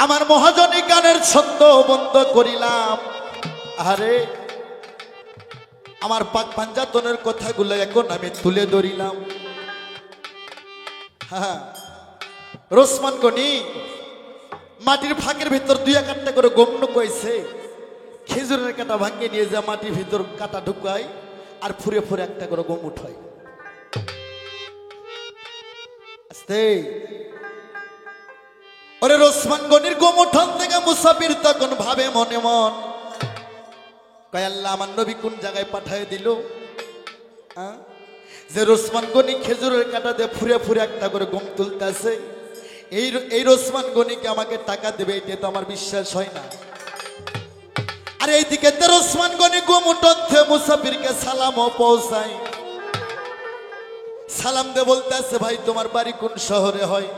আমার মহাজনী গানের ছন্দ বন্ধ করিলাম। আরে আমার পাক পাঞ্জাতনের কথাগুলো এখন আমি তুলে ধরিলাম। হ্যাঁ, রোসমান গনি মাটির ফাঁকের ভিতর দুই এক আটটা করে গম্ন কইছে, খেজুরের কাটা ভাঙিয়ে নিয়ে যা মাটির ভিতর কাটা ঢুকায় আর ফুরে ফুরে একটা করে গম উঠায়। আস্তে ওরে রোসমান গনির গম উঠান থেকে মুসাফির তখন ভাবে মনে মন, কয় আল্লাহ আমার নবী কোন জায়গায় পাঠিয়ে দিল যে রোসমান গনি খেজুরের কাটা দিয়ে ফুরে ফুরে একটা করে গম তুলতেছে। এই রোসমান গনিকে আমাকে টাকা দেবে, এটা তো আমার বিশ্বাস হয় না। আর এইদিকে তো রোসমান গনি গম উঠতে মুসাফিরকে সালামও পৌঁছায়। সালাম দে বলতেছে, ভাই তোমার বাড়ি কোন শহরে হয়?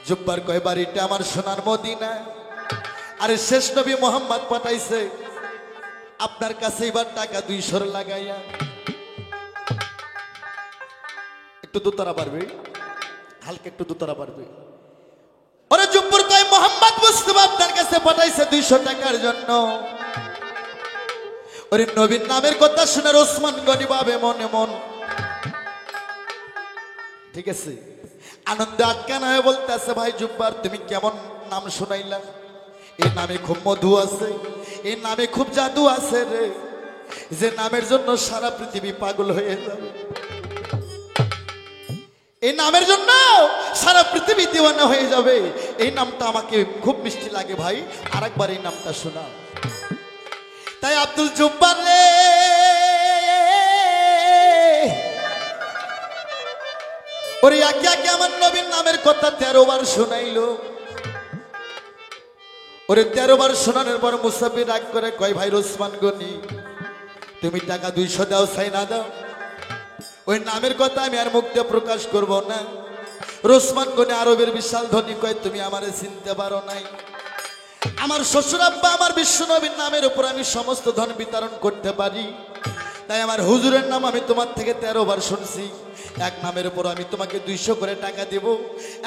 জুব্বার কয় বাড়িটা আমার সোনার মদিনা। আরে শেষ নবী মোহাম্মদ পাঠাইছে আপনার কাছে এবার টাকা 200 লাগাইয়া। একটু দোতারা পারবে, হালকা একটু দোতারা পারবে। ওরে জুব্বর কয় মোহাম্মদ মুস্তাফা আপনার কাছে পাঠাইছে 200 টাকার জন্য। ওরে নবীর নামের কথা শুনে ওসমান গনি ভাবে মনে মন, ঠিক আছে, আনন্দে আটকানো হয়ে বলতেছে, ভাই জুব্বার তুমি কেমন নাম শোনাইলা? এই নামে খুব মধু আছে, এই নামে খুব জাদু আছে রে, যে নামের জন্য সারা পৃথিবী পাগল হয়ে যাবে। এই নামের জন্য সারা পৃথিবী দিওয়ানা হয়ে যাবে। এই নামটা আমাকে খুব মিষ্টি লাগে ভাই, আরেকবার এই নামটা শোনা। তাই আব্দুল জুব্বার রে, ওরে একে একে আমার নবীর নামের কথা 13 বার শোনাইলো। ওরে 13 বার শোনানোর পর মুসাফির রাগ করে কয়, ভাই রোসমান গনি তুমি টাকা 200 দাও চাই না দাও, ওই নামের কথা আমি আর মুখ দিয়ে প্রকাশ করব না। রোসমান গনি আরবের বিশাল ধনী, কয় তুমি আমারে চিনতে পারো নাই, আমার শ্বশুর আব্বা আমার বিশ্ব নবীর নামের উপর আমি সমস্ত ধন বিতরণ করতে পারি, তাই আমার হুজুরের নাম আমি তোমার থেকে 13 বার শুনছি। এক নামের উপর আমি তোমাকে 200 করে টাকা দেব,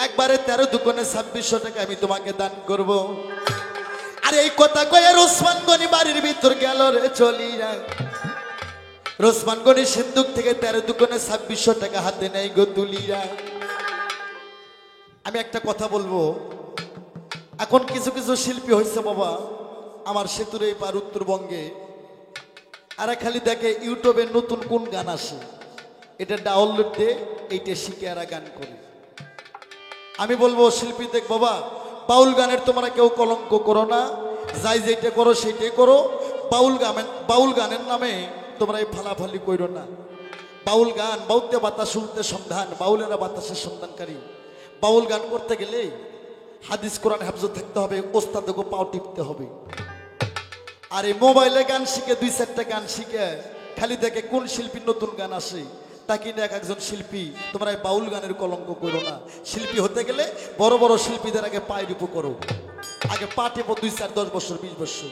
একবারে 13 দুগুণে 2600 টাকা আমি তোমাকে দান করব। আর এই কথা কয়ে রোসমান গনি বাড়ির ভিতর গেল রে চলিয়া। রোসমান গনি সিন্ধুক থেকে 13 দুগুণে 2600 টাকা হাতে নেই গো তুলিয়া। আমি একটা কথা বলবো, এখন কিছু কিছু শিল্পী হয়েছে বাবা আমার সেতুর এই পার উত্তরবঙ্গে, আর খালি দেখে ইউটিউবে নতুন কোন গান আসে এটা ডাউনলোড দিয়ে এইটা শিখে এরা গান করে। আমি বলবো শিল্পী দেখ বাবা, বাউল গানের তোমরা কেউ কলঙ্ক করো না, যাই যেটা করো সেইটাই করো। বাউল গানের নামে তোমরা এই ফালাফালি করো না। বাউল গান বাউতে বাতাস শুনতে সন্ধান, বাউলেরা বাতাসের সন্ধানকারী। বাউল গান করতে গেলে হাদিস কোরআন হেফজ থাকতে হবে, ওস্তাদকে পাও টিপতে হবে। আর এই মোবাইলে গান শিখে 2-4টা গান শিখে খালি দেখে কোন শিল্পীর নতুন গান আসে তাকে নিয়ে এক একজন শিল্পী। তোমরা এই বাউল গানের কলঙ্ক করো না। শিল্পী হতে গেলে বড় বড় শিল্পীদের আগে পায়ের উপর করো, আগে পা টিপো 2-4-10 বছর 20 বছর।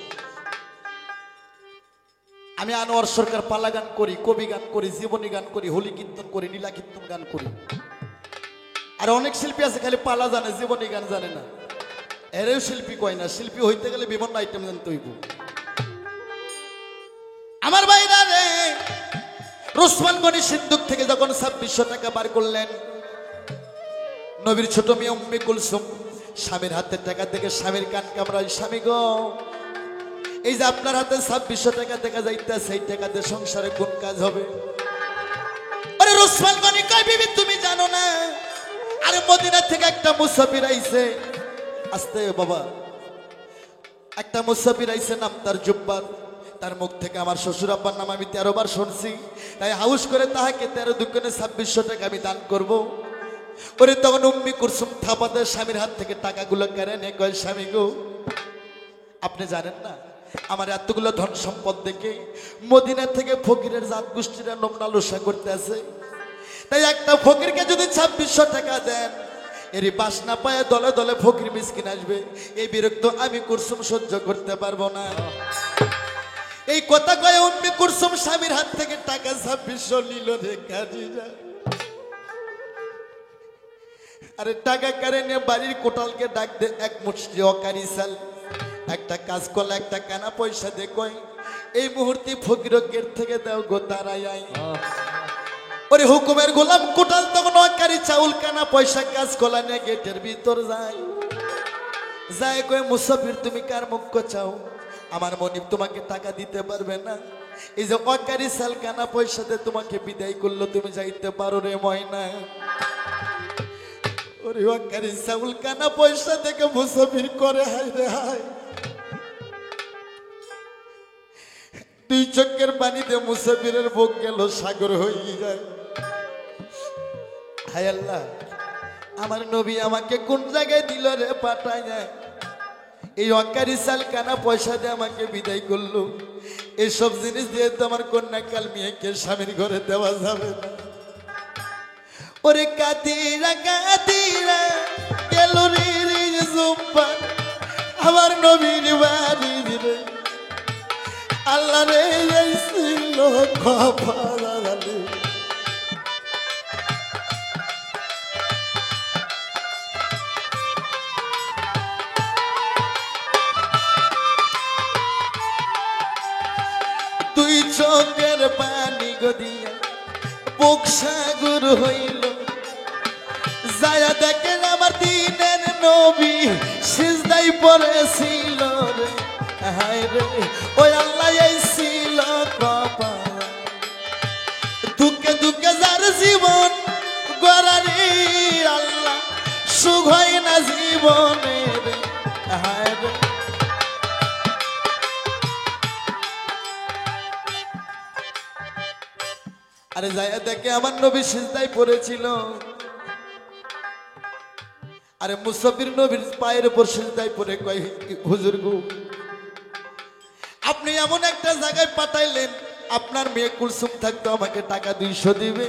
আমি আনোয়ার সরকার পালা গান করি, কবি গান করি, জীবনী গান করি, হোলি কীর্তন করি, নীলা কীর্তন গান করি। আর অনেক শিল্পী আছে খালি পালা জানে, জীবনী গান জানে না, এরেও শিল্পী কয় না। শিল্পী হইতে গেলে বিভিন্ন আইটেম জানতে হইব। আমার ভাইরা রে, রোসমান গনি সিন্ধুক থেকে যখন 2600 টাকা বার করলেন, নবীর ছোট মেয়ে উম্মে কুলসুম স্বামীর হাতের টাকা থেকে স্বামীর কান কামড়ায়, স্বামী গো এই যে আপনার হাতে 2600 টাকা দেখা যাইতে, সেই টাকাতে সংসারে কোন কাজ হবে? আরে রোসমান গনি কয়, বিবি তুমি জানো না, আরে মদিনা থেকে একটা মুসাফির আইছে। আস্তে বাবা, একটা মুসাফির আইছে, নাম তার জুব্বার। তার মুখ থেকে আমার শ্বশুর আব্বার নাম আমি 13 বার শুনছি, তাই হাউস করে তাহাকে 13 দুগুণে 2600 টাকা আমি দান করব। ওরে তখন উম্মি কুলসুম থাপাতে স্বামীর হাত থেকে টাকাগুলো কেড়ে নে, কয় স্বামী গো আপনি জানেন না আমার এতগুলো ধন সম্পদ দেখে মদিনা থেকে ফকিরের জাত গোষ্ঠীরা নোংরালোসা করতে আছে, তাই একটা ফকিরকে যদি 2600 টাকা দেন এরই বাসনা পায়ে দলে দলে ফকির মিসকিন আসবে, এই বিরক্ত আমি কুলসুম সহ্য করতে পারবো না। এই কথা কয়ে উম্মি কুলসুম স্বামীর হাত থেকে টাকা 2600 নিল রে কাজিরা। আরে টাকা কারে নিয়ে বাড়ির কোটালকে ডাক দে, এক মুষ্টি অকারি চাল, একটা কাজ করলে একটা কানা পয়সা দে, কয় এই মুহূর্তে ফকির গেট থেকে দাও গো তারাই আই। ওরে হুকুমের গোলাম কোটাল তখন অকারি চাউল কানা পয়সা কাজ কলা নিয়ে গেটের ভিতর যায়। যায় কয় মুসাফির তুমি কার মুখ্য চাও? আমার মনিব তোমাকে টাকা দিতে পারবে না, এই যে অকারি চাল কানা পয়সাতে তোমাকে বিদায় করলো, তুমি যাইতে পারো রে ময়না। ওরে অকারি চাউল কানা পয়সা থেকে মুসাফির করে হায় রে হায়, দুই চোখের পানিতে মুসাফিরের বুক গেল সাগর হয়ে যায়। হায় আল্লাহ, আমার নবী আমাকে কোন জায়গায় দিল রে পাঠায় যায়, এই অকারি চাল কানা পয়সা দিয়ে আমাকে বিদায় করলো। এইসব জিনিস দিয়ে তো আমার কন্যা কাল মেয়েকে স্বামীর ঘরে দেওয়া যাবে না। ওরে কাতিরা কাতিরা গেল রে জুম্পা আমার নবীর বাড়ি রে, আল্লাহ রে এই ছিল কপালে। দুই চোখের পানি গদিয়া বুক সাগর হইল, যায়া দেখেন আমার দিনের নবী সিজদায় পড়েছিল রে, হায় রে ওই আল্লাহ এই ছিল কপাল। দুঃখে দুঃখে যার জীবন গড়ারি আল্লাহ সুখ হয় না জীবনে রে, হায় রে। আরে যায়া দেখে আমার নবী সিজদায় পড়েছিল। আরে মুসাফির নবীর পায়ের উপর সিজদায় পড়ে কয় হুজুর গো, আপনি এমন একটা জায়গায় পাঠাইলেন, আপনার মেয়ে কুলসুম থাকতো আমাকে টাকা 200 দিবে,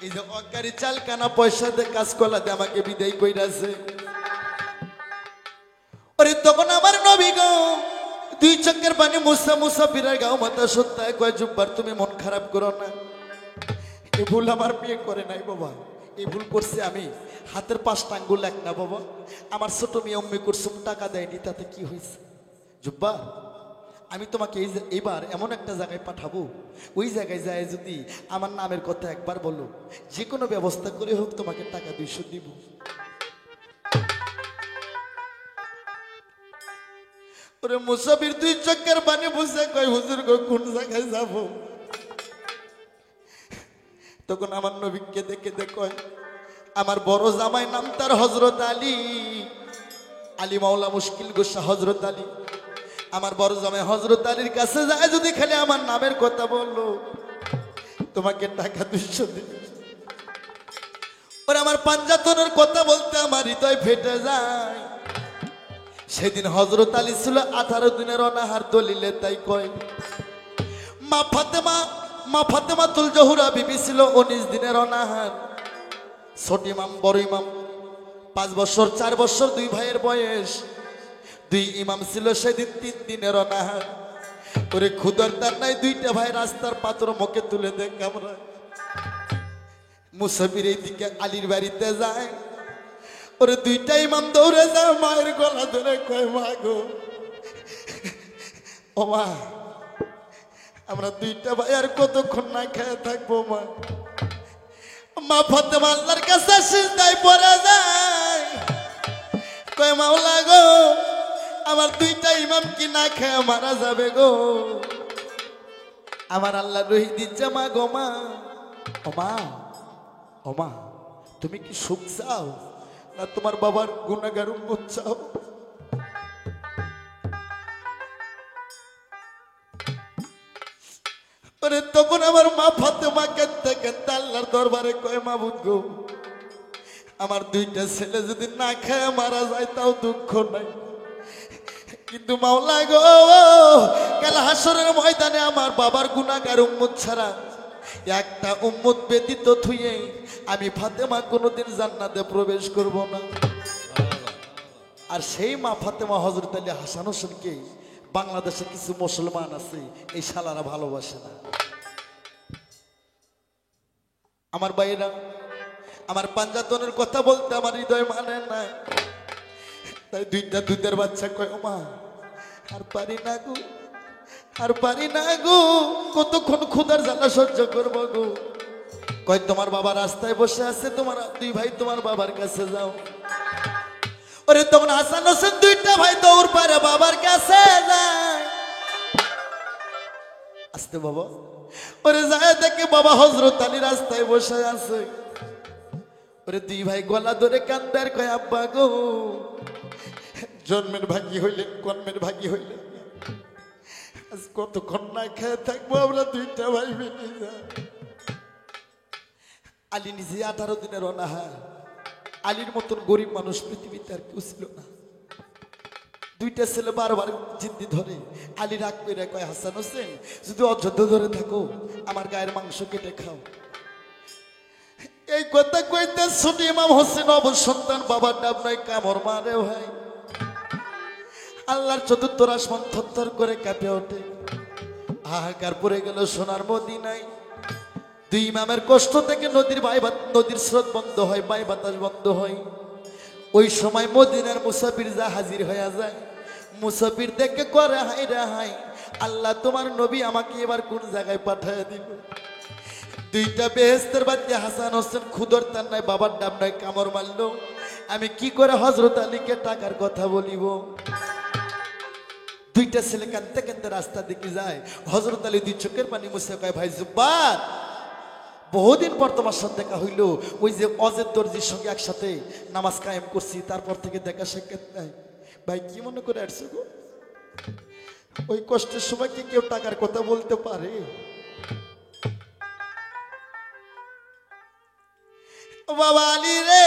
এই যে অকারি চাল কানা পয়সা দিয়ে কাজ কলা দিয়ে আমাকে বিদায় কইরাছে। ওরে তখন আমার নবী গো দুই চোখের পানি মুসা মুসাফিরের গাও মাথা সত্যায় কয় জুব্বার তুমি মন খারাপ করো না, এই ভুল আমার মেয়ে করে নাই বাবা, এই ভুল করছে আমি, হাতের 5টা আঙ্গুল এক না বাবা, আমার ছোট মেয়ে উম্মে কুলসুম টাকা দেয়নি, তাতে কি হয়েছে? জুব্বা আমি তোমাকে এইবার এমন একটা জায়গায় পাঠাবো, ওই জায়গায় যায় যদি আমার নামের কথা একবার বলো, যে কোনো ব্যবস্থা করে হোক তোমাকে টাকা 200 দিব। ওরে মুসাফির দুই চোখের পানি বুঝে কয় হুজুর গো কোন জায়গায় যাব? তখন আমার নবীকে দেখে কয় আমার বড় জামাই নাম তার হযরত আলী, আলী মাওলা মুশকিল গোসা হযরত আলী, আমার বড় জামাই হযরত আলীর কাছে যায় যদি খালি আমার নামের কথা বললো তোমাকে টাকা 200 দিবে। ওরে আমার পাঞ্জাতনের কথা বলতে আমার হৃদয় ফেটে যায়। সেদিন হযরত আলী ছিল 18 দিনের অনাহার দলিলে, তাই কয় মা ফাতেমাতুল জহুরা বিবি ছিল 19 দিনের অনাহার। ছোট ইমাম বড় ইমাম 5 বছর 4 বছর 2 ভাইয়ের বয়স, 2 ইমাম ছিল সেদিন 3 দিনের অনাহার। ওরে ক্ষুধার তার নাই 2টা ভাই রাস্তার পাথর মুখে তুলে দেয় কামড়ায়। মুসাফির এইদিকে আলীর বাড়িতে যায়, ওরে 2টা ইমাম দৌড়ে যায় মায়ের গলা ধরে কয় মা গো, ও মা আমরা 2টা ভাই আর কতক্ষণ না খেয়ে থাকবো মা? মা ফাতেমা আল্লাহর কাছে সিজদায় পড়ে যায়, কয় মাওলা গো আমার 2টা ইমাম কি না খেয়ে মারা যাবে গো? আমার আল্লাহ রহি দিচ্ছে মা গো মা। ও মা, ও মা তুমি কি সুখ চাও না তোমার বাবার গুনাহগার উম্মত চাও? ওরে তখন আমার মা ফাতেমা কাঁদতে কাঁদতে আল্লাহর দরবারে কয় মাবুদ গো আমার 2টা ছেলে যদি না খায় মারা যায় তাও দুঃখ নাই, কিন্তু মাওলা গো কাল হাসরের ময়দানে আমার বাবার গুনাহগার উম্মত ছাড়া একটা উম্মত ব্যতীত থুয়ে আমি ফাতেমা কোনোদিন জান্নাতে প্রবেশ করব না। আর সেই মা ফাতেমা হযরত আলী হাসান হোসেনকে বাংলাদেশে কিছু মুসলমান আছে এই শালারা ভালোবাসে না। আমার ভাইয়েরা আমার পাঞ্জাতনের কথা বলতে আমার হৃদয় মানে না, তাই দুইটা দুধের বাচ্চা কয় মা আর পারি না গো, আর পারি না গো, কতক্ষণ ক্ষুধার জ্বালা সহ্য করবো গো। কয় তোমার বাবা রাস্তায় বসে আছে, তোমার দুই ভাই তোমার বাবার কাছে যাও। ওরে তখন হাসান হোসেন দুইটা ভাই দৌড় পারে বাবার কাছে যায়। আসতে বাবা, ওরে যায় দেখে বাবা হযরত আলী রাস্তায় বসে আছে। ওরে দুই ভাই গলা ধরে কান্দার কয় আব্বা গো, জন্মের ভাগী হইলেন, কর্মের ভাগী হইলেন, আজ কতক্ষণ না খেয়ে থাকবো আমরা দুইটা ভাই মিলে যা। আলী নিজে 18 দিনের অনাহার। আলীর মতন গরিব মানুষ পৃথিবীতে আর কেউ ছিল না। দুইটা ছেলে বারবার জিদ্দি ধরে। আলী রাগ করে কয় হাসান হোসেন যদি অযথা ধরে থাকো আমার গায়ের মাংস কেটে খাও। এই কথা কইতে ছোট ইমাম হোসেন অবসন্তান বাবার ডাব নয় কামড় মারে ভাই। আল্লাহর চতুর্থ আসমান থরথর করে কাঁপে ওঠে। হাহাকার পড়ে গেল সোনার মদিনায়। দুই ইমামের কষ্ট থেকে নদীর স্রোত বন্ধ হয়, বাই বাতাস বন্ধ হয়। ওই সময় মদিনার মুসাফির যা হাজির হয়ে যায়। মুসাফির দেখে করে হাই রে হাই, আল্লাহ তোমার নবী আমাকে এবার কোন জায়গায় পাঠিয়ে দিল। দুইটা বেহেস্তের বাচ্চা হাসান হোসেন খুদর তার নয় বাবার ডাব নয় কামড় মারল। আমি কি করে হযরত আলীকে টাকার কথা বলিব। দুইটা ছেলে কাঁদতে কাঁদতে রাস্তা দিকে যায়। হযরত আলী দুই চোখের পানি মুছে কয় ভাই জুব্বার, বহুদিন পর তোমার সাথে দেখা হইল। ওই যে অজেদ দর্জির সঙ্গে একসাথে নামাজ কায়েম করছি, তারপর থেকে দেখা সাক্ষাৎ নাই। ভাই কি মনে করে আসছো গো? ওই কষ্টের সময় কি কেউ টাকার কথা বলতে পারে? বাবা আলী রে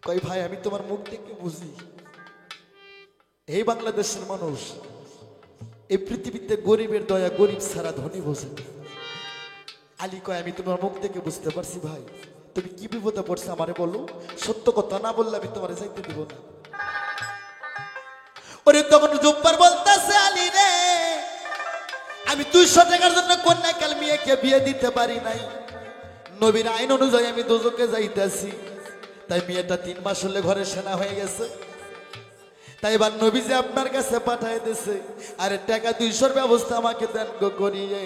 কই ভাই আমি তোমার মুখ থেকে বুঝি এই বাংলাদেশের মানুষ এই পৃথিবীতে গরিবের দয়া গরিব ছাড়া ধনী বোঝে। আলী কয় আমি তোমার মুখ থেকে বুঝতে পারছি ভাই, তুমি কি বিপদে পড়ছে আমারে বলো, সত্য কথা না বললে আমি তোমারে যাইতে দিব না। ওরে তখন জুব্বার বলতেছে আলী রে আমি 200 টাকার জন্য কন্যাকাল মেয়েকে বিয়ে দিতে পারি নাই। নবীর আইন অনুযায়ী আমি দোজকে যাইতেছি। তাই মেয়েটা 3 মাস হলে ঘরে সেনা হয়ে গেছে। তাই এবার নবী যে আপনার কাছে পাঠায় দিছে, আরে টাকা 200-র ব্যবস্থা আমাকে দেন গো করিয়ে।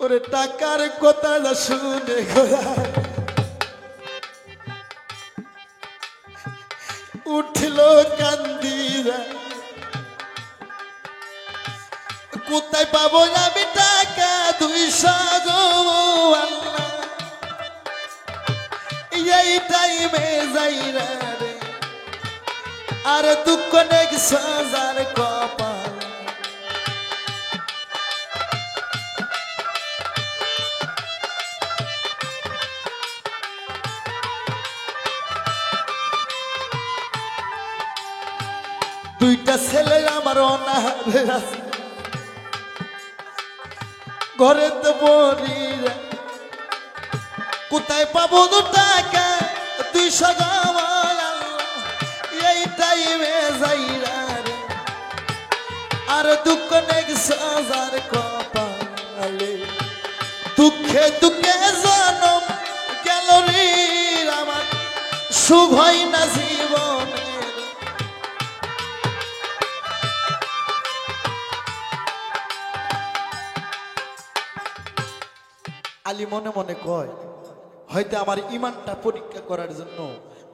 ওরে টাকার কথা শুনে উঠল কান্দিরা, কোথায় পাবো আমি টাকা 200 গো আল্লাহ, এই টাইমে যাই রে আর দুঃখ নেক সাজার কপাল। দুইটা ছেলে আমার অনাহারে আছে, ঘরে তো বলি কোথায় পাবো টাকা 200 গাওয়াল, এই টাইমে যাই রে আর দুঃখ নেক সাজার কপালে। দুঃখে দুঃখে জনম গেল রে আমার, সুখ হয় না জীবনে। আলী মনে মনে কয় হয়তো আমার ইমানটা পরীক্ষা করার জন্য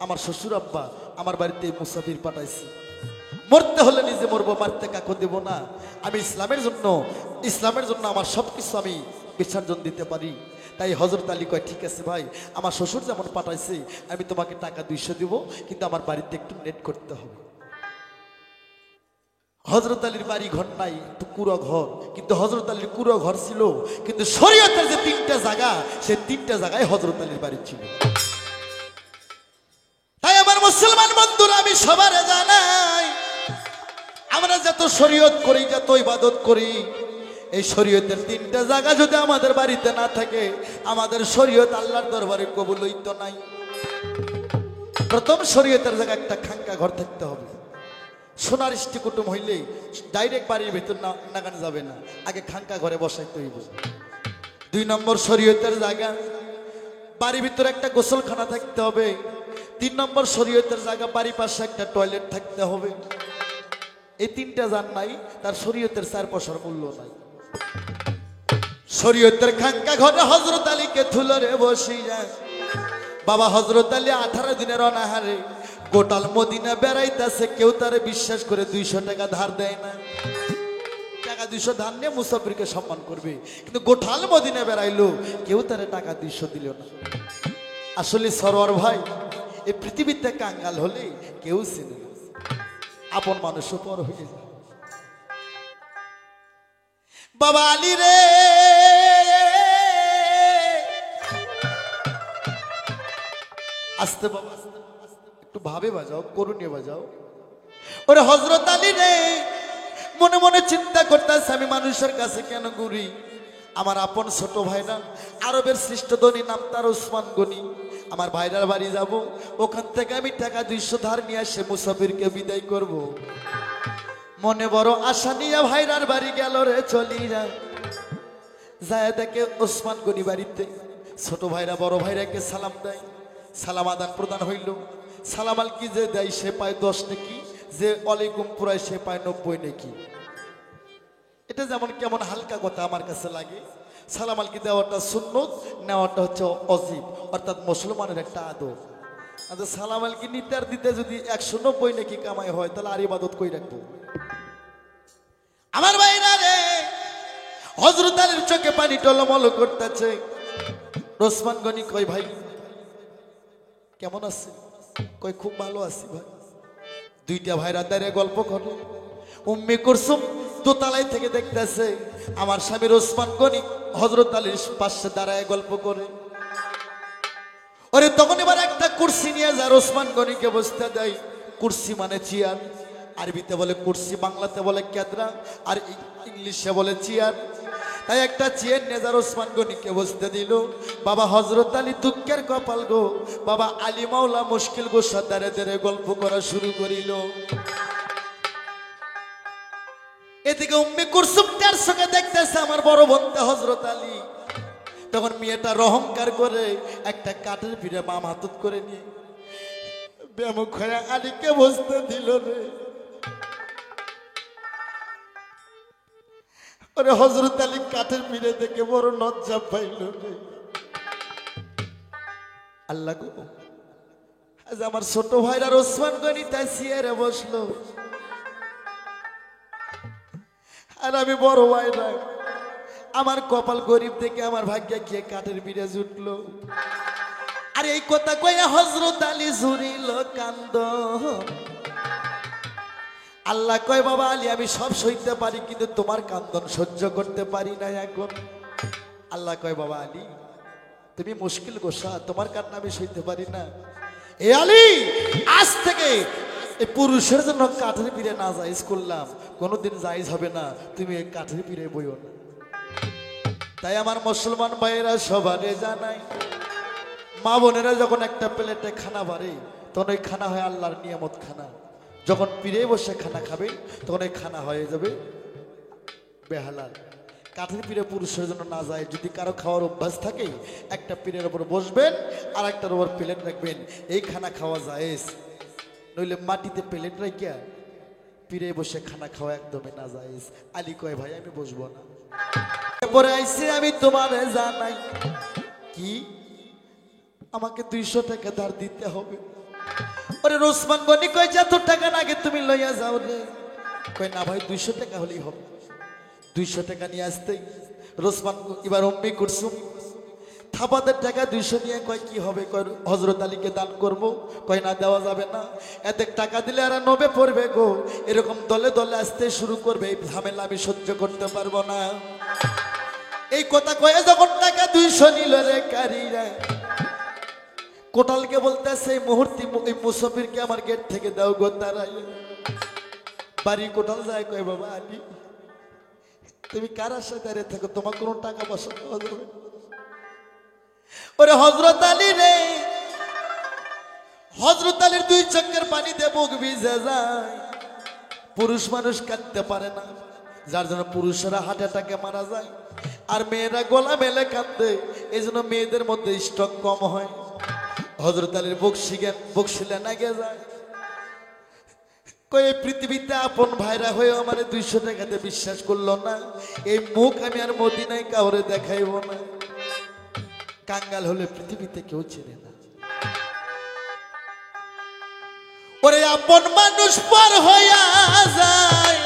আমার শ্বশুর আব্বা আমার বাড়িতে মুসাফির পাঠাইছে। মরতে হলে নিজে মরবো, মারতে কাকো দেব না। আমি ইসলামের জন্য আমার সবকিছু আমি বিসর্জন দিতে পারি। তাই হযরত আলী কয় ঠিক আছে ভাই, আমার শ্বশুর যেমন পাঠাইছে আমি তোমাকে টাকা 200 দিব, কিন্তু আমার বাড়িতে একটু নেট করতে হবে। হযরত আলীর বাড়ি ঘর নাই, একটু কুড়ো ঘর, কিন্তু হযরত আলীর কুড়ো ঘর ছিল, কিন্তু শরীয়তের যে 3টা জায়গা সেই 3টা জায়গায় হযরত আলীর বাড়ি ছিল। তাই আমার মুসলমান বন্ধুরা আমি সবারে জানাই, আমরা যত শরীয়ত করি, যত ইবাদত করি, এই শরীয়তের 3টা জায়গা যদি আমাদের বাড়িতে না থাকে আমাদের শরীয়ত আল্লাহর দরবারে কবুল হইতো নাই। প্রথম শরীয়তের জায়গা একটা খাঙ্কা ঘর থাকতে হবে। সোনার ইষ্টি কুটুম হইলে ডাইরেক্ট বাড়ির ভেতর নাগান যাবে না, আগে খাঙ্কা ঘরে বসাইতে হইব। 2 নম্বর শরীয়তের জায়গা, বাড়ির ভিতরে একটা গোসলখানা থাকতে হবে। 3 নম্বর শরীয়তের জায়গা, বাড়ির পাশে একটা টয়লেট থাকতে হবে। এই 3টা জান নাই, তার শরীয়তের 4 পয়সার মূল্য নাই। শরীয়তের খাঙ্কা ঘরে হযরত আলীকে থুলরে বসিয়া বাবা হযরত আলী 18 দিনের অনাহারে গোটাল মদিনা বেড়াইতেছে। কেউ তারে বিশ্বাস করে 200 টাকা ধার দেয় না। টাকা 200 ধার নিয়ে মুসাফিরকে সম্মান করবে, কিন্তু গোটাল মদিনা বেড়াইলো, কেউ তারে টাকা 200 দিল না। আসলে সরোয়ার ভাই, এই পৃথিবীতে কাঙ্গাল হলে কেউ চিনে না, আপন মানুষও পর হয়ে যায়। বাবা আলী রে, আস্তে বাবা, একটু ভাবে বাজাও, করুণে বাজাও। ওরে হযরত আলী রে, মনে মনে চিন্তা করতেছে, আমি মানুষের কাছে কেন ঘুরি? আমার আপন ছোট ভাইরা, আরবের শ্রেষ্ঠ ধনী, নাম তার ওসমান গনি। আমার ভাইরার বাড়ি যাব, ওখান থেকে আমি টাকা 200 ধার নিয়ে এসে মুসাফিরকে বিদায় করব। মনে বড় আশা নিয়ে ভাইরার বাড়ি গেল রে, চলি যায় দেখে ওসমান গনি বাড়িতে। ছোট ভাইরা বড় ভাইরাকে সালাম দেয়, সালাম আদান প্রদান হইল। সালাম আলকি যে দেয় সে পায় 10 নাকি, যে ওয়ালাইকুম পুরায় সে পায় 90 নাকি। এটা যেমন কেমন হালকা কথা আমার কাছে লাগে। সালাম আলকি দেওয়াটা সুন্নত, নেওয়াটা হচ্ছে অজিব, অর্থাৎ মুসলমানের একটা আদব। আচ্ছা, সালাম আলকি নিতে আর দিতে যদি 190 নাকি কামাই হয়, তাহলে আর ইবাদত কই রাখবো? আমার ভাইরা রে, হযরত আলীর চোখে পানি টলমল করতেছে। ওসমান গনি কই, ভাই কেমন আছে? কই খুব ভালো আছি ভাই। 2টা ভাইরা দাঁড়িয়ে গল্প করে। উম্মে কুলসুম দোতলায় থেকে দেখতেছে আমার স্বামীর ওসমান গনি হযরত আলীর পাশে দাঁড়ায় গল্প করে। ওরে তখন এবার একটা কুরসি নিয়ে যায়, ওসমান গনিকে বসতে দেয়। কুরসি মানে চেয়ার, আরবিতে বলে কুরসি, বাংলাতে বলে কেদরা, আর ইংলিশে বলে চেয়ার। তাই একটা চেয়ার নিয়ে যায়, ওসমান গনিকে বসতে দিল। বাবা হযরত আলী দুঃখের কপাল গো, বাবা আলী মাওলা মুশকিল গোসা দাঁড়ে দাঁড়ে গল্প করা শুরু করিল। এদিকে উম্মে কুলসুম তার চোখে দেখতেছে আমার বড় বন্ধু হযরত আলী। তখন মেয়েটা অহংকার করে একটা কাঠের পিঠে বাম হাতত করে নিয়ে বেমুখ হয়ে আলীকে বসতে দিল রে। ওরে হযরত আলী কাঠের পিঠে দেখে বড় লজ্জা পাইল রে। আল্লাহ গো, আজ আমার ছোট ভাইরা ওসমান গনি তাই চেয়ারে বসলো, আর আমি বড় ভাইরা, আমার কপাল গরিব দেখে আমার ভাগ্যে কে কাঠের পিঠে জুটলো। আর এই কথা কইয়া হযরত আলী ঝুরিল কান্দ। আল্লাহ কয়, বাবা আলী আমি সব সইতে পারি, কিন্তু তোমার কান্দন সহ্য করতে পারি না এখন। আল্লাহ কয়, বাবা আলী তুমি মুশকিল গোসা, তোমার কান্না আমি সইতে পারি না। এ আলী, আজ থেকে এই পুরুষের জন্য কাঠের পিঠে না জায়েজ করলাম, কোনোদিন জায়েজ হবে না, তুমি এই কাঠের পিঠে বইও না। তাই আমার মুসলমান ভাইয়েরা সবারে জানাই, মা বোনেরা যখন একটা প্লেটে খানা বাড়ে, তখন ওই খানা হয় আল্লাহর নিয়ামত খানা। যখন পিড়ে বসে খানা খাবে, তখন ওই খানা হয়ে যাবে বেহালাল। কাঠের পিড়ে পুরুষের জন্য না যায়। যদি কারো খাওয়ার অভ্যাস থাকে, একটা পিড়ের উপর বসবেন আর একটার উপর প্লেট রাখবেন, এই খানা খাওয়া জায়েজ। নইলে মাটিতে প্লেট রাখিয়া পিড়ে বসে খানা খাওয়া একদমই না জায়েজ। আলী কয়, ভাই আমি বসবো না। পরে আইসি আমি তোমারে জানাই, কি আমাকে 200 টাকা ধার দিতে হবে। ওরে ওসমান গনি কয়, যত টাকা লাগে তুমি লইয়া যাও রে। কয় না ভাই, 200 টাকা হলেই হবে। 200 টাকা নিয়ে আসতেই ওসমান এবার উম্মে কুলসুম থাপাদের টাকা 200 নিয়ে কয়, কি হবে? কয় হযরত আলীকে দান করব। কয় না, দেওয়া যাবে না, এত টাকা দিলে আর 90 পড়বে গো। এরকম দলে দলে আসতে শুরু করবে, এই ঝামেলা আমি সহ্য করতে পারবো না। এই কথা কয়ে যখন টাকা 200 নিল রে কারিরা, কোটালকে বলতেছে এই মুহূর্তে এই মুসাফিরকে আমার গেট থেকে দাও গো তারাই। বাড়ি কোটাল যায়, কয় বাবা আলী তুমি কার আশায় দাঁড়িয়ে থাকো, তোমার কোনো টাকা পয়সা পাওয়া যাবে। ওরে হযরত আলী রে, হযরত আলীর 2 চোখের পানিতে বুক ভিজে যায়। পুরুষ মানুষ কাঁদতে পারে না, যার জন্য পুরুষেরা হার্ট অ্যাটাকে মারা যায়। আর মেয়েরা গলা মেলে কাঁদে, এই জন্য মেয়েদের মধ্যে স্টক কম হয়। হযরত আলীর বকশিলে নাগে যায়, কই এই পৃথিবীতে আপন ভাইরা হয়ে আমার 200 টাকাতে বিশ্বাস করলো না, এই মুখ আমি আর মদিনায় কাউরে দেখাইব না। কাঙ্গাল হলে পৃথিবীতে কেউ চেনে না। ওরে আপন মানুষ পর হইয়া যায়,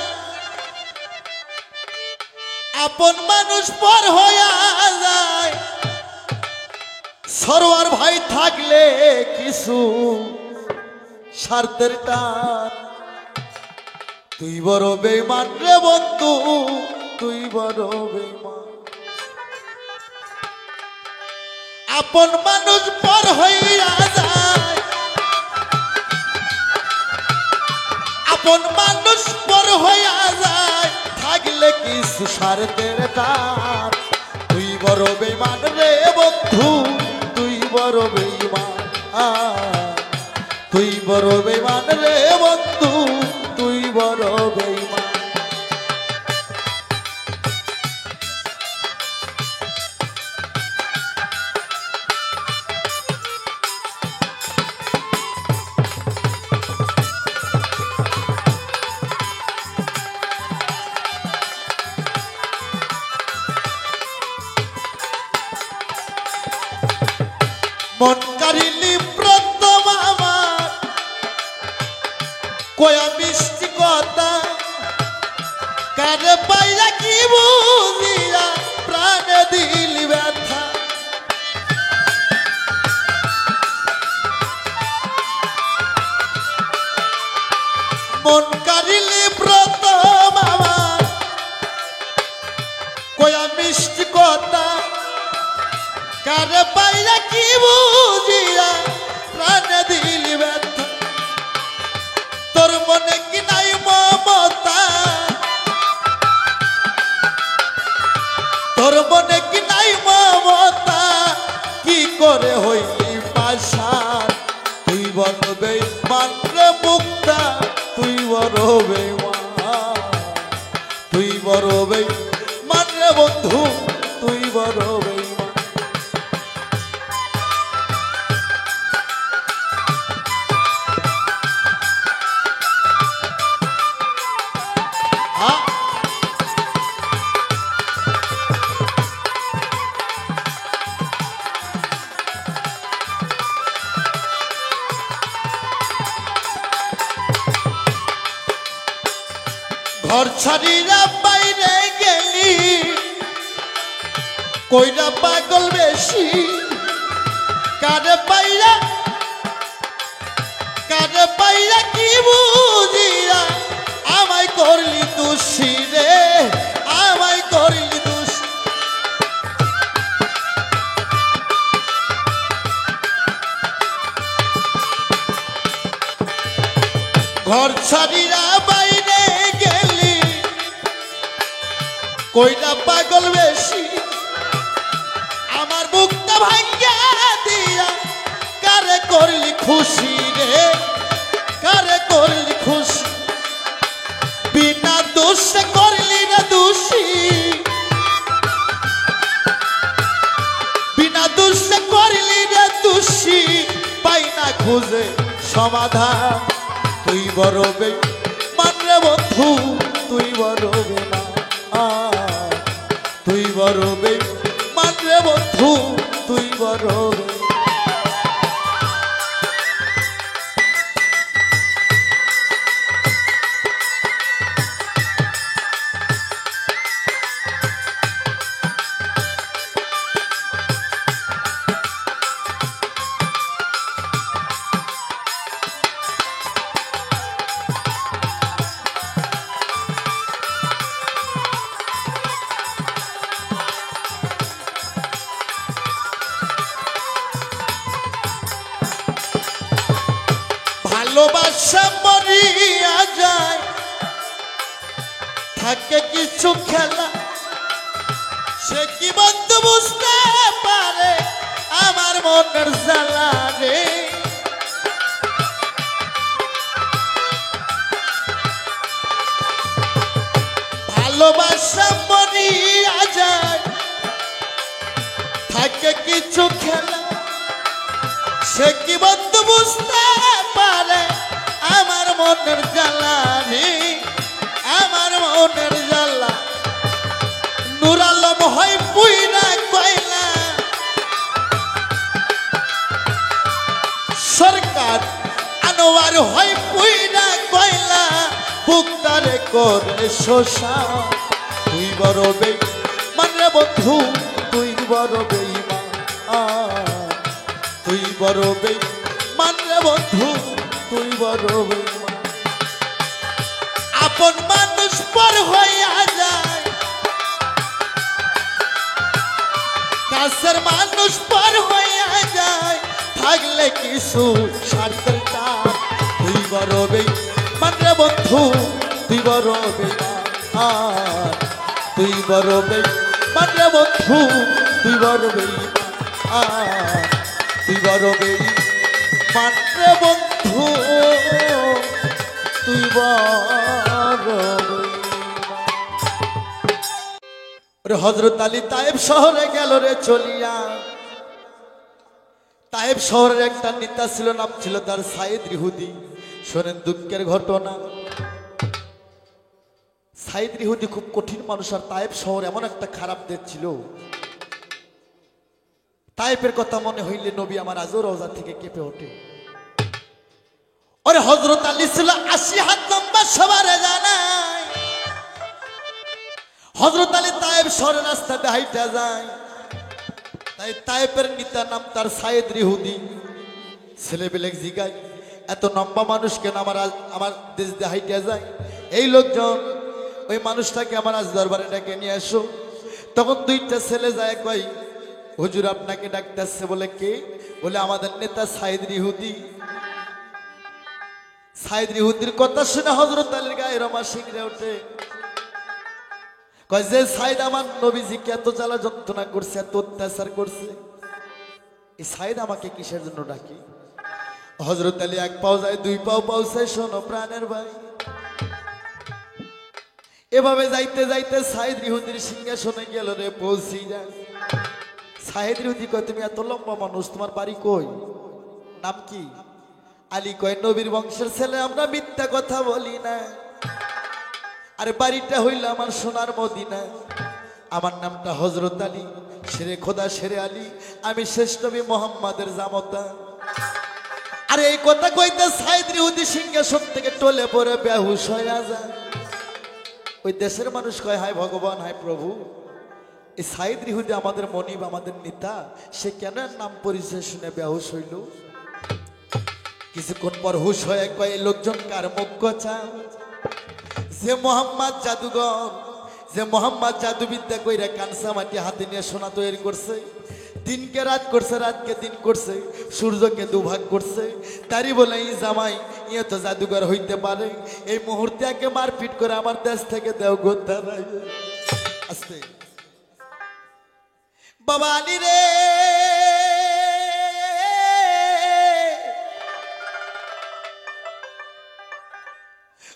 আপন মানুষ পর হইয়া যায়, সরোয়ার ভাই থাকলে কিছু স্বার্থের টান। তুই বড় বেঈমান রে বন্ধু, তুই বড় বেঈমান। আপন মানুষ পর হইয়া যায়, আপন মানুষ পর হইয়া যায়, থাকলে কিছু স্বার্থের টান। তুই বড় বেঈমান রে বন্ধু, তুই বড় বেঈমান। তুই বড় বেঈমান রে বন্ধু, তুই বড় বেঈমান। মন কারিলি প্রথম আমার কয়া মিষ্টি কথা, কারে পাইয়া কি বুঝিয়া প্রাণে দিলি ব্যথা। মন কারিলি প্রথম আমার কয়া মিষ্টি কথা, কারে পাইয়া কি বুঝিয়া প্রাণে দিলি ব্যথা। তোর মনে কি নাই মমতা, তোর মনে কি নাই মমতা, কি করে হইলি পাশান। তুই বড় বেঈমান রে মুক্তা, তুই বড় বেঈমান। তুই বড় বেঈমান রে বন্ধু, তুই বড় বেঈমান। ঘর ছাড়িয়া বাইরে গেলি, কইরা পাগল বেশি, কারে পাইয়া কি বুঝিয়া আমায় করলি দোষী রে, আমায় করলি দোষী। ঘর ছাড়িয়া বাইরে গেলি, কইরা পাগল বেশি, আমার বুকটা ভাঙ্গা দিয়া কারে করলি খুশি রে, কারে করলি খুশি। বিনা দোষে করলি রে দোষী, বিনা দোষে করলি রে দোষী, পাই না খুঁজে সমাধান। তুই বড় বেঈমান রে বন্ধু, তুই বড় বেঈমান। তুই বড় বেঈমান রে বন্ধু, তুই বড় বেঈমান। ভালোবাসা মরিয়া যায়, থাকে কিছু খেলা, সে কি বন্ধু বুঝতে পারে আমার মনের জ্বালা রে। ভালোবাসা মরিয়া যায়, কিছু খেলা সে কি বন্ধু বুঝতে পারে আমার মনের জ্বালানি আমার মনের জ্বালা নূর আলম হয় পুইরা কয়লা সরকার আনোয়ার হয় পুইরা কয়লা বুকটারে করে শোষা তুই বড় বেঈমান রে বন্ধু তুই বড় বেঈমান তুই বড় বেঈমান রে বন্ধু তুই বড় বেঈমান আপন মানুষ পর হইয়া যায় কাছের মানুষ পর হইয়া যায় থাকলে কিছু স্বার্থের টান তুই বড় বেঈমান রে বন্ধু তুই বড় বেঈমান তুই বড় বেঈমান রে বন্ধু তুই বড় বেঈমান তুই বড় বেঈমান রে বন্ধু তুই বড় হযরত আলী তায়েব শহরে গেল রে চলিয়া তায়েব শহরের একটা নেতা ছিল নাম ছিল তার সাইদ ইহুদি শোনেন দুঃখের ঘটনা সাইদ ইহুদি খুব কঠিন মানুষ আর তায়েব শহর এমন একটা খারাপ দেশ ছিল তায়েবের কথা মনে হইলে নবী আমার আজও রওজা থেকে কেঁপে ওঠে ওরে হযরত আলী ছিল 80 হাত লম্বা সবারে জানায় হযরত আলী তায়েব শহরের রাস্তাতে হাইটা যায় তাই তায়েবের নেতা নাম তার সাইদ ইহুদি ছেলেবেলে জিগায় এত লম্বা মানুষ কেন আমার দেশ দিয়ে হাইটা যায় এই লোকজন ওই মানুষটাকে আমার আজ দরবারে ডেকে নিয়ে আসো তখন দুইটা ছেলে যায় কই হুজুর আপনাকে ডাকতেছে বলে কে বলে আমাদের নেতা সাইদ ইহুদি সাইদ ইহুদির কথা শুনে হযরত আলীর গায়ে রমা শিংড়ে ওঠে কয় যে সাইদ আমার নবীজিকে এত জ্বালা যন্ত্রণা করছে এত অত্যাচার করছে এই সাইদ আমাকে কিসের জন্য ডাকি হযরত আলী এক পাও যায় দুই পাও পাউছে শোনো প্রাণের ভাই এভাবে যাইতে যাইতে সাইদ ইহুদির সিংহাসনে গেল রে পৌঁছি যায় সাইদ ইহুদি কয় তুমি এত লম্বা মানুষ তোমার বাড়ি কই নাম কি আলী কয় নবীর বংশের ছেলে আমরা মিথ্যা কথা বলি না আরে বাড়িটা হইল আমার সোনার মদিনা আমার নামটা হযরত আলী শেরে খোদা শেরে আলী আমি শেষ নবী মুহাম্মাদের জামতা আরে এই কথা কইতে সাইদ ইহুদি সিংহাসন থেকে টলে পড়ে বেহুশ হয়ে যায় ওই দেশের মানুষ কয় হায় ভগবান হায় প্রভু এই সাইদ ইহুদি আমাদের মনিব আমাদের নেতা সে কেন নাম পরিচয় শুনে বেহুশ হইল কিছুক্ষণ পর হুশ হয়ে কয় এই লোকজন কার মুখ্য চা যে মোহাম্মদ জাদুঘর যে মোহাম্মদ জাদুবিদ্যা কইরা কানসা মাটি হাতে নিয়ে সোনা তৈরি করছে দিনকে রাত করছে রাতকে দিন করছে সূর্যকে দুভাগ করছে তারই বলে এই জামাই ইয়ে তো জাদুঘর হইতে পারে এই মুহূর্তে একে মারপিট করে আমার দেশ থেকে দেও গোদ্ধা আস্তে বাবা আলী রে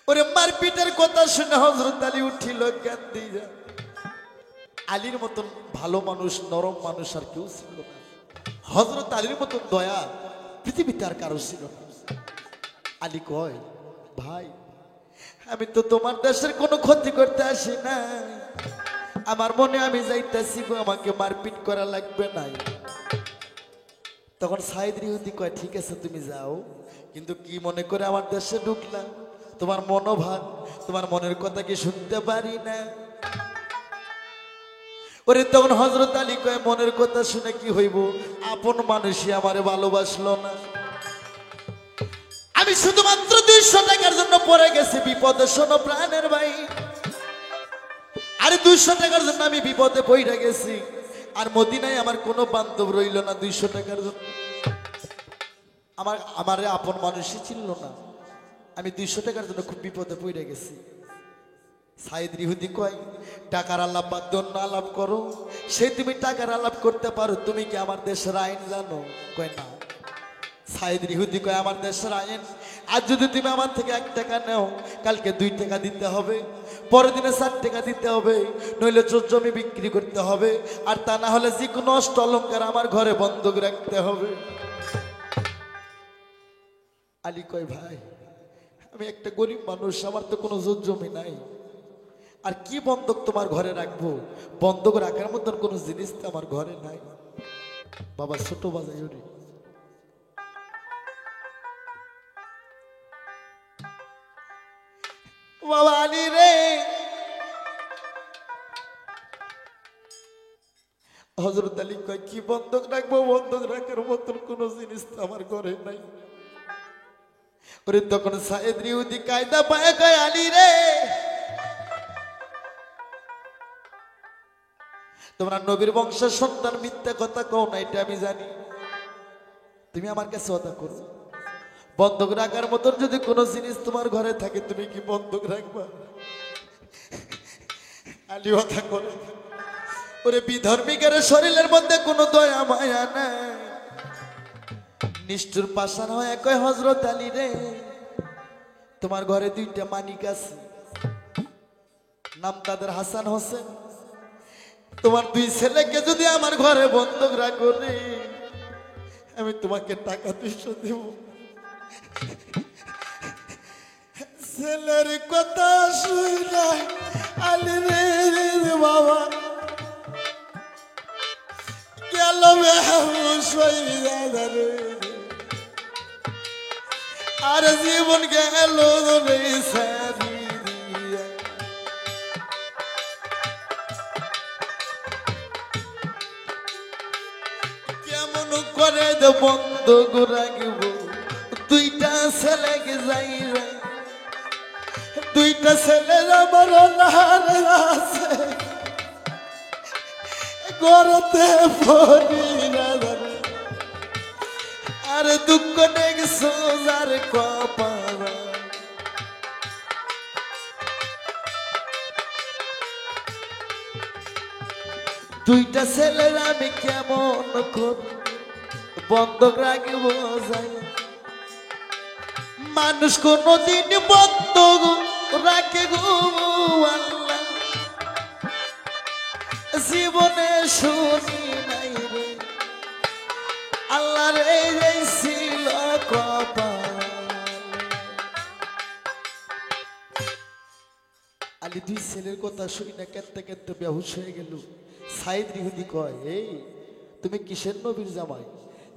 ওরে মারপিটের কথা শুনে হযরত আলী উঠিল কান্দিয়া আলীর মতন ভালো মানুষ নরম মানুষ আর কেউ ছিল না হযরত আলীর মতন দয়া পৃথিবীতে আর কারো ছিল না আলী কয় ভাই আমি তো তোমার দেশের কোনো ক্ষতি করতে আসি না আমার মনে আমি যাইতেছি গো আমাকে মারপিট করা লাগবে না তখন সাইদ ইহুদি কয় ঠিক আছে তুমি যাও কিন্তু কি মনে করে আমার দেশে ঢুকলাম তোমার মনোভাব তোমার মনের কথা কি শুনতে পারি না ওরে তখন হযরত আলী কয় মনের কথা শুনে কি হইব আপন মানুষই আমারে ভালোবাসলো না আমি শুধুমাত্র 200 টাকার জন্য পড়ে গেছি বিপদে শোনো প্রাণের ভাই আরে 200 টাকার জন্য আমি বিপদে পড়ে গেছি আর মদিনায় আমার কোনো বান্ধব রইল না 200 টাকার জন্য আমারে আপন মানুষই ছিল না আমি 200 টাকার জন্য খুব বিপদে পড়ে গেছি সাইদ ইহুদি কয় টাকার আলাপ বাদ দন্য আলাপ করো সে তুমি টাকার আলাপ করতে পারো তুমি কি আমার দেশের আইন জানো কয় না সাইদ ইহুদি কয় আমার দেশের আইন আজ যদি তুমি আমার থেকে 1 টাকা নাও কালকে 2 টাকা দিতে হবে পরের দিনে 4 টাকা দিতে হবে, নইলে তোর জমি বিক্রি করতে হবে, আর তা না হলে যে কোনো অষ্ট অলঙ্কার আমার ঘরে বন্ধক রাখতে হবে। আলী কয় ভাই আমি একটা গরিব মানুষ, আমার তো কোনো জমি নাই, আর কি বন্ধক তোমার ঘরে রাখবো? বন্ধক রাখার মতন কোনো জিনিস তো আমার ঘরে নাই। বাবা ছোট বাজাই ওরে বাবা আলী রে, হযরত আলী কয় কি বন্ধক রাখবো? বন্ধক রাখার মতন কোনো জিনিস তো আমার ঘরে নাই। ওরে তখন সায়েদ ইহুদি কায়দা পায় কয় আলী রে, তোমরা নবীর বংশের সন্তান, মিথ্যা কথা কও না এটা আমি জানি, তুমি আমার কাছে কথা করো। বন্ধক রাখার মতন যদি কোনো জিনিস তোমার ঘরে থাকে তুমি কি বন্ধক রাখবা? আলী কথা করে, ওরে বিধর্মীকের শরীরের মধ্যে কোনো দয়া মায়া নাই, নিষ্ঠুর পাষাণ হয়ে কয় হযরত আলী রে, তোমার ঘরে 2টা মানিক আছে, নাম তাদের হাসান হোসেন, তোমার 2 ছেলেকে যদি আমার ঘরে বন্ধক রাখো রে, আমি তোমাকে টাকা 200 দেব। ছেলের কথা শুনে আলী রে বাবা গেল বেহুশ হইয়া রে, আর জীবন গেল রে সারি দিয়া। কেমন করে দে বন্ধক রাখবো? 2টা ছেলেকে যাই রে, 2টা ছেলে আমার নারে আছে, গড়তে পড়ি না রে, আর দুঃখ দেখছো যার কপাল। দুইটা ছেলের আমি কেমন করে বন্ধক রাখব যাই? মানুষ কোনদিন বন্ধক রাখে গো আল্লাহ, জীবনে শুনি নাই রে আল্লাহ রে, ছিল কপাল। আলী 2 ছেলের কথা শুনি না কেঁদতে কেঁদতে বেহুশ হয়ে গেল। সাইদ ইহুদি কয় এই তুমি কিসের নবীর জামাই,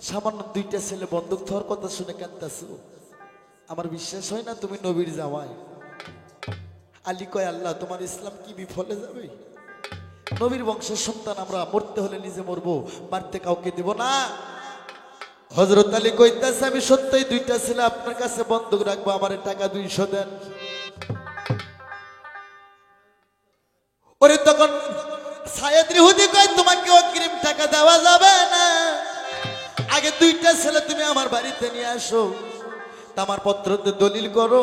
সামান্য 2টা ছেলে বন্ধক থাকার কথা শুনে কাঁদতেছো? আমার বিশ্বাস হয় না তুমি নবীর জামাই। আলী কয় আল্লাহ তোমার ইসলাম কি বিফলে যাবে? নবীর বংশের সন্তান আমরা, মরতে হলে নিজে মরবো, মারতে কাউকে দেব না। হযরত আলী কইতাছে আমি সত্যই 2টা ছেলে আপনার কাছে বন্ধক রাখবো, আমারে টাকা 200 দেন। ওরে তখন সাইদ ইহুদি কয় তোমাকে অগ্রিম টাকা দেওয়া যাবে না, আগে 2টা ছেলে তুমি আমার বাড়িতে নিয়ে আসো, তামার পত্রতে দলিল করো,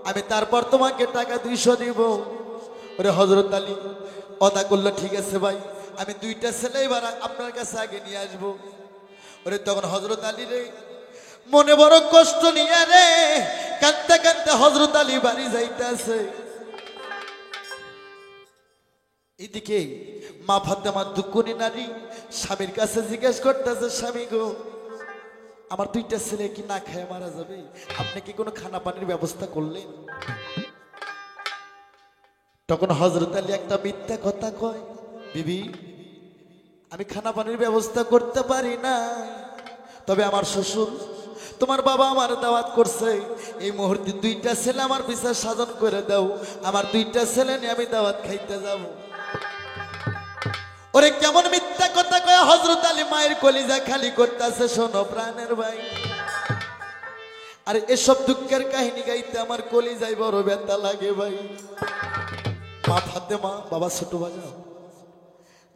আমি তারপর তোমাকে টাকা 200 দিব। ওরে হযরত আলী অদা করলো, ঠিক আছে ভাই আমি 2টা ছেলে এবার আপনার কাছে আগে নিয়ে আসবো। ওরে তখন হযরত আলী রে মনে বড় কষ্ট নিয়ে রে কাঁদতে কাঁদতে হযরত আলী বাড়ি যাইতেছে। এদিকে মা ফাতেমা দুঃখনী নারী স্বামীর কাছে জিজ্ঞেস করতেছে, স্বামী গো আমার 2টা ছেলে কি না খেয়ে মারা যাবে, আপনি কি কোনো খানা পানির ব্যবস্থা করলেন? তখন হযরত আলী একটা মিথ্যা কথা কয়, বিবি আমি খানা পানির ব্যবস্থা করতে পারি না, তবে আমার শ্বশুর তোমার বাবা আমার দাওয়াত করছে, এই মুহূর্তে 2টা ছেলে আমার বিচার সাধন করে দাও, আমার 2টা ছেলে নিয়ে আমি দাওয়াত খাইতে যাব। ওরে কেমন মিথ্যা কথা কয় হযরত আলী মায়ের কলিজা খালি করতেছে। শোনো প্রাণের ভাই, আর এসব দুঃখের কাহিনী গাইতে আমার কলিজায় বড় ব্যথা লাগে ভাই। মা ফাতেমা বাবা ছোট বাজা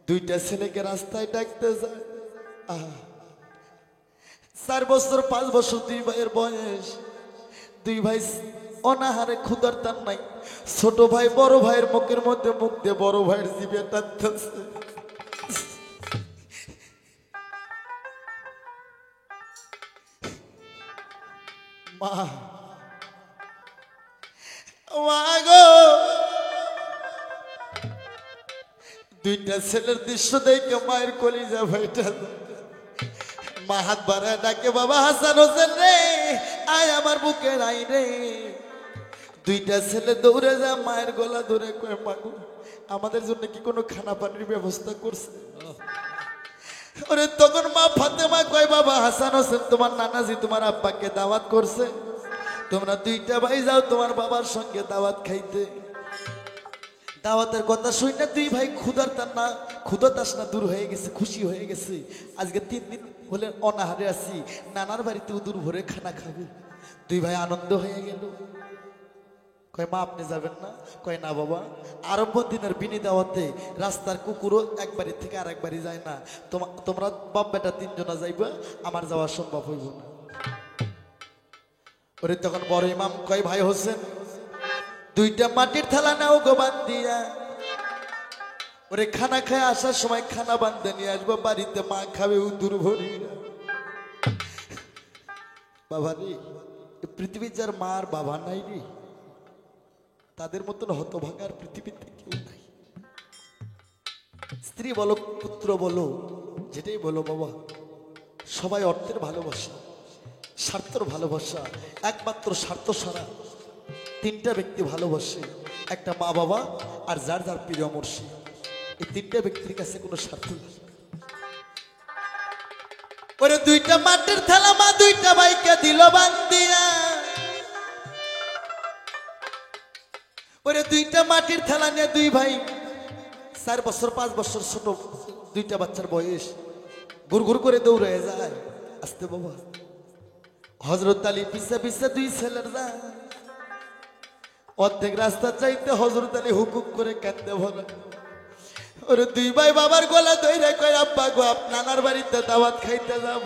2টা ছেলেকে রাস্তায় ডাকতে যায়, 4 বছর 5 বছর 2 ভাইয়ের বয়স, 2 ভাই অনাহারে ক্ষুধার টান নাই, ছোট ভাই বড় ভাইয়ের মুখের মধ্যে মুখ দিয়ে বড় ভাইয়ের জিভে টানতেছে। মা গো দুইটা ছেলের দৃশ্য দেখে মায়ের কলিজা ভাইটা মা হাত বাড়ায় ডাকে, বাবা হাসান হোসেন রে, আয় আমার বুকে আই রে। দুইটা ছেলে দৌড়ে যা মায়ের গলা ধরে কয়, মাগু আমাদের জন্য কি কোনো খানা পানির ব্যবস্থা করছে? ওরে তখন মা ফাতেমা কয়, বাবা হাসান হোসেন তোমার নানাজি তোমার আব্বাকে দাওয়াত করছে, তোমরা দুইটা ভাই যাও তোমার বাবার সঙ্গে দাওয়াত খাইতে। দাওয়াতের কথা শুই না দুই ভাই ক্ষুধা তাসনা দূর হয়ে গেছে, খুশি হয়ে গেছে। আজকে 3 দিন হলে অনাহারে আছি, নানার বাড়িতেও দূর ভরে খানা খাবে। দুই ভাই আনন্দ হয়ে গেল। কয় মা আপনি যাবেন না? কয় না বাবা, আরম্ভ দিনের বিনি দাওয়াতে রাস্তার কুকুরও এক বাড়ি থেকে আরেক বাড়ি যায় না, তোমরা বাপ বেটা 3 জনা যাইবা, আমার যাওয়া সম্ভব হইব না। ওরে তখন বড় ইমাম কয়, ভাই হোসেন দুইটা মাটির থালা নাও গো বান্ধিয়া, ওরে খানা খায় আসার সময় খানা বান্ধে নিয়ে আসবো, বাড়িতে মা খাবে উদুর ভরিয়া। বাবা রে, পৃথিবীর যার মা আর বাবা নাই রে, তাদের মতন হতভাগার পৃথিবীতে কেউ নাই। স্ত্রী বলো পুত্র বলো যেটাই বলো বাবা, সবাই অর্থের ভালোবাসা, স্বার্থর ভালোবাসা, একমাত্র স্বার্থ ছাড়া 3টা ব্যক্তি ভালোবাসে, একটা মা বাবা আর যার যার প্রিয় মুর্শিদ। এই 3টা ব্যক্তির কাছে কোনো স্বার্থ নেই। ওরে দুইটা মাটির থালা মা দুইটা ভাইকে দিল বান্ধিয়া, ওরে দুইটা মাটির থালা নিয়ে দুই ভাই 4 বছর 5 বছর ছোট দুইটা বাচ্চার বয়স ঘুর ঘুর করে দৌড়ে যায়। আসতে বাবা, হযরত আলী পিছে পিছে দুই ছেলের যায়, অর্ধেক রাস্তা চাইতে হযরত আলী হুকুক করে কাঁদতে বলে। ওরে দুই ভাই বাবার গলা ধরে কয়, আব্বা গো আপনার বাড়িতে দাওয়াত খাইতে যাব,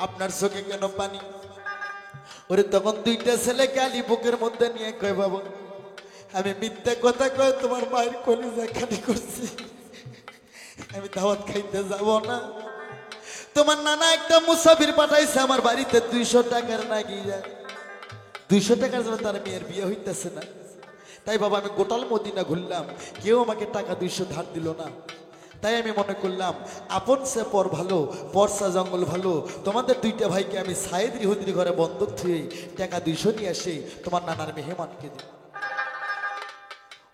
আপনার চোখে কেন পানি? ওরে তখন দুইটা ছেলেকে আলী বুকের মধ্যে নিয়ে কয়, বাবা আমি মিথ্যা কথা কয় তোমার মায়ের কলিজা খালি করছি, আমি দাওয়াত খাইতে যাব না। তোমার নানা একটা মুসাফির পাঠাইছে আমার বাড়িতে 200 টাকার নাগিয়া, 200 টাকার জন্য তার মেয়ের বিয়ে হইতেছে না। তাই বাবা আমি গোটাল মদিনা ঘুরলাম, কেউ আমাকে টাকা 200 ধার দিল না। তাই আমি মনে করলাম আপন সে পর ভালো, পরসা জঙ্গল ভালো। তোমাদের দুইটা ভাইকে আমি সাইদ ইহুদির ঘরে বন্ধক থুয়ে টাকা 200 নিয়ে আসে তোমার নানার মেহমানকে দিই।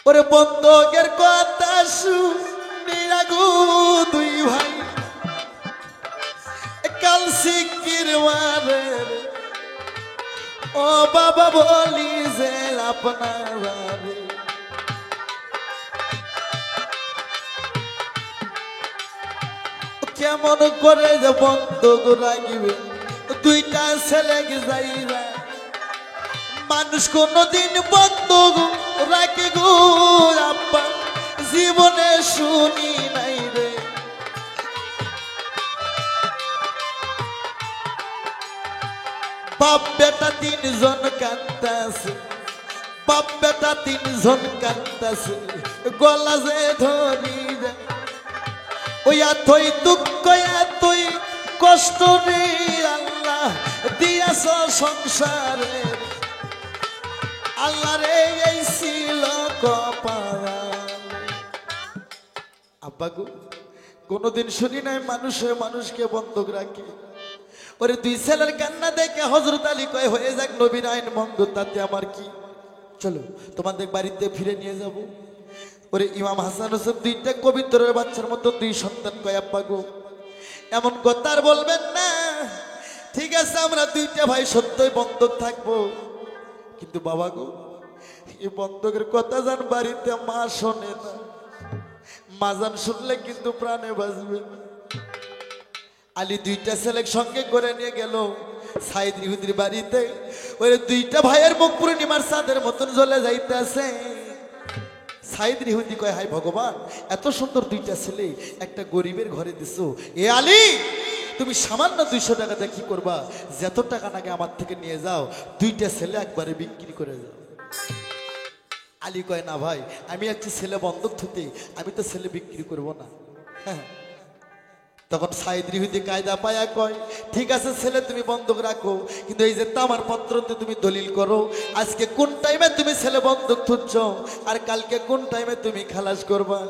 ওরে বন্ধকের কথা শুনে গো দুই ভাই কাল শিকির মারে, ও বাবা বলি যে আপনার কেমন করে যে বন্ধক রাখবে, দুইটা ছেলে যাইরা মানুষ কোনদিন বন্ধক রাখে গো আব্বা, জীবনে শুনি নাই রে। বাপ বেটা 3 জন কাঁদতাছে, বাপ বেটা 3 জন কাঁদতাছে, গলা যে ধরি রে, ওই এতই দুঃখ এতই কষ্ট রে আল্লাহ দিয়াছ সংসারে, আল্লাহ রে এই ছিল কপালে। আব্বা গো কোনদিন শুনি নাই মানুষে মানুষকে বন্ধক রাখে। ওরে দুই ছেলের কান্না দেখে হযরত আলী কয়, হয়ে যাক নবীর আইন ভঙ্গ, তাতে আমার কি, চলো তোমাদের বাড়িতে ফিরে নিয়ে যাব। ওরে ইমাম হাসান হোসেন 2টা কবিতরের বাচ্চার মতো 2 সন্তান কয়, আব্বা গো এমন কথা আর বলবেন না, ঠিক আছে আমরা 2টা ভাই সত্যই বন্ধক থাকবো, কিন্তু বাবা গো এই বন্ধকের কথা জান বাড়িতে মা শোনে না, মা জান শুনলে কিন্তু প্রাণে বাঁচবে না। আলী 2টা ছেলে সঙ্গে করে নিয়ে গেল সাইদ ইহুদির বাড়িতে। ওই 2টা ভাইয়ের মুখ পূর্ণিমার চাঁদের মতন জ্বলে যাইতেছে। সাইদ ইহুদি কয়, হাই ভগবান এত সুন্দর 2টা ছেলে একটা গরিবের ঘরে দিছো, এ আলী তুমি সামান্য 200 টাকা দিয়ে কি করবা, যত টাকা নাকি আমার থেকে নিয়ে যাও, 2টা ছেলে একবারে বিক্রি করে যাও। আলী কয়, না ভাই আমি একটি ছেলে বন্ধক থুতে, আমি তো ছেলে বিক্রি করব না। তখন সাইদ ইহুদি কায়দা পায়া কয়, ঠিক আছে ছেলে তুমি বন্ধক রাখো, কিন্তু এই যে তামার পত্রতে তুমি দলিল করো আজকে কোন টাইমে তুমি ছেলে বন্ধক থুচ্ছ আর কালকে কোন টাইমে তুমি খালাস করবা।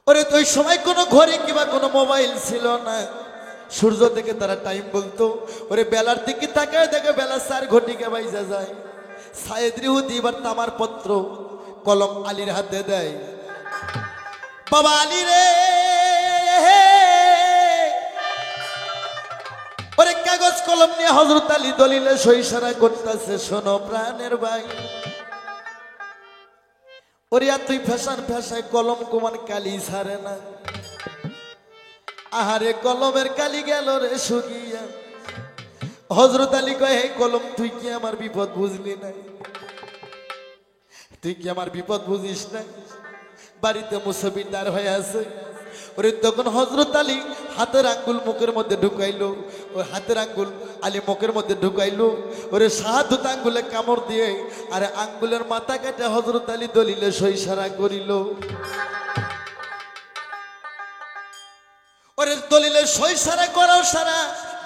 ওরে তো ওই সময় কোনো ঘড়ি কিংবা কোনো মোবাইল ছিল না, সূর্য দেখে তারা টাইম বলতো। ওরে বেলার দিকে তাকায় দেখে বেলা 4 ঘটিকা বাইজা যায়। সাইদ ইহুদি এবার তামার পত্র কলম আলীর হাতে দেয়। বাবা আলী রে, ওরে কাগজ কলম নিয়ে হযরত আলী দলিলে সই সারা করতেছে। শোনো প্রাণের ভাই, ওরে তুই ফ্যাশন ফ্যাশায় কলম কুমান কালি ছাড়ে না। আহারে কলমের কালি গেল রে শুকিয়া। হযরত আলী কয়, হে কলম তুই কি আমার বিপদ বুঝলি না? তুই কি আমার বিপদ বুঝিস না? বাড়িতে মুসবিদার হয়ে আছে। ওরে তখন হযরত আলী হাতের আঙ্গুল মুখের মধ্যে ঢুকাইলো। ওই হাতের আঙ্গুল আলী মুখের মধ্যে ঢুকাইলো। ওরে শাহাদত আঙ্গুলে কামড় দিয়ে আর আঙ্গুলের মাথা কেটে হযরত আলী দলিলে সই সারা করিল। ওরে দলিলে সই সারা করাও সারা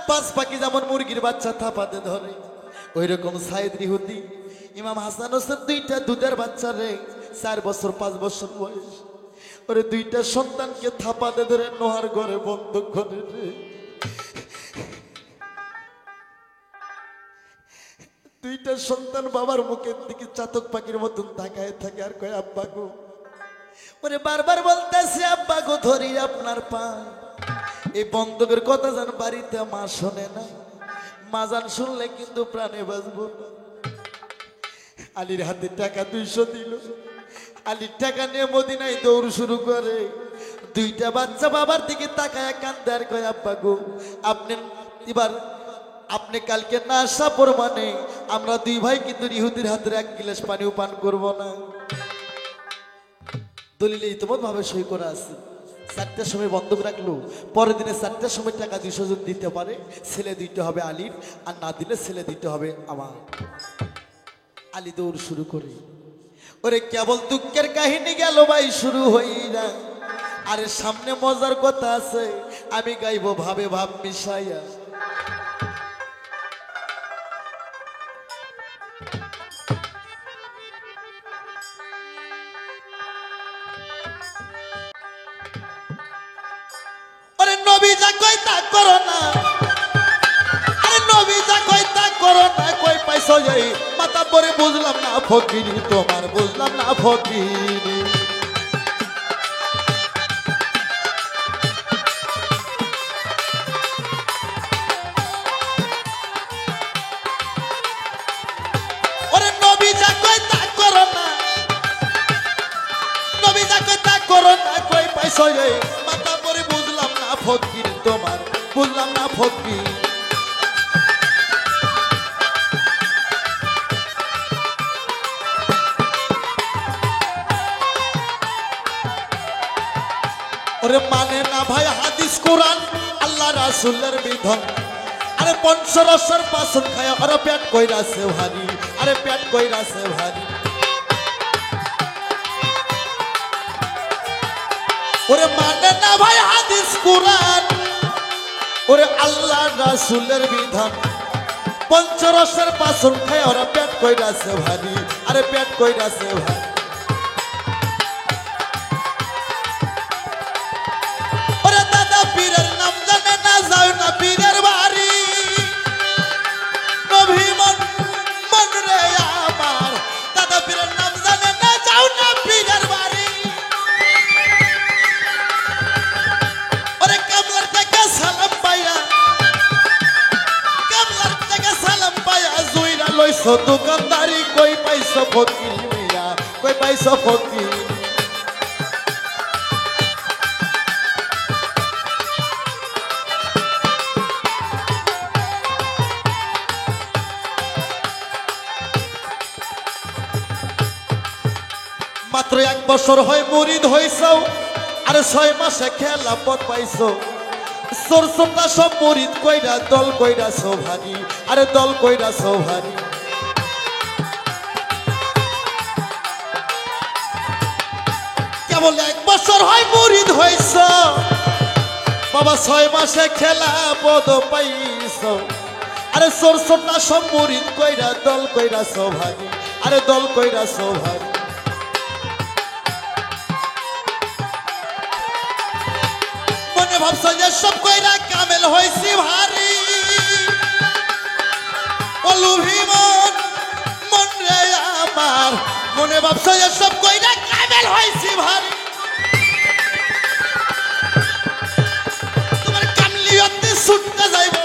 পাঁচ পাখি যেমন মুরগির বাচ্চা থাপাতে ধরে, ওই রকম সাইদ ইহুদি ইমাম হাসান হোসেন দুইটা দুধের বাচ্চা রে, 4 বছর 5 বছর বয়স, ওরে দুইটা সন্তানকে থাপাতে ধরে নোহার ঘরে বন্ধ করে রে। দুইটা সন্তান বাবার মুখের দিকে চাতক পাখির মতন তাকায় থাকে আর কয়, আব্বা গো। ওরে বারবার বলতেছে, আব্বা গো ধরি আপনার পায়। এই বন্ধকের কথা যেন বাড়িতে মা শোনে না, মা জান শুনলে কিন্তু প্রাণে বাঁচবো না। আলীর হাতে টাকা 200 দিল। আলীর টাকা নিয়ে মদিনায় দৌড় শুরু করে। দুইটা বাচ্চা বাবার দিকে তাকায় কান্দে আর কয়, আব্বা গো আপনি কালকে না আসা প্রমাণে আমরা 2 ভাই কিন্তু ইহুদির হাতের 1 গ্লাস পানিও পান করব না। দলিলে ইতিমধ্যে সই করা আছে। 4টার সময় বন্ধক রাখলো, পরের দিনে 4টার সময় টাকা 200 জন দিতে পারে, ছেলে দিতে হবে আলীর, আর না দিলে ছেলে দিতে হবে আমার। আলী দৌড় শুরু করে। ওরে কেবল দুঃখের কাহিনী গেল ভাই শুরু হইরা, আরে সামনে মজার কথা আছে, আমি গাইবো ভাবে ভাব মিশাইয়া। ওরে নবী যা কই তা করো না, আরে নবী যা কই তা করো না, কই পাইছো এই মাথা পরে বুঝলাম না ফকিরি তোমার, বুঝলাম না ফকিরি। ওরে নবী যা কই তা করো না, নবী যা কই তা করো না, কই পাইছো এই মাথা পরে বুঝলাম না ফকিরি তোমার, বুঝলাম না ফকিরি। ওরে মানে না ভাই হাদিস কোরআন আল্লাহ রাসূলের বিধান, আরে পঞ্চরসের পাসন খায় আরে পেট কইরাছে ভারী, আরে পেট কইরাছে ভারী। ওরে মানে না ভাই হাদিস কোরআন, ওরে আল্লাহ রাসূলের বিধান, পঞ্চরসের পাসন খায় আরে পেট কইরাছে ভারী, আরে পেট কইরাছে ভারী। পীরের নাম জানে না যাও না পীরের বাড়ি, নবী মন মন রে আমার, দাদা পীরের নাম জানে না যাও না পীরের বাড়ি। ওরে কামলার থেকে সালাম পাইয়া, কামলার থেকে সালাম পাইয়া জুইরা লইছো দোকানদারি, কই পাইছো ফকির মিয়া, কই পাইছো ফকির। মাত্র 1 বছর হয় মুরিদ হইছো, আরে 6 মাসে খেলাফত পাইছো। সরসটা সব মুরিদ কইরা দল কইরাছো ভারী, আরে দল কইরাছো ভারী। কেবল 1 বছর হয় মুরিদ হইছো, বাবা 6 মাসে খেলাফত পাইছো। আরে সরসটা সব মুরিদ কইরা দল কইরাছো ভারী, আরে দল কইরাছো ভারী। ভাবছো যে সব কইরা কামেল হইছি ভারী ও লুভি মন মন রে আমার মনে ভাবছো যে সব কইরা কামেল হইছি ভারী তোমার কামলিয়াতে ছুটতে যাইবো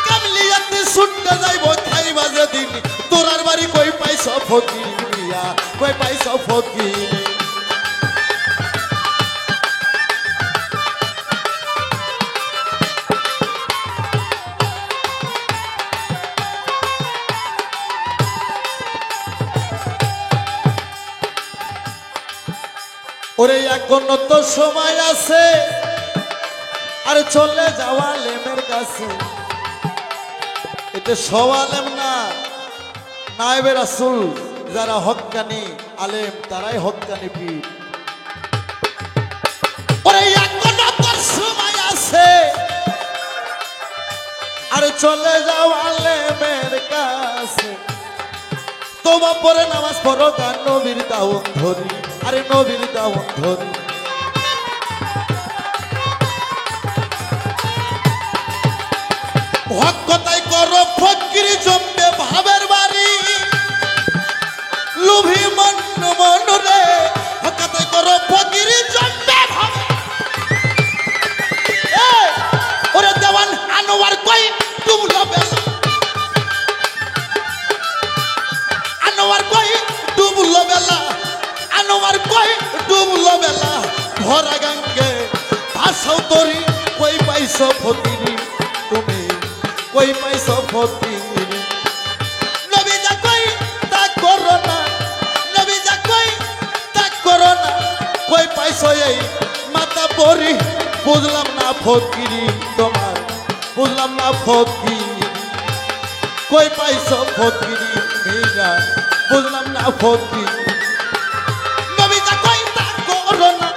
কামলিয়াতে ছুটতে যাইবো খাইবা যেদিন তোরার বাড়ি কই পাইছো ফকির মিয়া কই পাইছো ফকির ওরে এখনো তো সময় আছে আর চলে যাওয়া লেমের কাছে এটা সব আলেম না নায়েবে রাসূল যারা হক্কানি আলেম তারাই হক্কানি পীর ওরে এখনো তো সময় আছে আর চলে যাওয়া লেমের কাছে তোবা পরে নামাজ পড়ো গান নবীর দাওয়াত ধরি আরে নবীর দাওয়াত ধরি হক কথাই করো ফকির জমবে ভাবের বাড়ি লুভি মন মন রে হক কথাই করো ফকির জমবে ভাব ওরে দেওয়ান আনোয়ার কই ডুবলো বেলা আনোয়ার কই ডুবলো বেলা আনোয়ার কই ডুবলো বেলা ভরা গঙ্গে ভাসাও তরি কই পাইছো ফকিরি তুমি কই পাইছো ফকিরি নবী যা কই তা করো না নবী যা কই তা করো না কই পাইছো এই মাতা পরি বুঝলাম না ফকিরি তোমার বুঝলাম না ফকিরি কই পাইছো ফকিরি মেরা বুঝলাম না ফকিরি নবী যা কই তা করো না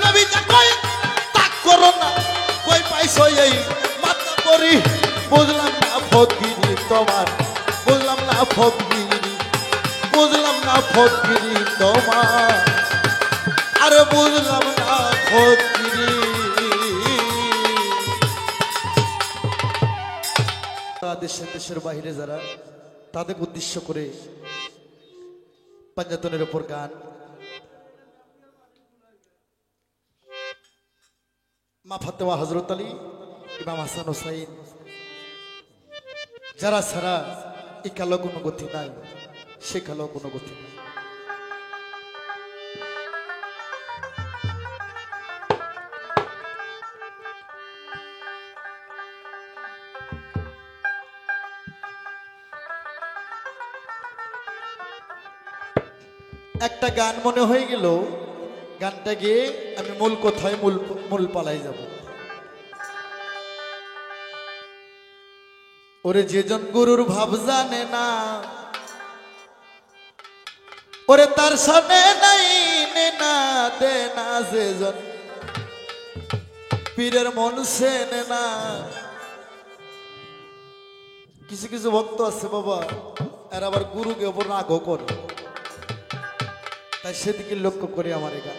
নবী যা কই তা করো না কই পাইছো এই মাতা পরি বুঝলাম না ফকিরি তোমার বুঝলাম না ফকিরি বুঝলাম না ফকিরি তোমার আরে বুঝলাম না ফকিরি দেশের বাইরে যারা তাদের উদ্দেশ্য করে পাঞ্জাতনের উপর গান মা ফাতেমা হযরত আলী ইমাম হাসান হুসাইন যারা ছাড়া এই কালো কোনো গতি নাই সে কালো কোনো গতি নাই একটা গান মনে হয়ে গেল গানটা গিয়ে আমি মূল কথায় মূল পালাই যাব ওরে যেজন গুরুর ভাব জানে না ওরে তার সামনে নাই নে না দে না যেজন পীরের মন সেনে না কিছু কিছু ভক্ত আছে বাবা আর আবার গুরুকে ওপর রাগও করে তাই সেদিকে লক্ষ্য করে আমার এই গান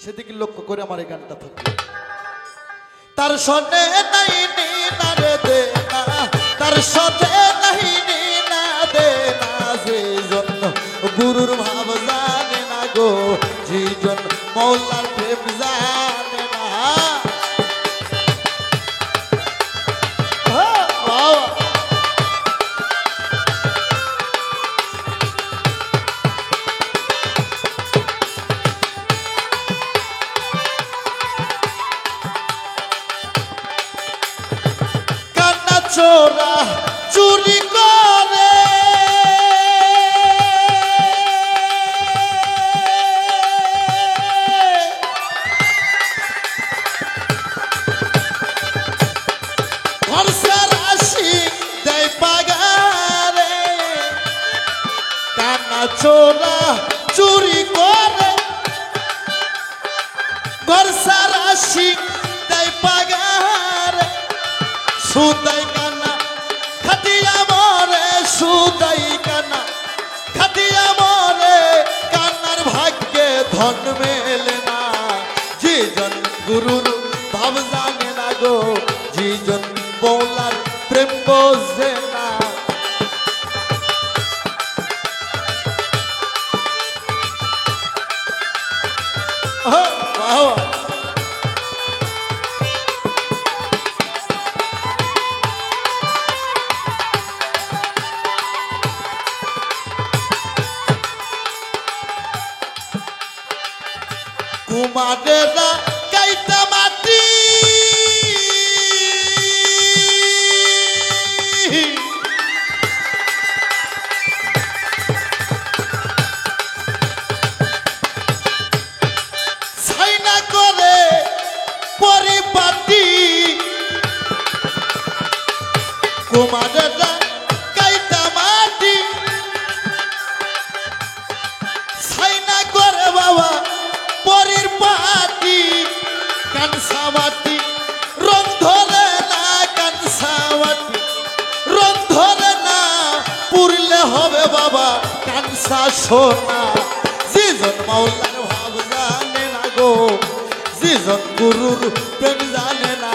সেদিকে লক্ষ্য করে আমার এই গানটা থাকে তার সনে নাই নি না রে দে না তার সাথে নাই নি না দে না যে জন্য গুরুর ভাব জানে না গো জীজন মৌলার প্রেম জানে না চোরা চুরি করে ঘরসার আসি দেয় পাগারে কানা চোরা চুরি করে ঘরসার আসি দেয় পাগারে সুদাই কানা খাতিয়া মরে সুদাই কানা খাতিয়া মরে কানার ভাগ্যে ধন মেলে না গুরুর ভাব জানে না গো, যেজন মৌলার প্রেম বোঝে না। কুমারেরা গাইতা মাটি ছাইনা করে পরিপাটি, কুমারেরা গাইতা মাটি ছাইনা করে বাবা পরের পাটি, কানসামাটি রং ধরে না, কানসামাটি রং ধরে না, পুরলে হবে বাবা কানসা সোনা। যেজন মাওলার ভাব জানে না গো, যেজন গুরুর প্রেম জানে না,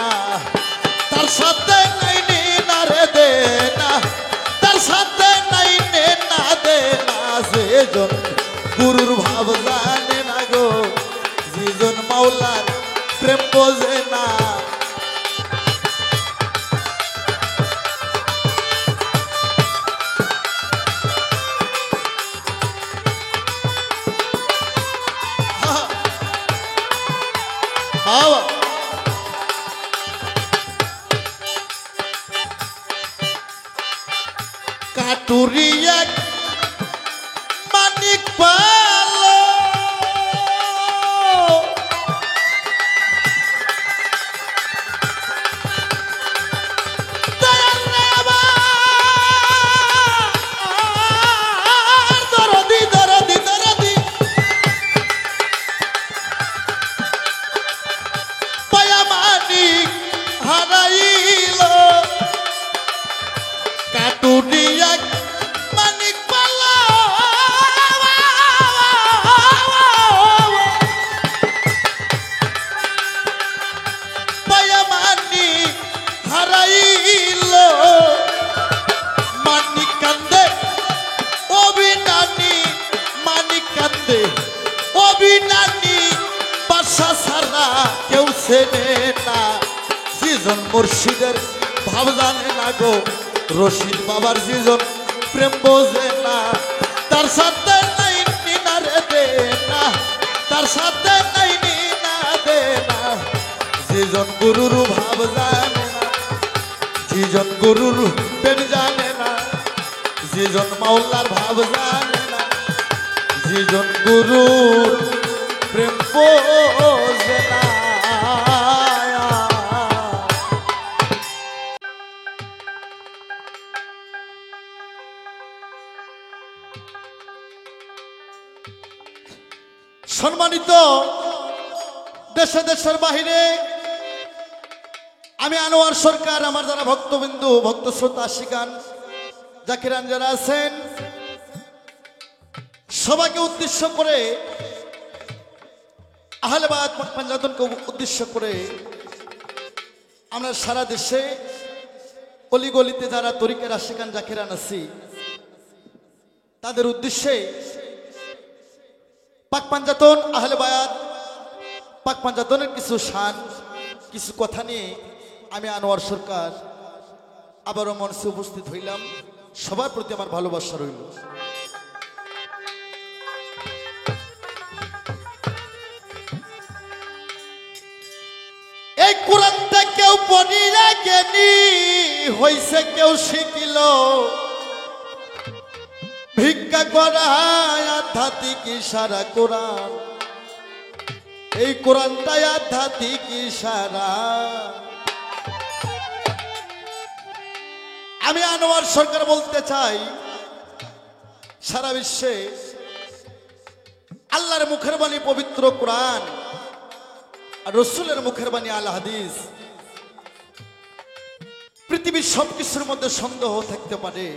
তার সাথে নাই নে না রে দে না, তার সাথে নাই নে না দে না। যেজন গুরুর ভাব জানে না গো, যেজন মাওলার প্রেম বোঝে না। বাবা কাটুরিয়া মানিক পালো, দরদি দরদি দরদি পায়া মানিক হারাইল, কাটুরিয়া মানিক পালো, পায়া মানিক হারাইল, মানিক কান্দে অভিনানী, মানিক কান্দে অভিনানী, বাসা সারা কেউ চেনে না। যেজন মুর্শিদের ভাব জানে না গো, রশিদ বাবার যেজন প্রেম বোঝে না, তার সাথে নাই নিনা রে দে না, তার সাথে নাই নিনা দে না। যেজন গুরুর ভাব জানে না, যেজন গুরুর প্রেম জানে না, যেজন মাওলার ভাব জানে না, যেজন গুরুর প্রেম বোঝে না। সম্মানিত দেশে দেশের বাহিরে, আমি আনোয়ার সরকার, আমার যারা ভক্তবিন্দু, ভক্ত শ্রোতা, আশিকান, জাকিরান যারা আছেন, সবাইকে উদ্দেশ্য করে, আহলে বায়াত পাঞ্জাতনকে উদ্দেশ্য করে আমরা সারা দেশে অলিগলিতে যারা তরিকার আশিকান জাকিরান আছি, তাদের উদ্দেশ্যে পাক পাঞ্জাতন, আহলে বায়াত, পাক পাঞ্জাতনের কিছু শান, কিছু কথা নিয়ে আমি আনোয়ার সরকার আবারও মঞ্চে উপস্থিত হইলাম। সবার প্রতি আমার ভালোবাসা রইল। এই কোরআনটা কেউ পড়িয়া জ্ঞানী হইছে, কেউ শিখিল ভিক্ষা করা আধ্যাত্মিক ইশারা কোরআন, এই কোরআনটাই আধ্যাত্মিক ইশারা। আমি আনোয়ার সরকার বলতে চাই, সারা বিশ্বে আল্লাহর মুখের বাণী পবিত্র কোরআন আর রসুলের মুখের বাণী আল হাদিস, পৃথিবীর সবকিছুর মধ্যে সন্দেহ থাকতে পারে,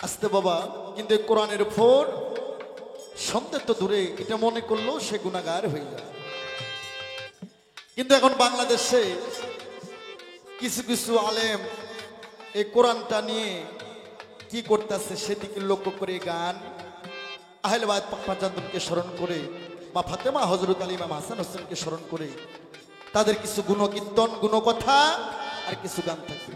আসতে বাবা, কিন্তু কোরআনের উপর সন্দেহ তো দূরে, এটা মনে করলেও সে গুনাহগার হয়ে যায়। কিন্তু এখন বাংলাদেশে কিছু কিছু আলেম এই কোরআনটা নিয়ে কি করতেছে সেদিকে লক্ষ্য করে গান আহলে বায়াত পাকপাঞ্জানকে স্মরণ করে মা ফাতেমা হযরত আলী ইমাম হাসান হোসেনকে স্মরণ করে তাদের কিছু গুণকীর্তন গুণকথা আর কিছু গান থাকবে।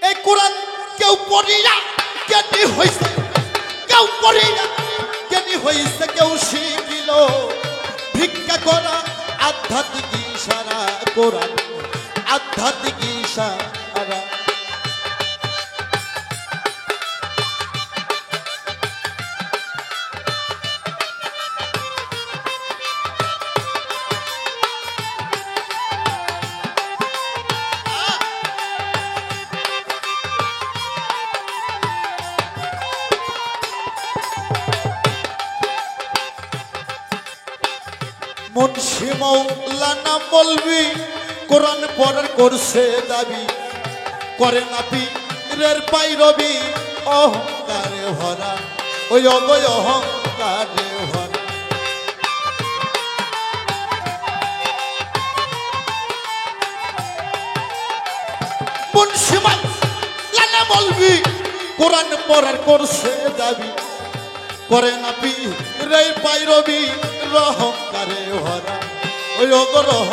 এই কোরআন কেউ পড়িয়া জ্ঞানী হইছে, কেউ পড়িয়া জ্ঞানী হইছে, কেউ শিখিল ভিক্ষা করা আধ্যাত্মিক ইশারা কোরআন আধ্যাত্মিক ইশারা। মুন্সি মৌলানা মৌলভী কোরআন পড়ার করছে দাবি, করে না পীরের পাইরবি, অহংকারে ভরা ওই অবয় অহংকারে ভরা। মুন্সি মৌলানা মৌলভী কোরআন পড়ার করছে দাবি, করে না পীরের পাইরবি, অহংকারে ভরা ওই অগরহ।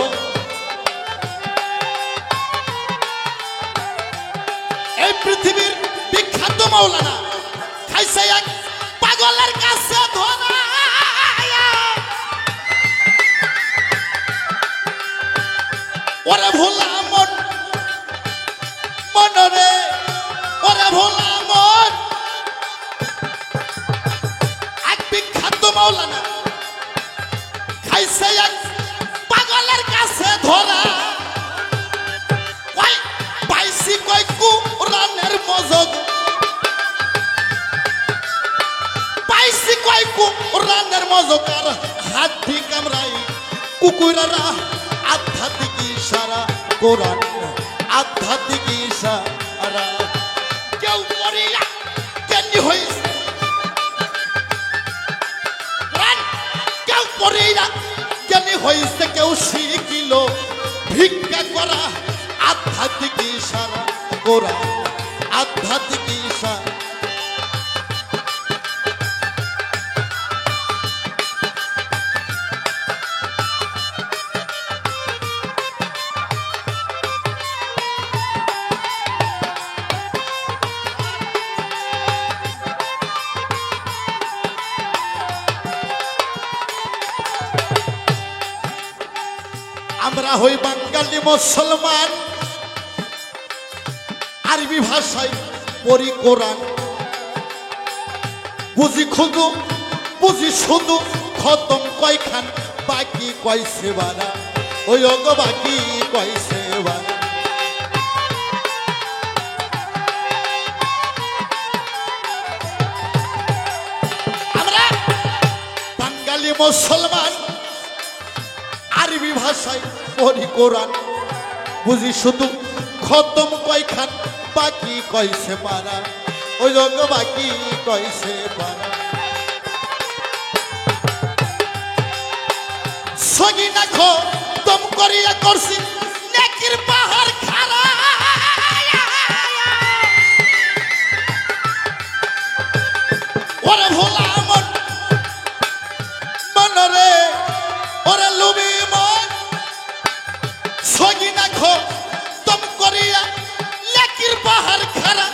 এই পৃথিবীর বিখ্যাত মাওলানা খাইছে এক পাগলের কাছে ধরা, ওরে ভোলা মন মনরে, ওরে ভোলা মন। এক বিখ্যাত মাওলানা খাইছে এক পাগলের কাছে ধরা, পাইছি কয় কুরআনের মজগ, পাইছি কয় কুরআনের মজগ, আর হাতি কামড়াই কুকুরেরা আধ্যাত্মিক ইশারা কোরআন আধ্যাত্মিক ইশারা। কেউ পড়িয়া জ্ঞানী হইছে, কেউ পড়িয়া জ্ঞানী হইছে, কেউ শিখিল ভিক্ষা করা আধ্যাত্মিক ইশারা কোরআন আধ্যাত্মিক ইশারা। আমরা হই বাঙালি মুসলমান, আরবি ভাষায় পড়ি কোরআন, বুঝি খুদু বুঝি শুধু, খতম কয়খান বাকি কয়সে বারা ওই অগ বাকি কয়সে বারা। আমরা বাঙালি মুসলমান, আরবি ভাষায় পড়ি কোরআন, বুঝি শুধু খতম কয়খান বাকি কয়সে পারা ওই রঙ বাকি কয়সে পারা। সগিনা খতম করিয়া করছি নেকির পাহাড় খাড়া, ওরে ভোলা মন মনরে, ওরে লুবি মন। সগিনা খতম করিয়া নেকির পাহাড় খাড়া,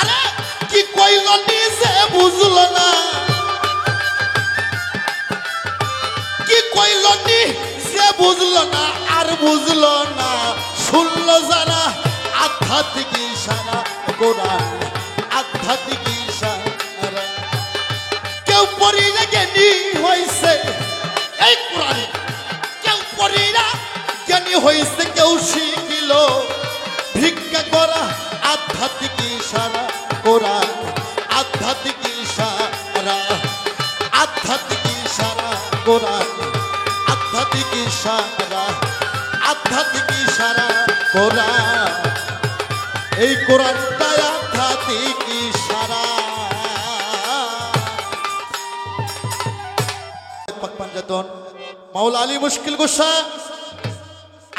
আরে কি কইল নিজে বুঝল না, কি কইল নিজে বুঝল না, আর বুঝল না শুনল যারা আধ্যাত্মিক ইশারা কোরআন আধ্যাত্মিক ইশারা। কেউ পড়িয়া জ্ঞানী হইছে এই কোরআন, কেউ পড়িয়া জ্ঞানী হইছে, কেউ শিখিল ভিক্ষা করা আধ্যাত্মিক ইশারা কোরআন আধ্যাত্মিক ইশারা আধ্যাত্মিক ইশারা কোরআন আধ্যাত্মিক ইশারা আধ্যাত্মিক ইশারা কোরআন। এই কোরআনটা আধ্যাত্মিক ইশারা। পাঞ্জাতন মাওলা আলী মুশকিল গোসা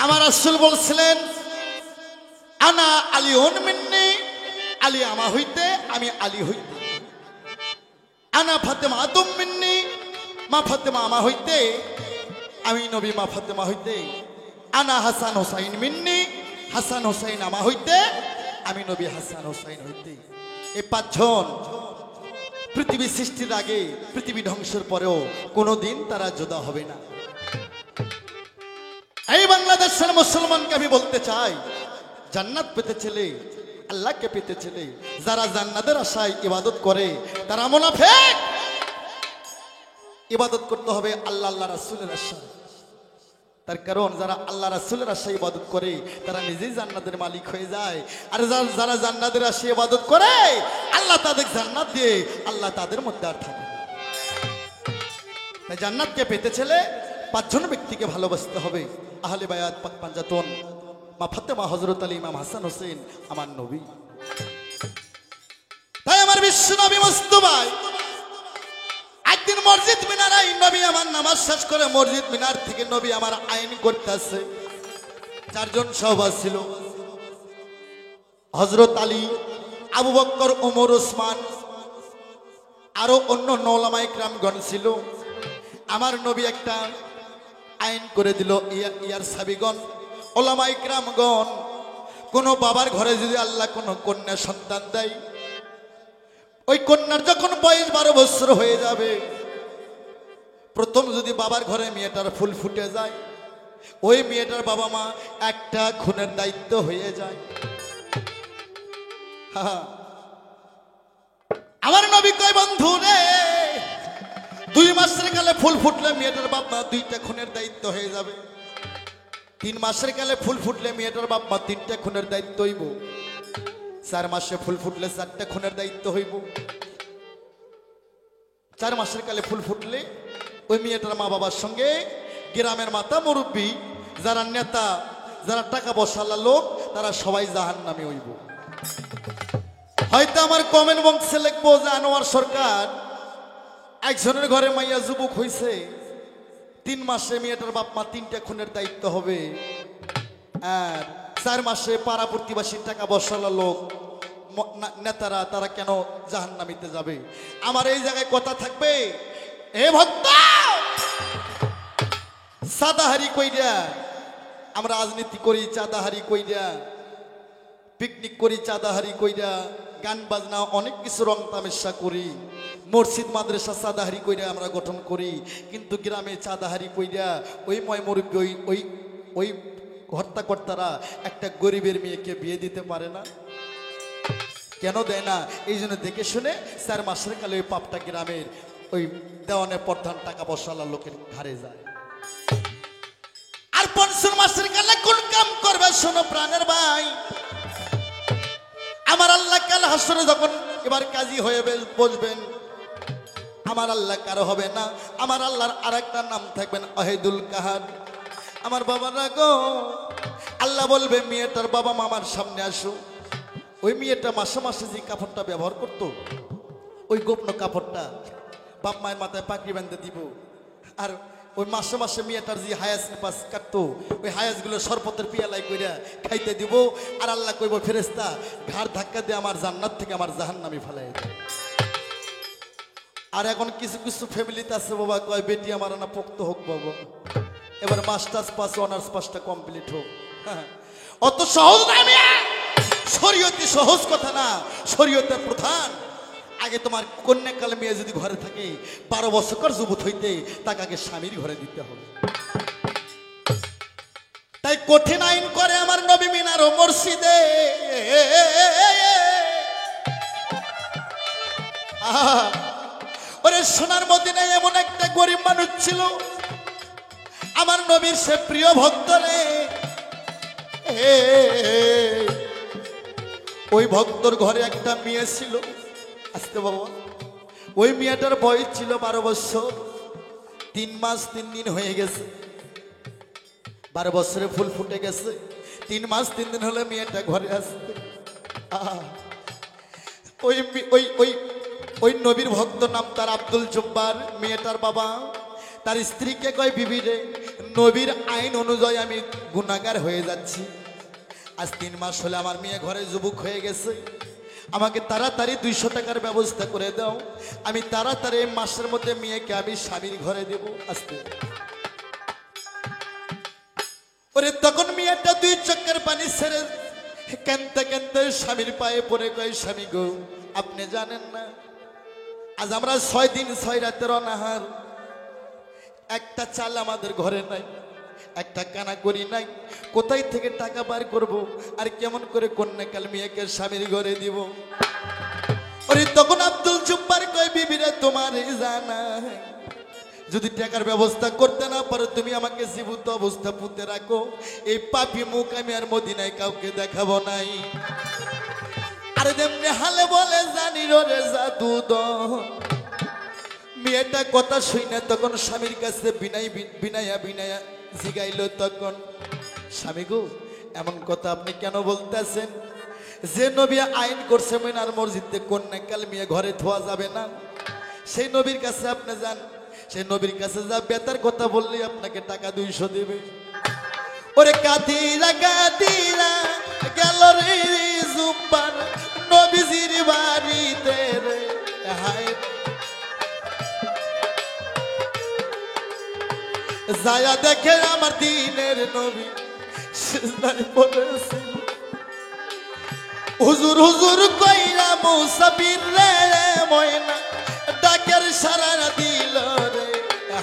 আমার রাসূল বলছিলেন আনা আলিউন মিন্নি, আলী আমা হইতে আমি আলী হইতে, আনা ফাতেমা আদম মিন্নি, মা ফাতেমা আমা হইতে আমি নবী মা ফাতেমা হইতে, আনা হাসান হোসাইন মিন্নি, হাসান হোসাইন আমা হইতে আমি নবী হাসান হোসাইন হইতে। এই পাঁচজন পৃথিবী সৃষ্টির আগে পৃথিবী ধ্বংসের পরেও কোনোদিন তারা জোদা হবে না। এই বাংলাদেশের মুসলমানকে আমি বলতে চাই, জান্নাত পেতে ছেলে, আল্লাহকে পেতে ছেলে, যারা জান্নাতের আশায় ইবাদত করে তারা মুনাফিক। ইবাদত করতে হবে আল্লাহ আল্লাহ রাসূলের আশায়। তার কারণ যারা আল্লাহ রাসূলের আশায় ইবাদত করে তারা নিজেই জান্নাতের মালিক হয়ে যায়। আর যারা জান্নাতের আশায় ইবাদত করে আল্লাহ তাদের জান্নাত দিয়ে আল্লাহ তাদের মধ্যে আর থাকে। তাই জান্নাতকে পেতে ছেলে পাঁচজন ব্যক্তিকে ভালোবাসতে হবে। আহলে বায়াত, পাক পাঞ্জাতন, মা ফাতেমা, হযরত আলী, ইমাম হাসান হোসেন আমার নবী। তাই আমার বিশ্ব নবী মুস্তাফায় একদিন মসজিদ মিনারায় নবী আমার নামাজ শেষ করে মসজিদ মিনার থেকে নবী আমার আইন করতেছে। চারজন সাহাবা ছিল, হযরত আলী, আবু বকর, ওমর, ওসমান, আরো অন্য ওলামায়ে কিরামগণ ছিল। আমার নবী একটা আইন করে দিল, ইয়ার সাবিগণ, ওলামায়ে কিরামগণ, কোন বাবার ঘরে যদি আল্লাহ কোন কন্যা সন্তান দেয়, ওই কন্যার যখন বয়স 12 বছর হয়ে যাবে, প্রথম যদি বাবার ঘরে মেয়েটার ফুল ফুটে যায়, ওই মেয়েটার বাবা মা একটা খুনের দায়িত্ব হয়ে যায়। আমার নবী কয় বন্ধু রে, 2 মাসের কালে ফুল ফুটলে মেয়েটার বাপ মা 2টা খুনের দায়িত্ব হয়ে যাবে। 3 মাসের কালে ফুল ফুটলে মেয়েটার বাপ মা 3টা খুনের দায়িত্ব হইব। 4 মাসে ফুল ফুটলে 4টা খুনের দায়িত্ব হইব। 4 মাসের কালে ফুল ফুটলে ওই মেয়েটার মা বাবার সঙ্গে গ্রামের মাতা মুরব্বী, যারা নেতা, যারা টাকা পয়সাওয়ালা লোক, তারা সবাই জাহান্নামী হইব। হয়তো আমার কমেন্ট বক্সে লিখবো যে আনোয়ার সরকার, একজনের ঘরে মাইয়া যুবক হইছে, 3 মাসে মেয়েটার বাপ মা 3টা খুনের দায়িত্ব হবে, আর 4 মাসে পাড়া প্রতিবাসী টাকা পয়সাওয়ালা লোক, নেতারা, তারা কেন জাহান্নামীতে যাবে? আমার এই জায়গায় কথা থাকবে, এ ভক্ত, সাদাহারি কইরা আমরা রাজনীতি করি, চাঁদাহারি কইরা পিকনিক করি, চাঁদাহারি কইরা গান বাজনা অনেক কিছু রং তামাশা করি, মসজিদ মাদ্রাসা চাঁদাহারি কইরা আমরা গঠন করি, কিন্তু গ্রামে চাঁদাহারি কইরা ওই ময় মুরব্বী, ওই হত্যাকর্তারা একটা গরিবের মেয়েকে বিয়ে দিতে পারে না। কেন দেয় না? এই জন্য দেখে শুনে 4 মাসের কালে ওই পাপটা গ্রামের ওই দেওয়ানের প্রধান টাকা পয়সাওয়ালা লোকের ঘাড়ে যায়। আর 5 মাসের কালে কোন কাম করবে? শোনো প্রাণের ভাই, আমার আল্লাহ কাল হাসরে যখন এবার কাজী হয়ে বসবেন, আমার আল্লাহ কারো হবে না, আমার আল্লাহর আরেকটা নাম থাকবেন ওয়াহিদুল কাহার। আমার বাবারা গো, আল্লাহ বলবে মেয়েটার বাবা মামার সামনে আসো। ওই মেয়েটা মাসে মাসে যে কাপড়টা ব্যবহার করতো, ওই গোপন কাপড়টা বাপ মায়ের মাথায় পাখি বেঁধে দিব। আর ওই মাসে মাসে মেয়েটার যে হায়াস পাস কাটতো, ওই হায়াসগুলো সরপতের পিয়ালাই কইরা খাইতে দিব। আর আল্লাহ কইব, ফেরেস্তা ঘাড় ধাক্কা দিয়ে আমার জান্নাত থেকে আমার জাহান্নামে ফেলাই দেয়। আর এখন কিছু কিছু ফ্যামিলিতে আছে বাবা, কয় বেটি আমার না পোক্ত হোক বাবা, এবার মাস্টার্স পাস, অনার্স পাসটা কমপ্লিট হোক। অত সহজ না মেয়ে, শরীয়তে সহজ কথা না, শরীয়তের প্রধান। আগে তোমার কন্যাকালে মেয়ে যদি ঘরে থাকে, 12 বছরকার যুবক হইতে তাকে আগে স্বামীর ঘরে দিতে হবে। তাই কঠিন আইন করে আমার নবী মিনার ও মসজিদে। ওরে সোনার মদিনায় এমন একটা গরিব মানুষ ছিল, আমার নবীর সে প্রিয় ভক্ত রে। ওই ভক্তর ঘরে একটা মেয়ে ছিল, আসতে বাবা, ওই মেয়েটার বয়স ছিল 12 বছর, 3 মাস 3 দিন হয়ে গেছে। 12 বছরে ফুল ফুটে গেছে, 3 মাস 3 দিন হলে মেয়েটা ঘরে আসছে। ওই নবীর ভক্ত নাম তার আব্দুল জব্বার, মেয়েটার বাবা তার স্ত্রীকে কয় বিবি রে, নবীর আইন অনুযায়ী আমি গুনাহগার হয়ে যাচ্ছি। আজ 3 মাস হলে আমার মেয়ে ঘরে যুবক হয়ে গেছে, আমাকে তাড়াতাড়ি 200 টাকার ব্যবস্থা করে দাও, আমি তাড়াতাড়ি এই মাসের মধ্যে মেয়েকে আমি স্বামীর ঘরে দেব। আসতে ওরে তখন মেয়েটা 2 চক্কর পানি ছেড়ে কাঁদতে কাঁদতে স্বামীর পায়ে পড়ে কয়, স্বামী গো, আপনি জানেন না আজ আমরা 6 দিন 6 রাতের অনাহার, একটা চাল আমাদের ঘরে নাই, একটা কানা করি নাই, কোথায় থেকে টাকা বার করব, আর কেমন করে কন্যাকাল মেয়েকে স্বামীর ঘরে দিব। ওরে তখন আব্দুল জব্বার কয়, বিবিরে তোমার জানা যদি টাকার ব্যবস্থা করতে না পারো, তুমি আমাকে জীবিত অবস্থা পুঁতে রাখো, এই পাপী মুখ আমি আর মদিনায় কাউকে দেখাবো নাই। আরে তেমনি হালে বলে জানি রে জাদু দ। মেয়েটা কথা শুই না তখন স্বামীর কাছে বিনায়া জিগাইল, তখন স্বামী গো, এমন কথা আপনি কেন বলতেছেন? যে নবী আইন করছে মিনার মসজিদে কন্যাকাল মেয়ে ঘরে থোয়া যাবে না, সেই নবীর কাছে আপনি যান, সেই নবীর কাছে যা বেতার কথা বললে আপনাকে টাকা 200 দেবে। ওরে কাদিরা কাদিরা গেল রে জুব্বার নবীজির বাড়িতে রে, হায় যায়া দেখে আমার দিনের নবী সিজদায় পড়েছে। হুজুর হুজুর কইরা মুসাফির রে ময়না ডাকের সারা দিল রে,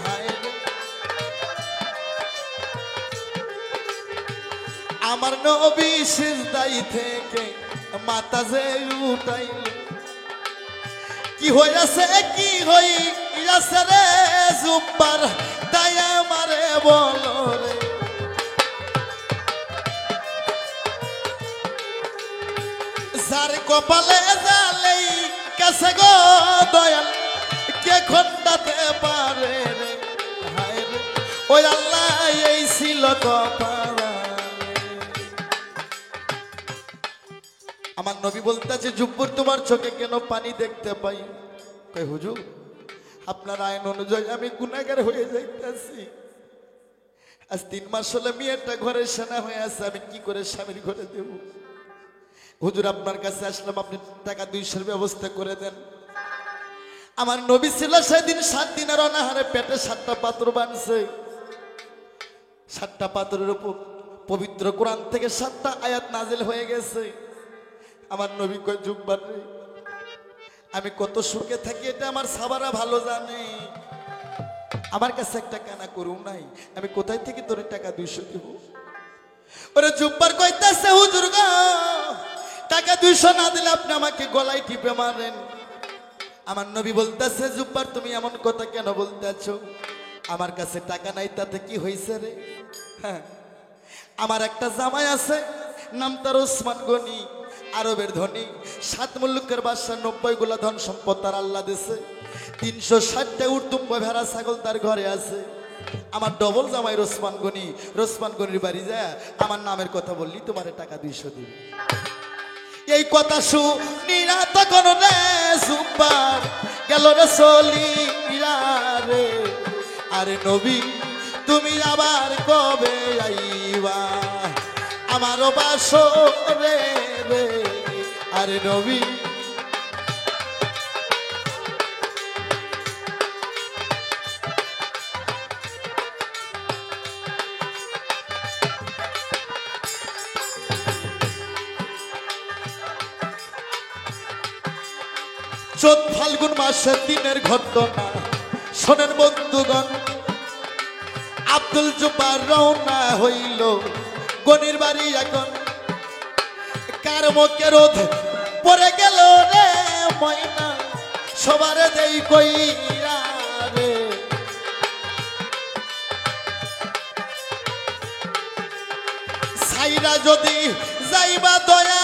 হায় আমার নবী সিজদাই থেকে মাথা যে উঠাইল। কি হইয়াছে কি হইয়াছে রে জুব্বার, তাই আমারে বলো রে। যার কপালে জালেই কাছে গো দয়াল, কে খন্ডাতে পারে রে, হায় রে ওই আল্লাহ এই ছিল কপালে। আমার নবী বলতেছে, জুব্বর তোমার চোখে কেন পানি দেখতে পাই? কই হুজুর, আপনার আইন অনুযায়ী আমি গুনাহগার হয়ে যাইতেছি, আজ 3 মাস হলে মেয়েটা ঘরে সেনা হয়ে আছে, আমি কি করে স্বামীর ঘরে দেব? হুজুর আপনার কাছে আসলাম, আপনি টাকা 200 ব্যবস্থা করে দেন। আমার নবী ছিল সেদিন 7 দিনের অনাহারে, পেটে 7টা পাথর বাঁধছে, 7টা পাথরের উপর পবিত্র কোরআন থেকে 7টা আয়াত নাজিল হয়ে গেছে। আমার নবী কয়, জুব্বার রে, আমি কত সুখে থাকি এটা আমার সাবারা ভালো জানে, আমার কাছে একটা কানা করুম নাই, আমি কোথায় থেকে তোর টাকা 200 দেব? ওরে জুব্বার কইতাছে, হুজুর গো, টাকা 200 না দিলে আপনি আমাকে গলায় টিপে মারেন। আমার নবী বলতেছে, জুব্বার তুমি এমন কথা কেন বলতেছ? আমার কাছে টাকা নাই তাতে কি হয়েছে রে? হ্যাঁ, আমার একটা জামাই আছে, নাম তার ওসমান গনি, আরবের ধনী, 7 মুলুকের বাদশা, 90 গুলা ধন সম্পদ তার আল্লাহ দিছে, 360টা উর্তুম্ব ভেড়া ছাগল তার ঘরে আছে। আমার ডবল জামাই ওসমান গনি, ওসমান গনির বাড়ি যায় আমার নামের কথা বললি তোমারে টাকা 200 দিবে। এই কথা শুনি না তখন রে জুব্বার গেল রে চলিয়া রে, আরে নবী তুমি আবার কবে আইবা আমারও বাসরে রে, আরে নবী চোদ্দ ফাল্গুন মাসের দিনের ঘটনা শোনেন বন্ধুগণ। আব্দুল জব্বার রওনা হইল গনির বাড়ি, এখন কার মুখে রোধ পড়ে গেল রে ময়না, সবারে দেই কইরা রে। সাইরা যদি যাইবা দয়া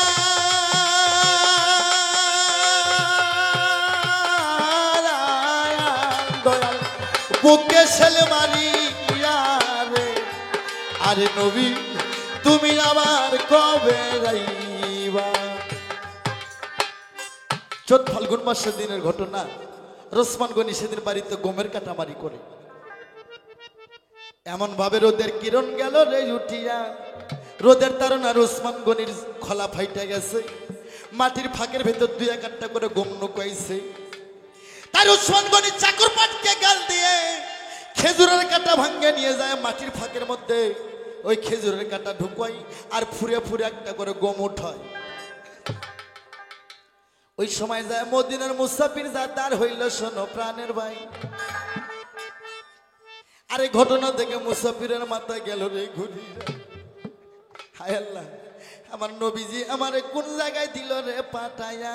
বুকে ছেলে মারিয়া রে, আরে নবী তুমি আবার কবে যাইবা? চোদ্দ ফাল্গুন মাসের দিনের ঘটনা। ওসমান গনি সেদিন বাড়িতে গমের কাটামারি করে, এমন ভাবে রোদের কিরণ গেল রে উঠিয়া, রোদের তাড়নার ওসমান গনির খোলা ফাইটা গেছে, মাটির ফাঁকের ভেতর দুই এক আটটা করে গম নুকাইছে। তার ওসমান গনি চাকর পাটকে গাল দিয়ে খেজুরের কাটা ভাঙ্গে নিয়ে যায় মাটির ফাঁকের মধ্যে, ওই খেজুরের কাটা ঢুকাই আর ফুরে ফুরে একটা করে গম উঠায়। ওই সময় যায় মদিনার মুসাফির যা তার হইল শোনো প্রাণের ভাই। আরে ঘটনা দেখে মুসাফিরের মাথায় গেল রে ঘুরি, হায় আল্লাহ আমার নবীজি আমারে কোন জায়গায় দিল রে পাঠায়া।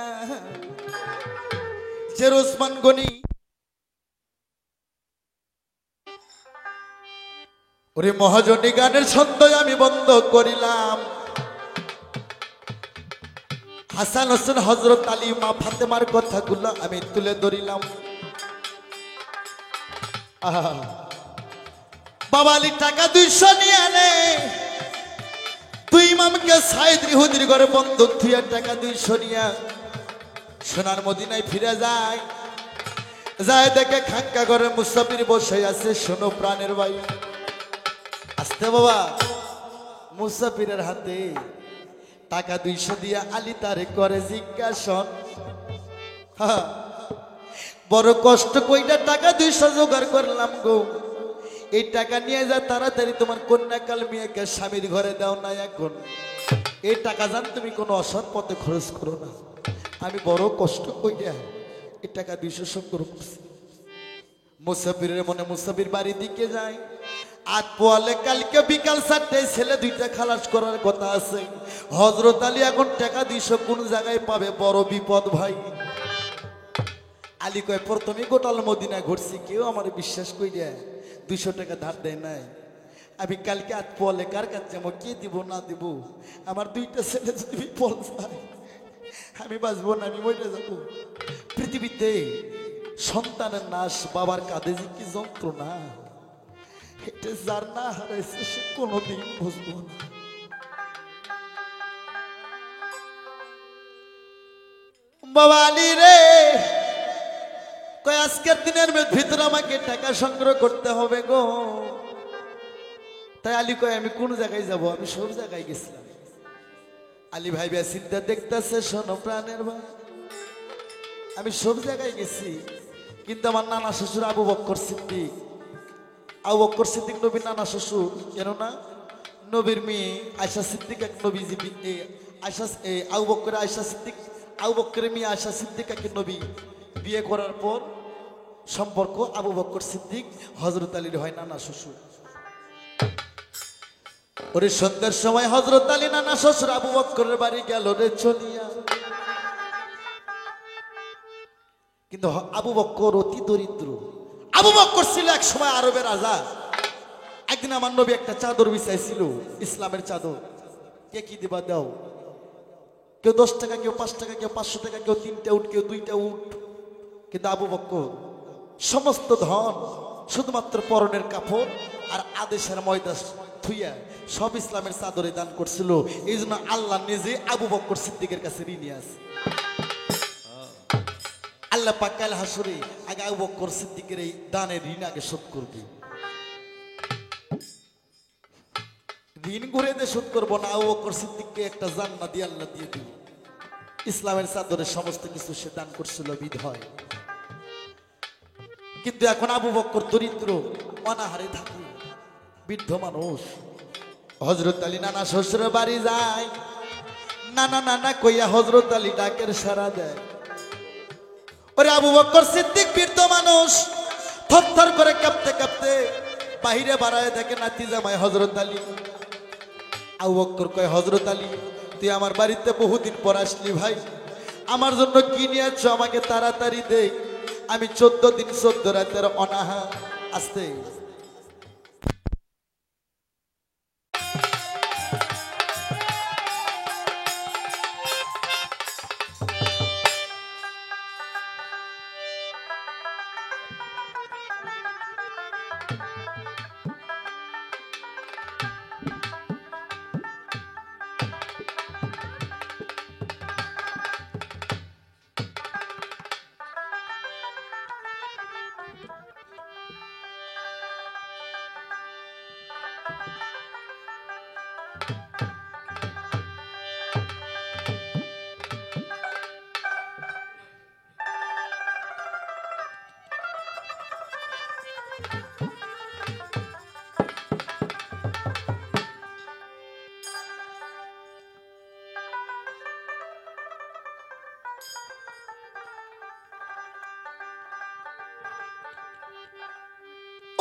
যে ওসমান গনি ওরে মহাজনী গানের ছন্দ আমি বন্ধ করিলাম, হাসান হোসেন হযরত আলী মা ফাতেমার কথাগুলো আমি তুলে ধরিলাম। বাবা আলী টাকা 200 নিয়ে আনে, তুই ইমামকে সাইদ ইহুদির ঘরে বন্দুক থুইয়া টাকা 200 নিয়া সোনার মদিনায় ফিরে যায়। যায় দেখে খাঙ্কা ঘরে মুসাফির বসে আছে। শোনো প্রাণের ভাই, আস্তে বাবা, মুসাফিরের হাতে টাকা 200 দিয়া আলী তারে করে জিজ্ঞাসন, বড় কষ্ট কইটা টাকা 200 জোগাড় করলাম গো, এই টাকা নিয়ে যা তাড়াতাড়ি তোমার কন্যা কাল মেয়েকে স্বামীর ঘরে দাও না, এখন এই টাকা জান তুমি কোনো অসৎ পথে খরচ করো না, আমি বড় কষ্ট কইরা এই টাকা 200 সংগ্রহ করছি। মুসাফিরের মনে মুসাফির বাড়ির দিকে যায়। আট পোয়ালে কালকে বিকাল 4টায় ছেলে 2টা খালাস করার কথা আছে। হযরত আলী এখন টাকা 200 কোন জায়গায় পাবে, বড় বিপদ ভাই। আলী কয় প্রথমে গোটাল মদিনা ঘুরছি, কেউ আমার বিশ্বাস কইরা 200 টাকা ধার দেয় নাই, আমি কালকে আট পোয়ালে কার কাছে যাবো, কে দিব না দিব, আমার 2টা ছেলে যদি বিপদ যায় আমি বাঁচবো না, আমি মরে যাবো। পৃথিবীতে সন্তানের নাশ বাবার কাঁধে যে কি যন্ত্রণা, এটা যার না হারাইছে সে কোনোদিন বুঝবো না। বাবা আলী রে কয় আজকের দিনের ভিতরে আমাকে টাকা সংগ্রহ করতে হবে গো। তাই আলী কয় আমি কোন জায়গায় যাব, আমি সব জায়গায় গেছিলাম। আলী ভাই ভাই চিন্তা দেখতেছে, শোনো প্রাণের ভাই, আমি সব জায়গায় গেছি, কিন্তু আমার নানা শ্বশুর আবু বকর সিদ্দিক, আবু বকর সিদ্দিক নবীর নানা শ্বশুর, কেন না নবীর মেয়ে আয়েশা সিদ্দিক এক নবীজি, আবু বকরের আয়েশা সিদ্দিক, আবু বকরের মেয়ে আয়েশা সিদ্দিকাকে নবী বিয়ে করার পর সম্পর্ক আবু বকর সিদ্দিক হযরত আলীর হয় নানা শ্বশুর। ওরে সন্ধ্যার সময় হযরত আলী নানা শ্বশুর আবু বকরের বাড়ি গেল রে চলিয়া, কিন্তু আবু বকর অতি দরিদ্র। আবু বকর ছিল এক সময় আরবের রাজা। একদিন আমার নবী একটা চাদর বিছাইছিল, ইসলামের চাদর, কে কি দিবা দাও, কেউ 10 টাকা, কেউ 5 টাকা, কেউ 500 টাকা, কেউ 3টা উট, কেউ 2টা উট। কিন্তু আবু বকর সমস্ত ধন শুধুমাত্র পরনের কাপড় আর আদেশের ময়দা থুইয়া সব ইসলামের চাদরে দান করছিল। এই জন্য আল্লাহ নিজে আবু বকর সিদ্দিকের কাছে ঋণী আছে। আল্লাহ পাক কাল হাসরে আগে আবু বকর সিদ্দিকের এই দানের ঋণ আগে শোধ করবে। ঋণ ঘুরে দিয়ে শোধ করবো না, আবু বকর সিদ্দিককে একটা জান্নাত দিয়ে আল্লাহ দিয়ে দিল। ইসলামের চাদরে সমস্ত কিছু সে দান করছিল বিধয়। কিন্তু এখন আবু বকর দরিদ্র, অনাহারে থাকে, বৃদ্ধ মানুষ। হযরত আলী নানা শ্বশুরের বাড়ি যায়, নানা নানা কইয়া হযরত আলী ডাকের সাড়া দেয়। ওরে আবু বকর সিদ্দিক বৃদ্ধ মানুষ, থরথর করে কাঁপতে কাঁপতে বাহিরে বাড়ায় দেখে নাতি জামাই হযরত আলী। আবু বকর কয়, হযরত আলী তুই আমার বাড়িতে বহুদিন পর আসলি ভাই, আমার জন্য কি নিয়ে আছো আমাকে তাড়াতাড়ি দে, আমি 14 দিন 14 রাতের অনাহা। আসতে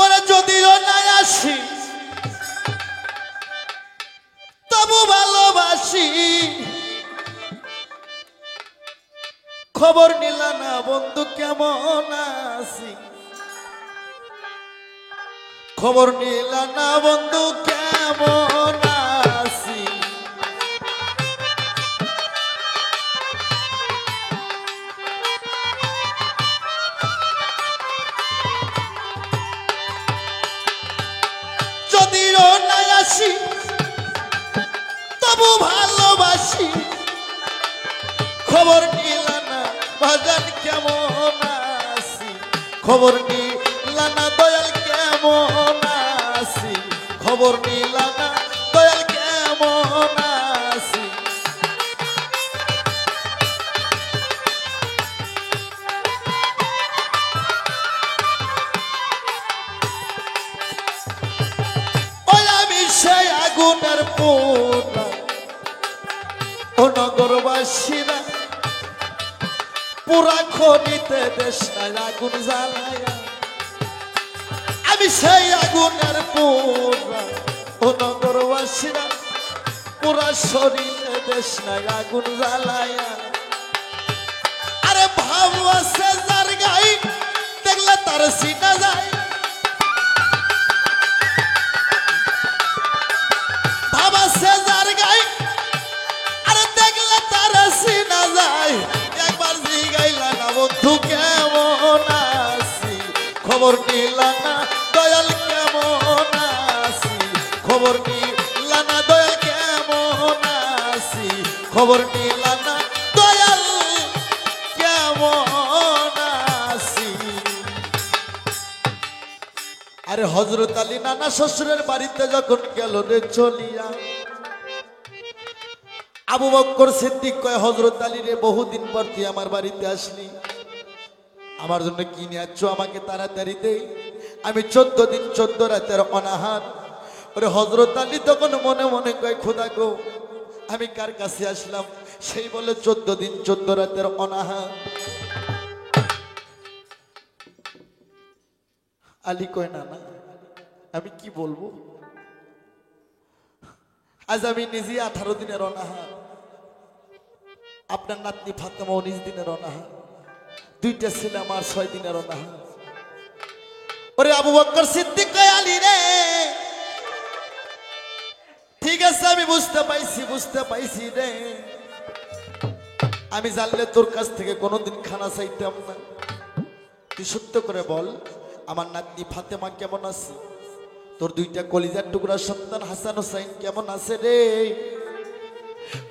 ওরা যদিও নাই আসি তবু ভালোবাসি, খবর নিলা না বন্ধু কেমন আছি, খবর নিলা না বন্ধু কেমন আছি। যদিও নাই আসি তবু ভালোবাসি, খবর নিলা না বাজান কেমন আছি, খবর নিলা না দয়াল কেমন আছি, খবর নিলা না দয়াল কেমন আছি। ওই আমি সেই আগুনের পোড়া ও নগরবাসীরা পুরা খনিতে দেশ নাই আগুন জ্বালায়া, আমি সেই আগুনের পোড়া ও নগরবাসীরা পুরা শরীরে দেশ নাই আগুন জ্বালায়া। আরে ভাব আছে যার গাই দেখলে তার সিনা যায়, ভাব আছে যার গাই আরে দেখলে তার সিনা যায়। একবার জিগাইলা না বন্ধু কেমন আছি, খবর নিলা না দয়াল কেমন আছি, খবর নিলা না দয়াল কেমন আছি, খবর নিলা না দয়াল কেমন আছি। আরে হযরত আলী নানা শ্বশুরের বাড়িতে যখন গেল রে চলিয়া, আবু বকর সিদ্দিক কয় হযরত আলী রে বহুদিন পর তুই আমার বাড়িতে আসলি, আমার জন্য কি নিয়ে আসছো আমাকে তাড়াতাড়ি দে, আমি 14 দিন 14 রাতের অনাহার। ওরে হযরত আলী তখন মনে মনে কয় খোদা গো আমি কার কাছে আসলাম, সেই বলে 14 দিন 14 রাতের অনাহার। আলী কয় না না আমি কি বলবো, আজ আমি নিজে 18 দিনের অনাহার, আপনার নাতনি ফাতেমা 19 দিনের অনাহার, দুইটা ছেলে আমার 6 দিনের অনাহার। ওরে আবু বকর সিদ্দিক কয় আলী রে ঠিক আছে আমি বুঝতে পাইছি রে, আমি জানলে তোর কাছ থেকে কোনোদিন খানা চাইতাম না, তুই সত্য করে বল আমার নাতনি ফাতেমা কেমন আছে, তোর দুইটা কলিজার টুকরা সন্তান হাসান হোসাইন কেমন আছে রে।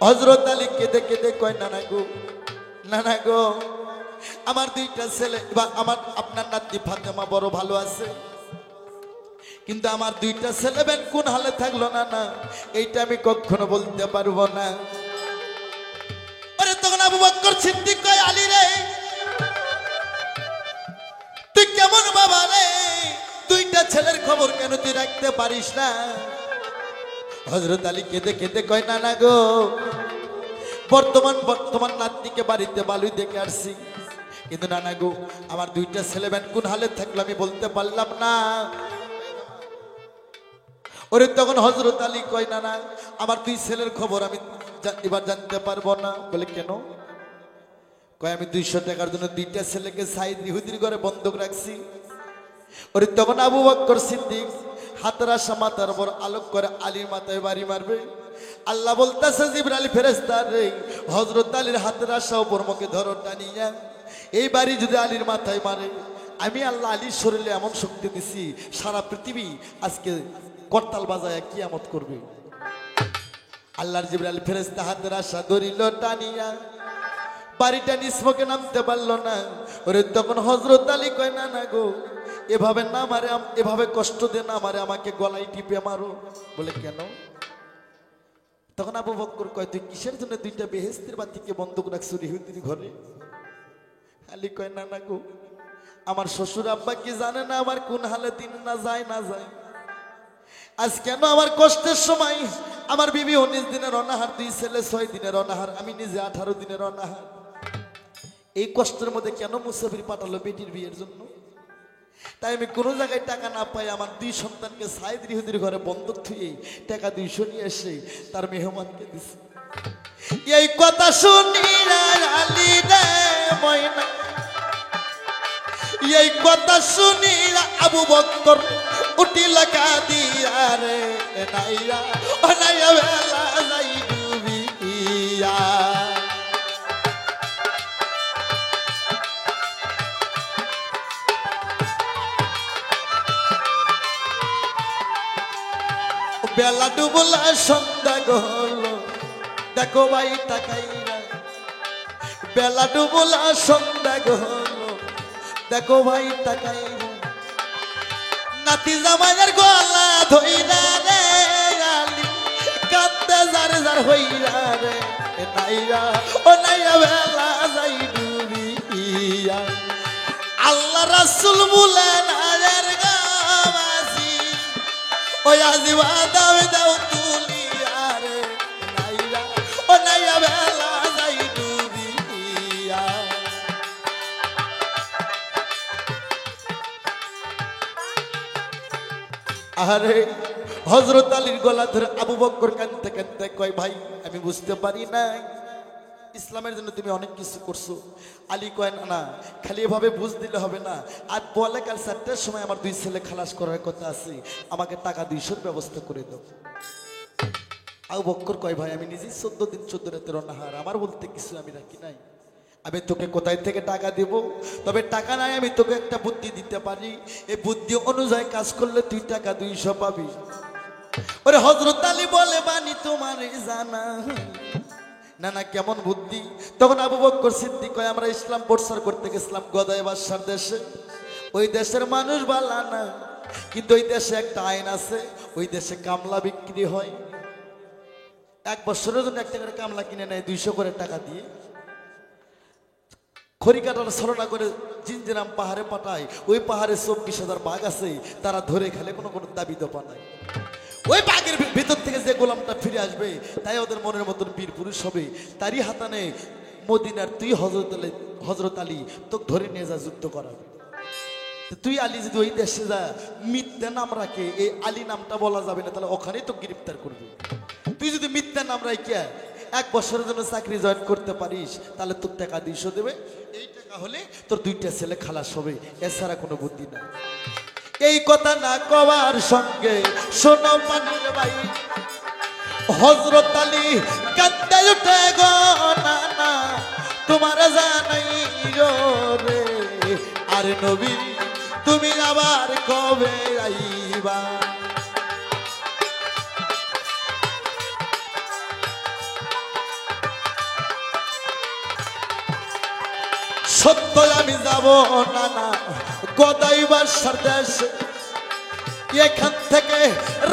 হযরত আলী কেঁদে কেঁদে কয় নানা গো আমার দুইটা ছেলে বা আপনার নাতনি ফাতেমা বড় ভালো আছে, কিন্তু আমার দুইটা ছেলে বেন কোন হালে থাকলো না এইটা আমি কখনো বলতে পারবো না। আরে তখন আবু বকর সিদ্দিক কয় আলী রে তুই কেমন বাবা রে, দুইটা ছেলের খবর কেন তুই রাখতে পারিস না। হযরত আলী কেঁদে কেঁদে কয় না গো বর্তমান নাতনিকে বাড়িতে বালুই দেখে আসছি, কিন্তু নানা গো আমার দুইটা ছেলে বেন কোন হালে থাকলো আমি বলতে পারলাম না। ওরে তখন হযরত আলী কয় না আমার দুই ছেলের খবর আমি এবার জানতে পারবো না। বলে কেন? কয় আমি 200 টাকার জন্য দুইটা ছেলেকে সাইদ ইহুদির ঘরে বন্ধক রাখছি। ওরে তখন আবু বকর সিদ্দিক হাতের আশা মাথার উপর আলোক করে আলীর মাথায় বাড়ি মারবে। আল্লাহ বলতেছে জিবরাইল ফেরেশতা রে হযরত আলীর হাতের আশা উপর মুখে ধরো টানিয়া, এই বাড়ি যদি আলীর মাথায় মারে আমি আল্লাহ আলীর শরীরে এমন শক্তি দিছি সারা পৃথিবী আজকে করতাল বাজায় কিয়ামত করবে। আল্লাহর জিবরাইল ফেরেশতা হাতের আশা ধরিল টানিয়া, বাড়িটা নিসমকে নামতে পারলো না। ওরে তখন হযরত আলী কয় না না গো, এভাবে না মারে, এভাবে কষ্ট দিয়ে না মারে, আমাকে গলায় টিপে মারো। বলে কেন? তখন আবু বকর কয় তুই কিসের জন্য দুইটা বেহেশতের বাতিকে বন্ধক রাখছো ইহুদির ঘরে? আলী কয় না না গো, আমার শ্বশুর আব্বা কি জানে না আমার কোন হালে দিন না যায় না যায়। আজ কেন আমার কষ্টের সময় আমার বিবি 19 দিনের অনাহার, 2 ছেলে 6 দিনের অনাহার, আমি নিজে 18 দিনের অনাহার। এই কষ্টের মধ্যে কেন মুসাফির পাঠালো বেটির বিয়ের জন্য? তাই আমি কোনো জায়গায় টাকা না পাই আমার 2 সন্তানকে সাইদ ইহুদির ঘরে বন্ধক থুয়ে টাকা 200 নিয়ে এসে তার মেহমানকে দিছি। এই কথা শুনি আলী রে ময়না, এই কথা শুনি আবু বকর উঠিল কাঁদিয়া রে নাইয়া ও নাইয়া বেলা যাই ডুবিয়া। বেলা ডুবলা সন্ধ্যা গহল, দেখো ভাই তাকাইরা। বেলা ডুবলা সন্ধ্যা গহল, দেখো ভাই তাকাইরা। নাতি জামাইয়ের গলা ধইরা রে আলী কাঁদতে জার জার হইরা রে নাইরা ও নাইয়া বেলা যাই ডুবিয়া। আল্লাহ রাসূল বলেন আয়ের গামাজি ওই আজিবা দাও দাও তুলিয়া রে নাইরা ও নাইয়া বেলা যাই ডুবিয়া। আরে হযরত আলীর গলা ধরে আবু বকর কাঁদতে কাঁদতে কয় ভাই আমি বুঝতে পারি নাই, ইসলামের জন্য তুমি অনেক কিছু করছো। আলী কয় না না, খালি এভাবে বুঝ দিলে হবে না। আর বলে কাল 4টার সময় আমার 2 ছেলে খালাস করার কথা আছে, আমাকে টাকা 200-র ব্যবস্থা করে দাও। আবু বকর কয় ভাই আমি নিজেই 14 দিন 14 রাতের অনাহার, আমার বলতে কিছু আমি রাখি নাই। আমি তোকে কোথায় থেকে টাকা দেব? তবে টাকা নাই, আমি তোকে একটা বুদ্ধি দিতে পারি, এই বুদ্ধি অনুযায়ী কাজ করলে তুই টাকা 200 পাবি। ওরে হযরত আলী বলে বানি তোমার জানা না না কেমন বুদ্ধি? তখন আবু বকর সিদ্দিক কয় আমরা ইসলাম প্রচার করতে গেছিলাম গদাই বাদশার দেশে। ওই দেশের মানুষ ভালো না, কিন্তু ওই দেশে একটা আইন আছে, ওই দেশে কামলা বিক্রি হয়। 1 বছরের জন্য একটা করে কামলা কিনে নেয় 200 করে টাকা দিয়ে। খড়িকাটার ছলনা করে জিঞ্জিরাম পাহাড়ে পাঠায়, ওই পাহাড়ে 24,000 বাঘ আছে, তারা ধরে খেলে কোনো দাবি দপা নাই। ওই বাঘের ভিতর থেকে যে গোলামটা ফিরে আসবে তাই ওদের মনের মতন বীর পুরুষ হবে। তারই হাতানে মদিনার তুই হযরত আলী তোকে ধরে নিয়ে যা যুদ্ধ করাবে। তুই আলী যদি ওই দেশে যা মিথ্যা নাম রাখে, এই আলী নামটা বলা যাবে না, তাহলে ওখানেই তো গ্রেফতার করবে। তুই যদি মিথ্যা নাম রাখিয়া 1 বছরের জন্য চাকরি জয়েন করতে পারিস, তাহলে তোর টাকা 200 দেবে। এই টাকা হলে তোর 2টা ছেলে খালাস হবে, এছাড়া কোনো বুদ্ধি নাই। এই কথা না কবার সঙ্গে শোনো পানির ভাই, হযরত আলী কাঁদতে উঠে গো না না তোমার জানাই রে, আর নবী তুমি আবার কবে আইবা? সত্য আমি যাব না না গদাই বাদশার দেশে, এখান থেকে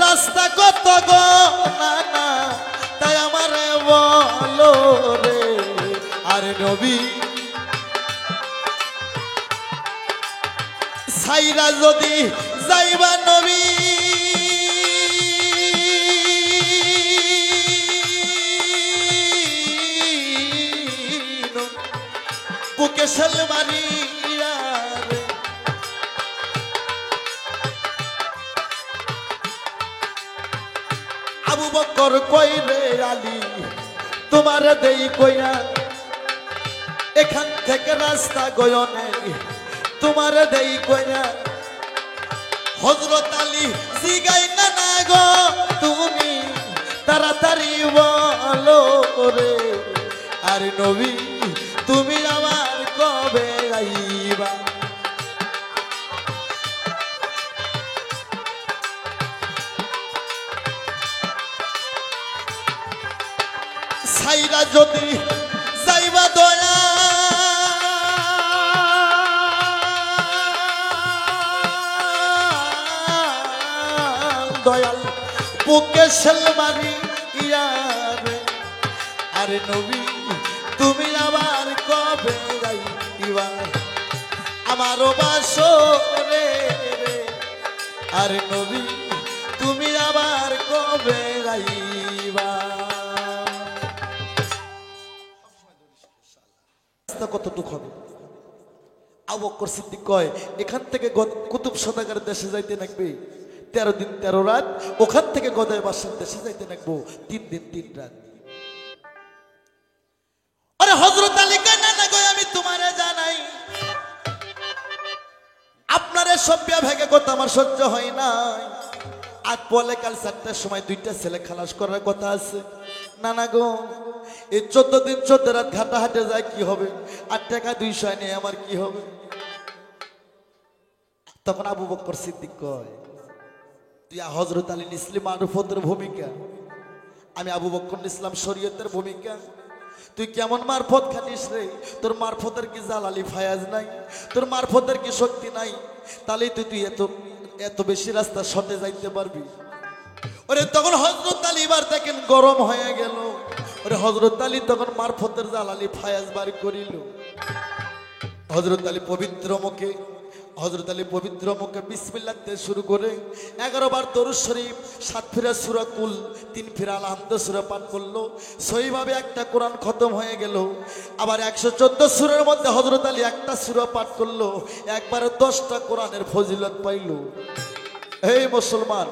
রাস্তা কত গো না না তাই আমারে বলো রে, আর নবী সাইরা যদি যাইবা নবী বুকে সেলমারি আবু বকর কই রে আলী তোমার দেই কইয়া, এখান থেকে রাস্তা গয়নে তোমার দেই কইয়া। হযরত আলী জিগাই না না গো তুমি তাড়াতাড়ি বলো রে, আর নবী তুমি আমার কবে আইবা? সাইরা যদি যাইবা দয়া লাল বুকে সেলমারি ইয়ারে আরে নবী তুমি আবার কবে যাইবা আমারও বাসরে রে আরে নবী তুমি আবার কবে যাইবা কতটুকু হবে আবু বকর সিদ্দিক কয় এখান থেকে কুতুব সওদাগরের দেশে যাইতে লাগবে 13 দিন 13 রাত ওখান থেকে গদাই বাদশার দেশে যাইতে লাগবো 3 দিন 3 রাত আরে হযরত আলী কয় না না কয় আমি তোমারে জানাই আপনারে সভ্য ভেগে কথা আমার সহ্য হয় না আজ বলে কাল 4টার সময় 2টা ছেলে খালাস করার কথা আছে না না গো এই 14 দিন 14 রাত ঘাটা হাটে যায় কি হবে 8 টাকা 200 নেই আমার কি হবে তখন আবু বকর সিদ্দিক কয় তুই হযরত আলী ইসলাম মারফতের ভূমিকা আমি আবু বকর ইসলাম শরীয়তের ভূমিকা তুই কেমন মারফত খাটিস রে তোর মারফতের কি জালালি ফায়াজ নাই তোর মারফতের কি শক্তি নাই তাহলে তুই এত বেশি রাস্তা শটে যাইতে পারবি ওরে তখন হযরত আলী এবার দেখেন গরম হয়ে গেল ওরে হযরত আলী তখন মারফতের জালালি ফায়াজ বার করিল হযরত আলী পবিত্র মুখে বিসমিল্লাহ দিয়ে শুরু করে 11 বার দরুদ শরীফ 7 ফিরা সূরা কুল 3 ফিরা আলহামদ সূরা পাঠ করলো সহিভাবে একটা কোরআন খতম হয়ে গেল আবার 114 সূরার মধ্যে হযরত আলী একটা সূরা পাঠ করলো একবারে 10টা কোরআনের ফজিলত পাইল এই মুসলমান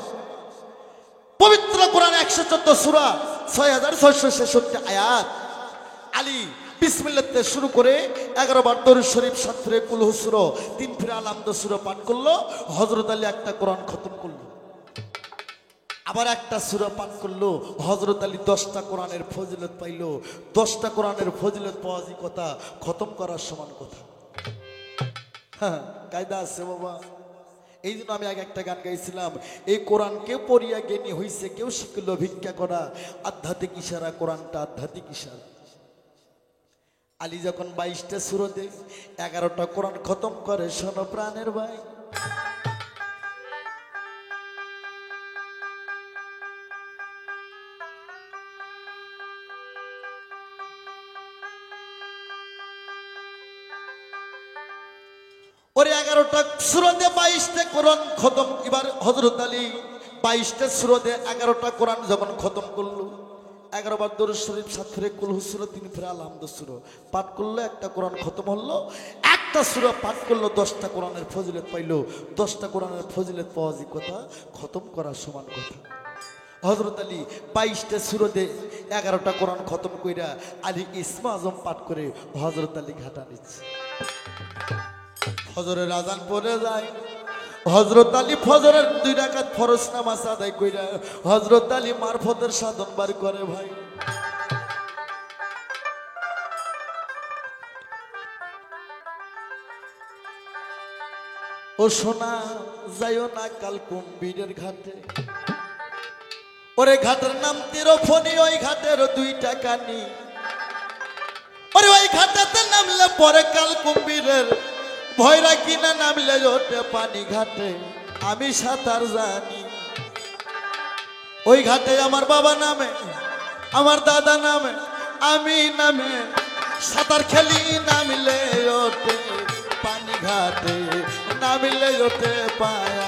পবিত্র কোরআন 114 সূরা 6666 আয়াত আলী বিসমিল্লাহ থেকে শুরু করে 11 বার দরুদ শরীফ 7 ফিরা কুল সূরা 3 ফিরা আলহামদ সূরা পাঠ করলো হযরত আলী একটা কোরআন খতম করলো আবার একটা সূরা পাঠ করলো হযরত আলী 10টা কোরআনের ফজিলত পাইল 10টা কোরআনের ফজিলত পাওয়া যায় কথা খতম করার সমান কথা হ্যাঁ কায়দা আছে বাবা এই জন্য আমি আগে একটা গান গাইছিলাম এই কোরআনকে পড়িয়া জ্ঞানী হইছে কেউ শিখলো ভিক্ষা করা আধ্যাত্মিক ইশারা কোরআনটা আধ্যাত্মিক ইশারা আলী যখন 22টা সূরাতে 11টা কোরআন খতম করে শোনো প্রাণের ভাই ওরে 11টা সূরাতে 22টা কোরআন খতম এবার হযরত আলী 22টা সূরাতে 11টা কোরআন যখন খতম করলো 11 বার দরুদ শরীফ 7 ফিরা কুল সূরা 3 ফিরা আলহামদ সূরা পাঠ করলো একটা কোরআন খতম হলো একটা সূরা পাঠ করলো 10টা কোরআনের ফজিলত পাইলো 10টা কোরআনের ফজিলত পাওয়া যায় কথা খতম করার সমান কথা হযরত আলী 22টা সূরাতে 11টা কোরআন খতম কইরা আলী ইসমা আজম পাঠ করে হযরত আলী ঘাটা নিচ্ছে ফজরের আযান পড়ে যায় হযরত আলী ফজরের 2 রাকাত ফরজ নামাজ আদায় কইরা হযরত আলী মারফতের সাধন বার করে ভাই ও সোনা যাইও না কাল কুম্ভীরের ঘাটে ওরে ঘাটের নাম তিরফনি ওই ঘাটের 2টা কানি ওরে ওই ঘাটেতে নামলে পরে কাল কুম্ভীরের ভয়রা কিনা নামলে ওঠে পানি ঘাটে আমি সাঁতার জানি ওই ঘাটে আমার বাবা নামে আমার দাদা নামে আমি নামে সাঁতার খেলি নামলে ওঠে পানি ঘাটে নামলে ওঠে পায়া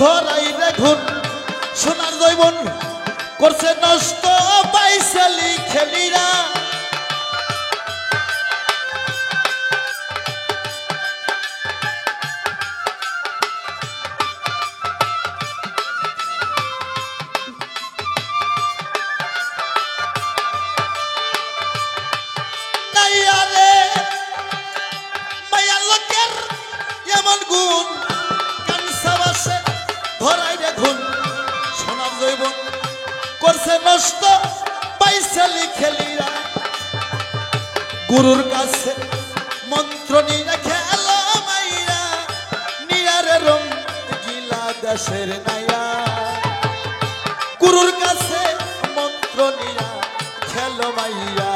ধরাই দেখুন সোনার জৈবন করছে নষ্ট পাইছালি খেলিরা মায়া লোকের এমন গুণ ধরাই দেখুন সোনার জৈবন করছে নষ্ট পাইছালি খেলিরা গুরুর কাছে মন্ত্র নিয়ে খেলো মাইয়া নিয়ার রং গিলা দেশের নাইয়া গুরুর কাছে মন্ত্র নিয়া খেলো মাইয়া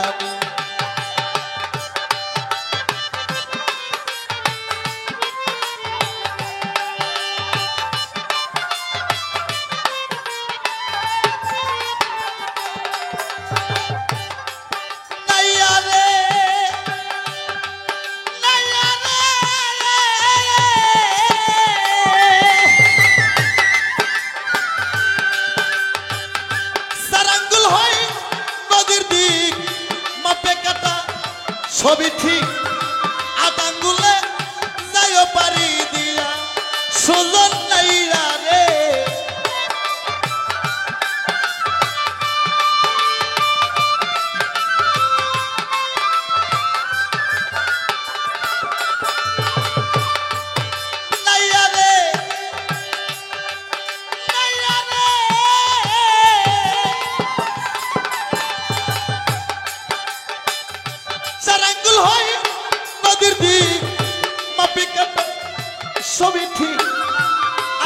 ছবি ঠিক আতাঙ্গুলে যাইও পারি দিয়া সুজন নাইরা রে নাইরা রে নাইরা রে সারাঙ্গুল হয় নদীর দিক মাপি কাটা ছবি ঠিক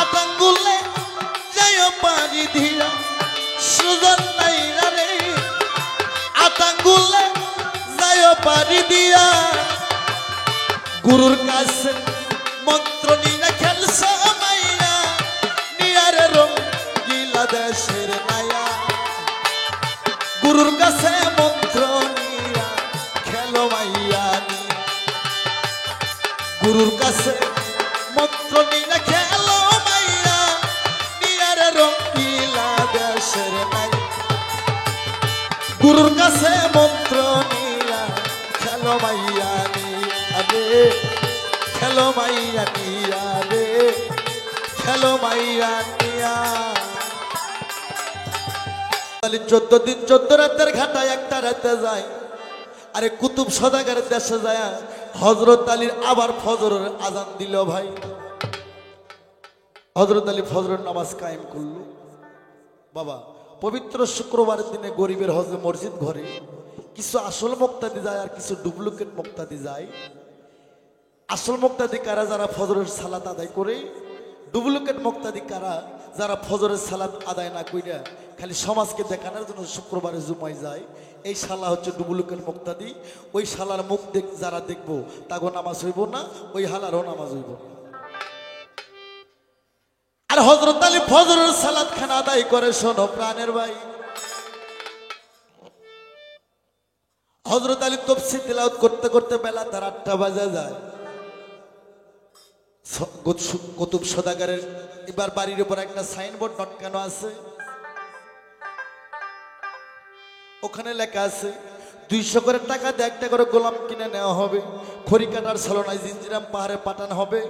আতাঙ্গুলে যাইও পারি দিয়া সুজন নাইরা রে আতাঙ্গুলে যাইও পারি দিয়া গুরুর কাছে মন্ত্র নিয়ে খেলছ মাইয়া নিয়ার রং গিলা দেশের নাইয়া গুরুর কাছে মন্ত্র নিয়া খেলো মাইয়া গুরুর কাছে মন্ত্র নিয়ে খেলো মাইয়া নিয়ার রং গিলা দেশের নাই গুরুর কাছে মন্ত্র নিয়া খেলো মাইয়া রে খেলো মাইয়া নিয়া রে খেলো মাইয়া নিয়া 14 দিন 14 রাতের ঘাটায় একটা রাতে যায় আরে কুতুব সদাগরের দেশে যায় হযরত আলীর আবার ফজরের আজান দিল ভাই হযরত আলী ফজরের নামাজ কায়েম করলো বাবা পবিত্র শুক্রবারের দিনে গরিবের হজে মসজিদ ঘরে কিছু আসল মুক্তাদি যায় আর কিছু ডুপ্লিকেট মুক্তাদি যায় আসল মুক্তাদি কারা যারা ফজরের সালাত আদায় করে ডুপ্লিকেট মুক্তাদি কারা যারা ফজরের সালাত আদায় না কইরা খালি সমাজকে দেখানোর জন্য শুক্রবারে জুমায় যায় এই শালা হচ্ছে ডুপ্লিকেট মুক্তাদি ওই শালার মুখ যারা দেখবো তাগো নামাজ হইব না ওই হালারও নামাজ হইব আর হযরত আলী ফজরের সালাত খানা আদায় করে শোনো প্রাণের ভাই হযরত আলী তাফসীর তিলাওয়াত করতে করতে বেলা তার 8টা বাজে যায় কুতুব সদাগরের এবার বাড়ির উপর একটা সাইনবোর্ড লটকানো আছে ওখানে লেখা আছে 200 করে টাকা দিয়ে একটা করে গোলাম কিনে নেওয়া হবে খড়ি কাটার ছলনায় জিঞ্জিরাম পাহাড়ে পাঠানো হবে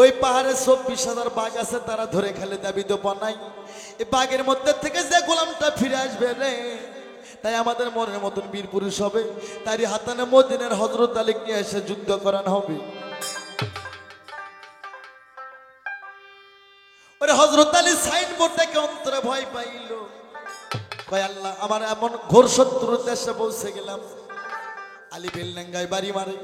ওই পাহাড়ে 24,000 বাঘ আছে তারা ধরে খেলে দাবি তো বানাই এই বাঘের মধ্যে থেকে যে গোলামটা ফিরে আসবে রে তাই আমাদের মনের মতন বীর পুরুষ হবে তারই হাতানে মদিনার হযরত আলী নিয়ে এসে যুদ্ধ করানো হবে ওরে হযরত আলী সাইনবোর্ড দেখে অন্তরে ভয় পাইল কয় আল্লাহ আমার এমন ঘোর শত্রুর দেশে পৌঁছে গেলাম আলী বেলডাঙ্গায় বাড়ি মারে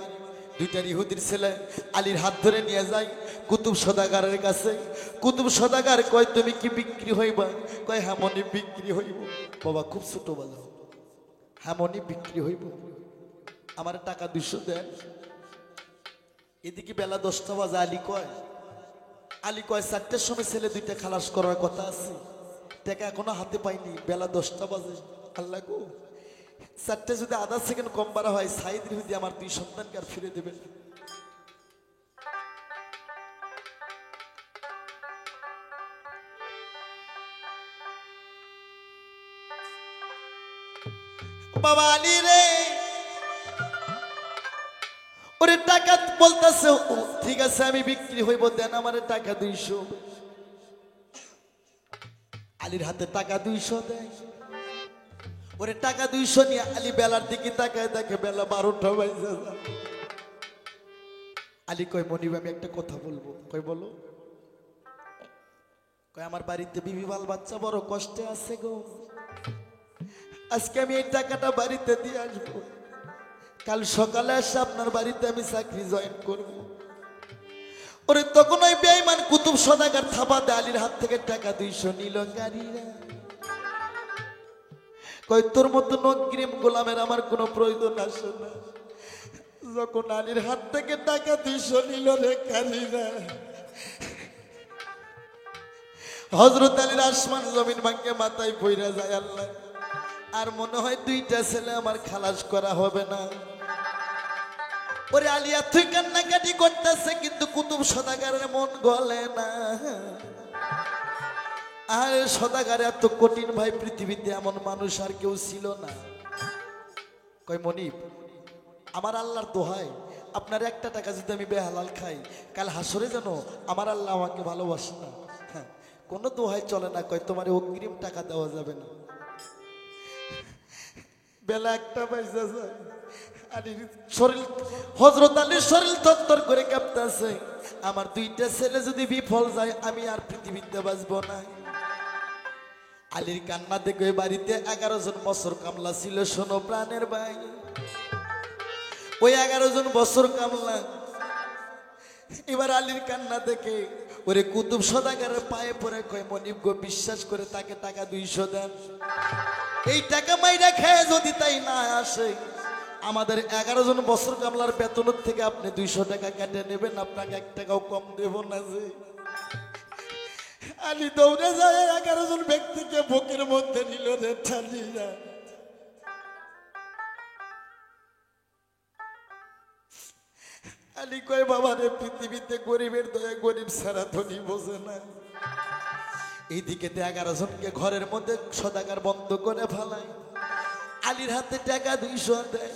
দুইটা ইহুদির ছেলে আলীর হাত ধরে নিয়ে যায় কুতুব সদাগরের কাছে কুতুব সদাগর কয় তুমি কি বিক্রি হইবা কয় হামনি বিক্রি হইব বাবা খুব ছোট বলো হামনি বিক্রি হইব আমার টাকা 200 দেন এদিকে বেলা 10টা বাজে আলী কয় 4টার সময় ছেলে দুইটা খালাস করার কথা আছে টাকা এখনো হাতে পাইনি বেলা 10টা বাজে আল্লাহ গো 4টে যদি আধা সেকেন্ড কম বাড়া হয় সাইদ ইহুদি আমার 2 সন্তানকে আর ফিরে দেবেন বাবা আলী রে ওরে টাকা বলতেছে ঠিক আছে আমি বিক্রি হইব দেন আমার টাকা 200 আলীর হাতে টাকা 200 দেয় ওরে টাকা 200 নিয়ে আলী বেলার দিকে তাকায় দেখে বেলা 12টা বাজে আলী কয় মনিব আমি একটা কথা বলবো কয় বলো কয় আমার বাড়িতে বিবি বাল বাচ্চা বড় কষ্টে আছে গো আজকে আমি এই টাকাটা বাড়িতে দিয়ে আসবো কাল সকালে এসে আপনার বাড়িতে আমি চাকরি জয়েন করব। ওরে তখন ওই বেঈমান কুতুব সদাগর থাবা দে আলীর হাত থেকে টাকা 200 নিল গাড়িরা। কই তোর মতো নগ্রিম গোলামের আমার কোনো প্রয়োজন আসে না। যখন আলীর হাত থেকে টাকা 200 নিল রে গাড়িরা, হযরত আলীর আসমান জমিন ভাঙে মাথায় পইরা যায় আল্লাহ। আর মনে হয় 2টা ছেলে আমার খালাস করা হবে না। ওরে আলিয়া তুই কান্নাকাটি করতেছে, কিন্তু কুতুব সদাগরের মন গলে না। আর সদাগর এত কঠিন ভাই, পৃথিবীতে এমন মানুষ আর কেউ ছিল না। কই মনিব, আমার আল্লাহর দোহাই, আপনার 1টা টাকা যদি আমি বেহালাল খাই, কাল হাসরে যেন আমার আল্লাহ আমাকে ভালোবাসে না। হ্যাঁ, কোনো দোহাই চলে না। কয় তোমার অগ্রিম টাকা দেওয়া যাবে না। বেলা 1টা বাজে যায়, শরীর হযরত আলীর শরীর থরথর করে কাঁপতেছে। আমার 2টা ছেলে যদি বিফল যায়, আমি আর পৃথিবীতে বাঁচবো না। আলীর কান্না দেখে বাড়িতে 11 জন বছর কামলা ছিল। শোনো প্রাণের ভাই, ওই 11 জন বছর কামলা এবার আলীর কান্না দেখে ওরে কুতুব সদাগরের পায়ে পড়ে কয়, মনিব গো, বিশ্বাস করে তাকে টাকা 200 দেন। এই টাকা মাইরা খেয়ে যদি তাই না আসে, আমাদের 11 জন বছর কামলার বেতনের থেকে আপনি 200 টাকা কেটে নেবেন, আপনাকে 1 টাকাও কম দেব না। যে আলী দৌড়ে যায় 11 জন ব্যক্তিকে বুকের মধ্যে নিল রে ঠালিয়া। আলী কয়, বাবা রে, পৃথিবীতে গরিবের দয়া গরিব ছাড়া ধনী বোঝে না। এইদিকে 11 জনকে ঘরের মধ্যে সদাগর বন্ধ করে ফেলায়। আলীর হাতে টাকা 200 দেয়।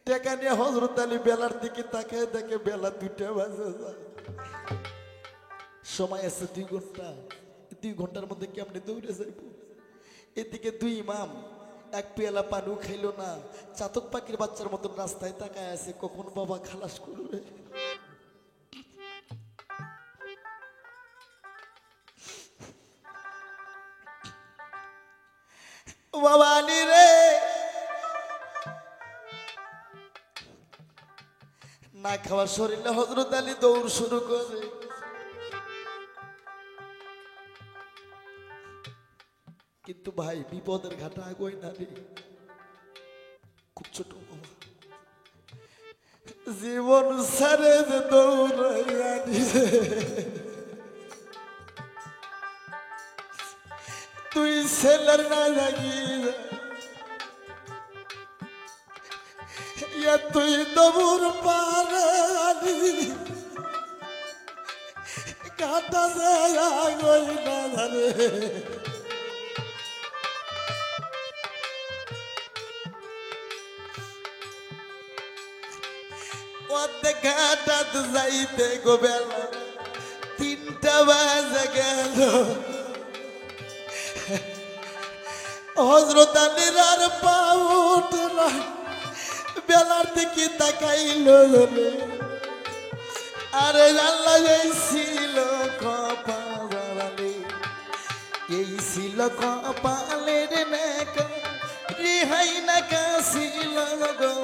টাকা নিয়ে হযরত আলী বেলার দিকে তাকায়, দেখে বেলা 2টা বাজে যায়। সময় আছে 2 ঘন্টা। 2 ঘন্টার মধ্যে কেমনে দৌড়ে যাইব? এদিকে 2 ইমাম 1 পেয়ালা পানিও খাইলো না, চাতক পাখির বাচ্চার মতন রাস্তায় তাকায় আছে, কখন বাবা খালাস করবে। বাবা আলী রে, না খাওয়ার শরীরে হযরত আলী দৌড় শুরু করে। কিন্তু ভাই, বিপদের ঘাটা আগুই না রে, খুব ছোট বাবা। জীবন সারে যে দৌড়াইয়া দিছে, তুই ছেলের না লাগি তুই দবুর পারে কাটা যায় আগুই না রে। ঘাটাত যাইতে গো বেলা 3টা বাজে গেল। হযরত আলীর আর পা উঠে না, বেলার দিকে তাকাইল। আরে আল্লাহ, এই ছিল কপালে, এই ছিল কপালের নেকা, রিহাই না কাছিল গো।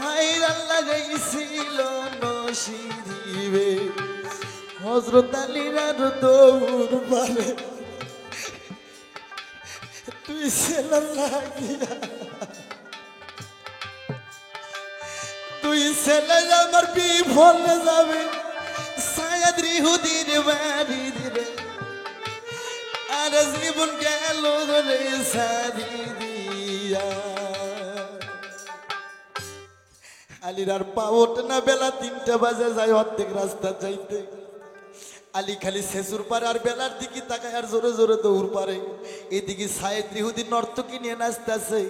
হাই আল্লাহ, এই ছিল নসিবে। হযরত আলীর আর দৌড় পারে, তুই ছেলে লাগিয়া, তুই ছেলে আমার বিফল যাবে। সায়াদ ইহুদির বাড়ি দিবে, আর জীবন গেল রে সারি দিয়া। আলীর আর পা ওঠে না, বেলা 3টা বাজে যায়। অর্ধেক রাস্তা যাইতে আলী খালি শেষুর পারে আর বেলার দিকে তাকায় আর জোরে জোরে দৌড় পারে। এদিকে সায়েদ ইহুদি নর্তকী নিয়ে নাচতেছে।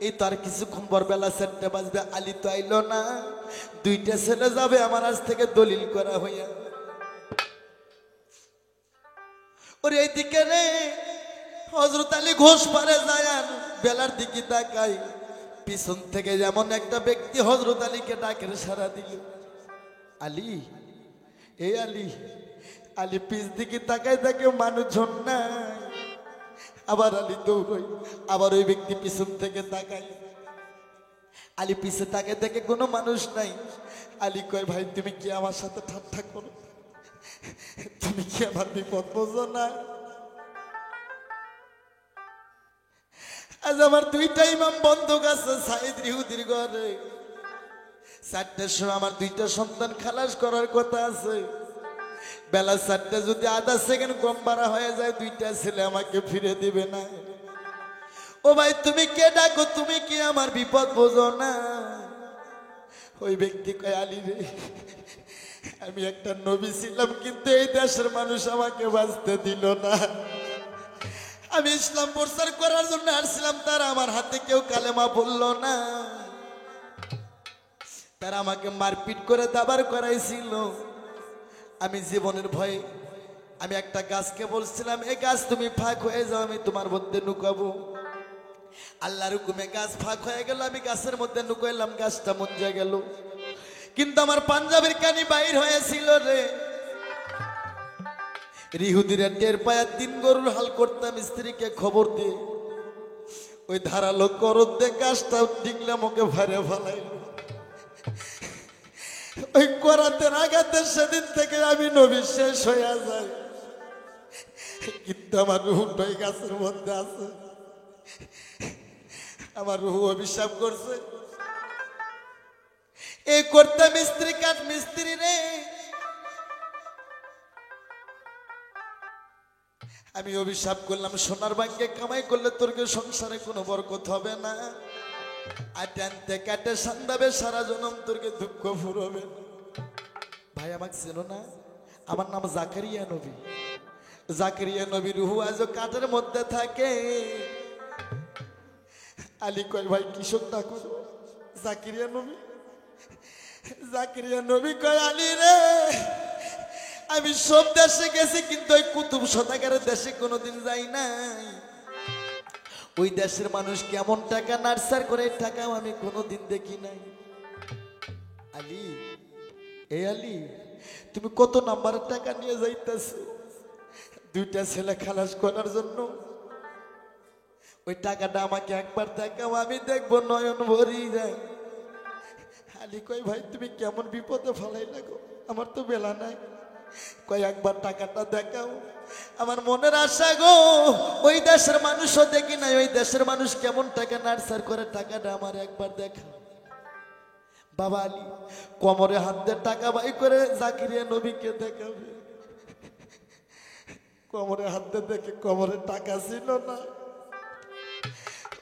এই তো আর কিছুক্ষণ পর বেলা 4টা বাজবে, আলী তো আইলো না। 2টা ছেলে যাবে আমার আজ থেকে দলিল করা হইয়া। ওর এইদিকে রে হযরত আলী ঘোষ পারে যায় আর বেলার দিকে তাকায়। পিছন থেকে যেমন একটা ব্যক্তি হযরত আলীকে ডাকের সাড়া দিল, আলী, এই আলী। আলী পিছ দিকে তাকায়, তাকে মানুষজন নাই। আবার আলী দৌড়ই, আবার ওই ব্যক্তি পিছন থেকে তাকায়। আলী পিছে তাকে দেখে কোনো মানুষ নাই। আলী কয় ভাই তুমি কি আমার সাথে ঠাট্টা করো? তুমি কি আমার বিপদ বোঝো না? আজ আমার দুইটা ইমাম বন্ধক আছে সাইদ ইহুদির ঘরে। 4টার সময় আমার দুইটা সন্তান খালাস করার কথা আছে। বেলা 4টা যদি আধা সেকেন্ড কম বাড়া হয়ে যায়, দুইটা ছেলে আমাকে ফিরে দিবে না। ও ভাই তুমি কে ডাকো? তুমি কি আমার বিপদ বোঝো না? ওই ব্যক্তি কয় আলী রে, আমি একটা নবী ছিলাম, কিন্তু এই দেশের মানুষ আমাকে বাঁচতে দিল না। আমি ইসলাম প্রচার করার জন্য আসছিলাম, তারা আমার হাতে কেউ কালেমা বললো না। তারা আমাকে মারপিট করে দাবার করাইছিল। আমি জীবনের ভয়ে আমি একটা গাছকে বলছিলাম, এই গাছ তুমি ফাঁক হয়ে যাও, আমি তোমার মধ্যে নুকাবো। আল্লাহর হুকুমে গাছ ফাঁক হয়ে গেল, আমি গাছের মধ্যে নুকাইলাম, গাছটা মঞ্জা গেল। কিন্তু আমার পাঞ্জাবের কানি বাইর হয়েছিল রে। ইহুদিরা টের পায়া 3 গরুর হাল করতাম, স্ত্রীকে খবর দিয়ে ওই ধারালো করত দিয়ে গাছটা ডিগলাম, ওকে ভারে ফেলাইল। ওই করাতের আঘাতে সেদিন থেকে আমি নবী শেষ হয়ে যাই। কিন্তু আমার রুহটা ওই গাছের মধ্যে আছে। আমার রুহ অভিশাপ করছে, এই করতাম মিস্ত্রি কাঠ মিস্ত্রি রে। আমি অভিশাপ করলাম, সোনার ব্যাংকে কামাই করলে তোর সংসারে কোনো বরকত হবে না। আটানতে কাটে সান্দাবে সারা জনম তোরকে দুঃখ ফুরবে। ভাই আমাকে চেনো না? আমার নাম জাকারিয়া নবী। জাকারিয়া নবী রুহু আজও কাঠের মধ্যে থাকে। আলী কয় ভাই কিশোর ঠাকুর জাকারিয়া নবী। জাকারিয়া নবী কয় আলী রে, আমি সব দেশে গেছি, কিন্তু ওই কুতুব সদাগরের দেশে কোনোদিন যাই নাই। ওই দেশের মানুষ কেমন টাকা নার্সার করে, টাকাও আমি কোনোদিন দেখি নাই। আলী, এ আলী, তুমি কত নাম্বারের টাকা নিয়ে যাইতেছো? 2টা ছেলে খালাস করার জন্য। ওই টাকাটা আমাকে একবার দেখাও, আমি দেখবো নয়ন ভরি যায়। আলী কয় ভাই তুমি কেমন বিপদে ফেলাই লাগো, আমার তো বেলা নাই। কয় একবার টাকাটা দেখাও, আমার মনের আশা গো। ওই দেশের মানুষও দেখি নাই, ওই দেশের মানুষ কেমন টাকা নার্সার করে, টাকাটা আমার একবার দেখাও। বাবা আলী কোমরে হাত দিয়ে টাকা বাই করে জাকিরিয়া নবীকে দেখাবে। কোমরে হাত দিয়ে দেখে কোমরে টাকা ছিল না।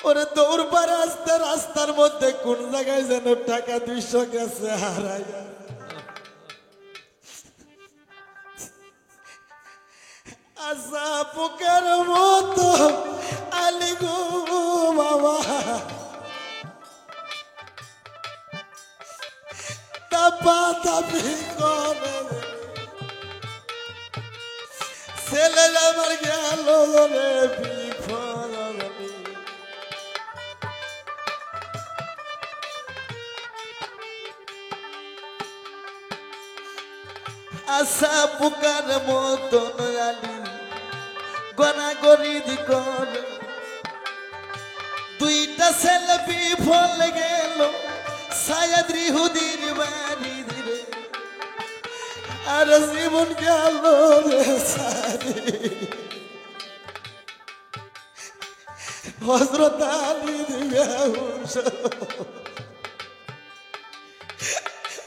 ওরে দৌড় পারে আসতে, রাস্তার মধ্যে কোন জায়গায় যেন টাকা 200 গেছে হারাইয়া। আশা পোকার মতো আলী গো বাবা, তাপা তাপি করে ছেলে আমার গেল রে বিফল। আশা পোকার মতন আলী গড়াগড়ি করে, 2টা ছেলে বিফল গেল সাইদ ইহুদির বাড়ি রে। আর জীবন গেল রে সারি। হযরত আলী বেহুশ,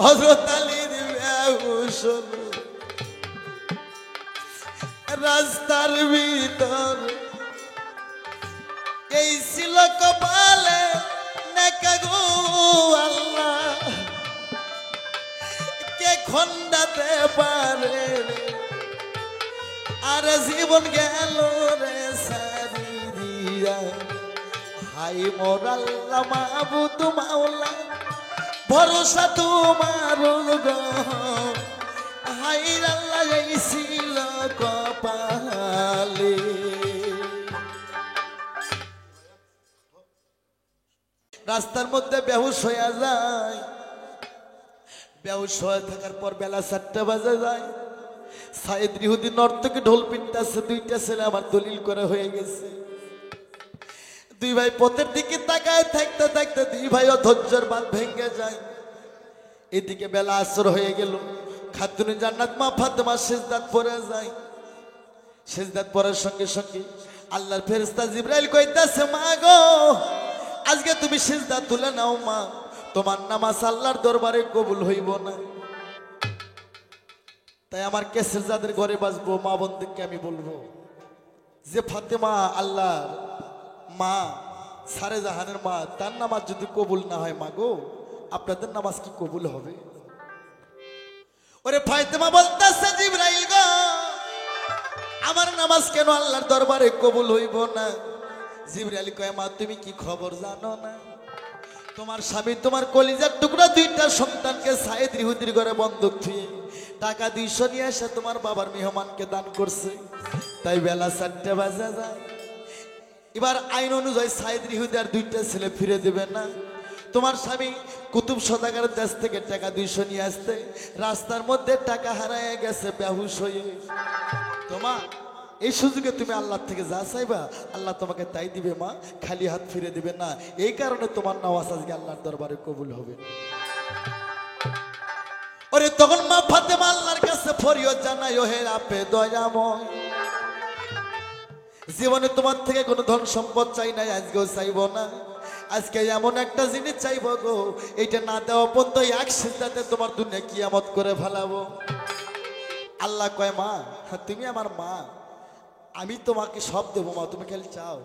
হযরত আলী বেহুশ রাস্তার ভিতর। এই ছিল কপালে নেকা গো আল্লাহ, কে খন্ডাতে পারে। আর জীবন গেল রে সারি দিয়া। হাই মোর আল্লাহ মাবুদ মাওলা, ভরসা তোমার গো। হাই আল্লাহ এই ছিল কপালে। রাস্তার মধ্যে বেহুশ হয়ে যায়। বেহুশ হয়ে থাকার পর বেলা 4টা বাজে যায়। সাইদ ইহুদি নর্তকে ঢোল পিনতেছে, 2টা ছেলে আমার দলিল করে হয়ে গেছে। দুই ভাই পথের দিকে তাকায় থাকতে থাকতে দুই ভাই অধৈর্যের বাঁধ ভেঙে যায়। এদিকে বেলা আসর হয়ে গেল। খাতুন জান্নাত মা ফাতেমা সিজদাত পড়ে যায়। সিজদাত পড়ার সঙ্গে সঙ্গে আল্লাহর ফেরেশতা জিবরাইল কইতাছে, মা গো আজকে তুমি সিজদা তুলে নাও মা, তোমার নামাজ আল্লাহর দরবারে কবুল হইব না। তাই আমার কেসের যাদের ঘরে বাজবো মা বোনদেরকে আমি বলবো যে ফাতেমা আল্লাহর মা, সারে জাহানের মা, তার নামাজ যদি কবুল না হয় মা গো, আপনাদের নামাজ কি কবুল হবে? ওরে ফাতেমা বলতেছে, জিবরাইল গো আমার নামাজ কেন আল্লাহর দরবারে কবুল হইব না? জিবরাইল কয়, মা তুমি কি খবর জানো না? তোমার স্বামী তোমার কলিজার টুকরা দুইটা সন্তানকে সাইদ ইহুদির ঘরে বন্ধক থুয়ে টাকা 200 নিয়ে এসে তোমার বাবার মেহমানকে দান করছে। তাই বেলা 4টা বাজে যায়। এবার আইন অনুযায়ী সাইদ ইহুদি আর দুইটা ছেলে ফিরে দেবে না। তোমার স্বামী কুতুব সদাগরের দেশ থেকে টাকা 200 নিয়ে আসতে রাস্তার মধ্যে টাকা হারায় গেছে বেহুশ হয়ে। তোমার এই সুযোগে তুমি আল্লাহ থেকে যা চাইবা আল্লাহ তোমাকে তাই দিবে মা, খালি হাত ফিরে দিবে না। এই কারণে তোমার নামাজ আজকে আল্লাহর দরবারে কবুল হবে। ওরে তখন মা ফাতেমা আল্লাহর কাছে ফরিয়াদ জানায়, ও হে আপে দয়াময়, জীবনে তোমার থেকে কোনো ধন সম্পদ চাই নাই, আজকেও চাইবো না। আজকে এমন একটা জিনিস চাইবো গো, এইটা না দেওয়া পর্যন্ত এক সিজদাতে তোমার দুনিয়া কিয়ামত করে ফেলাবো। আল্লাহ কয়, মা তুমি আমার মা, আমি তোমাকে সব দেবো মা, তুমি খালি চাও।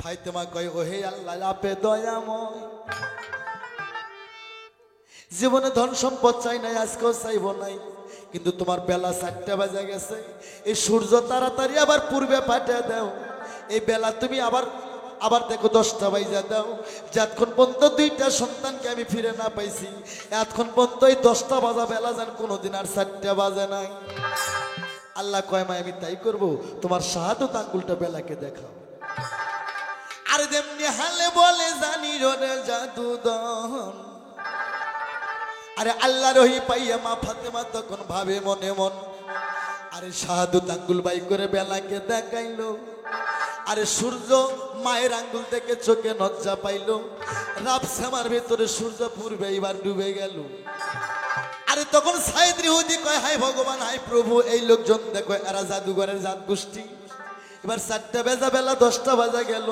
ফাতেমা কয়, ও হে আল্লাহ আপে দয়াময়, জীবনে ধন সম্পদ চাই নাই, আজকেও চাইবো নাই, কিন্তু তোমার বেলা 4টা বাজে গেছে। এই সূর্য তাড়াতাড়ি আবার পূর্বে পাঠিয়ে দাও। এই বেলা তুমি আবার দেখো 10টা বাজে দাও। যতক্ষণ পর্যন্ত দুইটা সন্তানকে আমি ফিরে না পাইছি, এতক্ষণ পর্যন্ত এই 10টা বাজা বেলা যান কোনোদিন আর 4টা বাজে নাই। আল্লাহ কয়, মা আমি তাই করব, তোমার শাহাদত আঙ্গুলটা বেলাকে দেখাও। আর যেমনি হালে বলে জানি রে জাদুদন। আরে আল্লাহ রহি পাইয়া মা ফাতেমা তখন ভাবে মনে মন, আরে শাহাদত আঙ্গুল বাই করে বেলাকে দেখাইলো। আরে সূর্য মায়ের আঙ্গুল থেকে চোখে লজ্জা পাইলো। রাত শ্যামার ভেতরে সূর্য পূর্বে এবার ডুবে গেল। আরে তখন সাইদ ইহুদি কয়, হাই ভগবান, হাই প্রভু, এই লোকজন দেখো এরা জাদুঘরের জাত গোষ্ঠী। এবার 4টা বাজা বেলা 10টা বাজা গেল।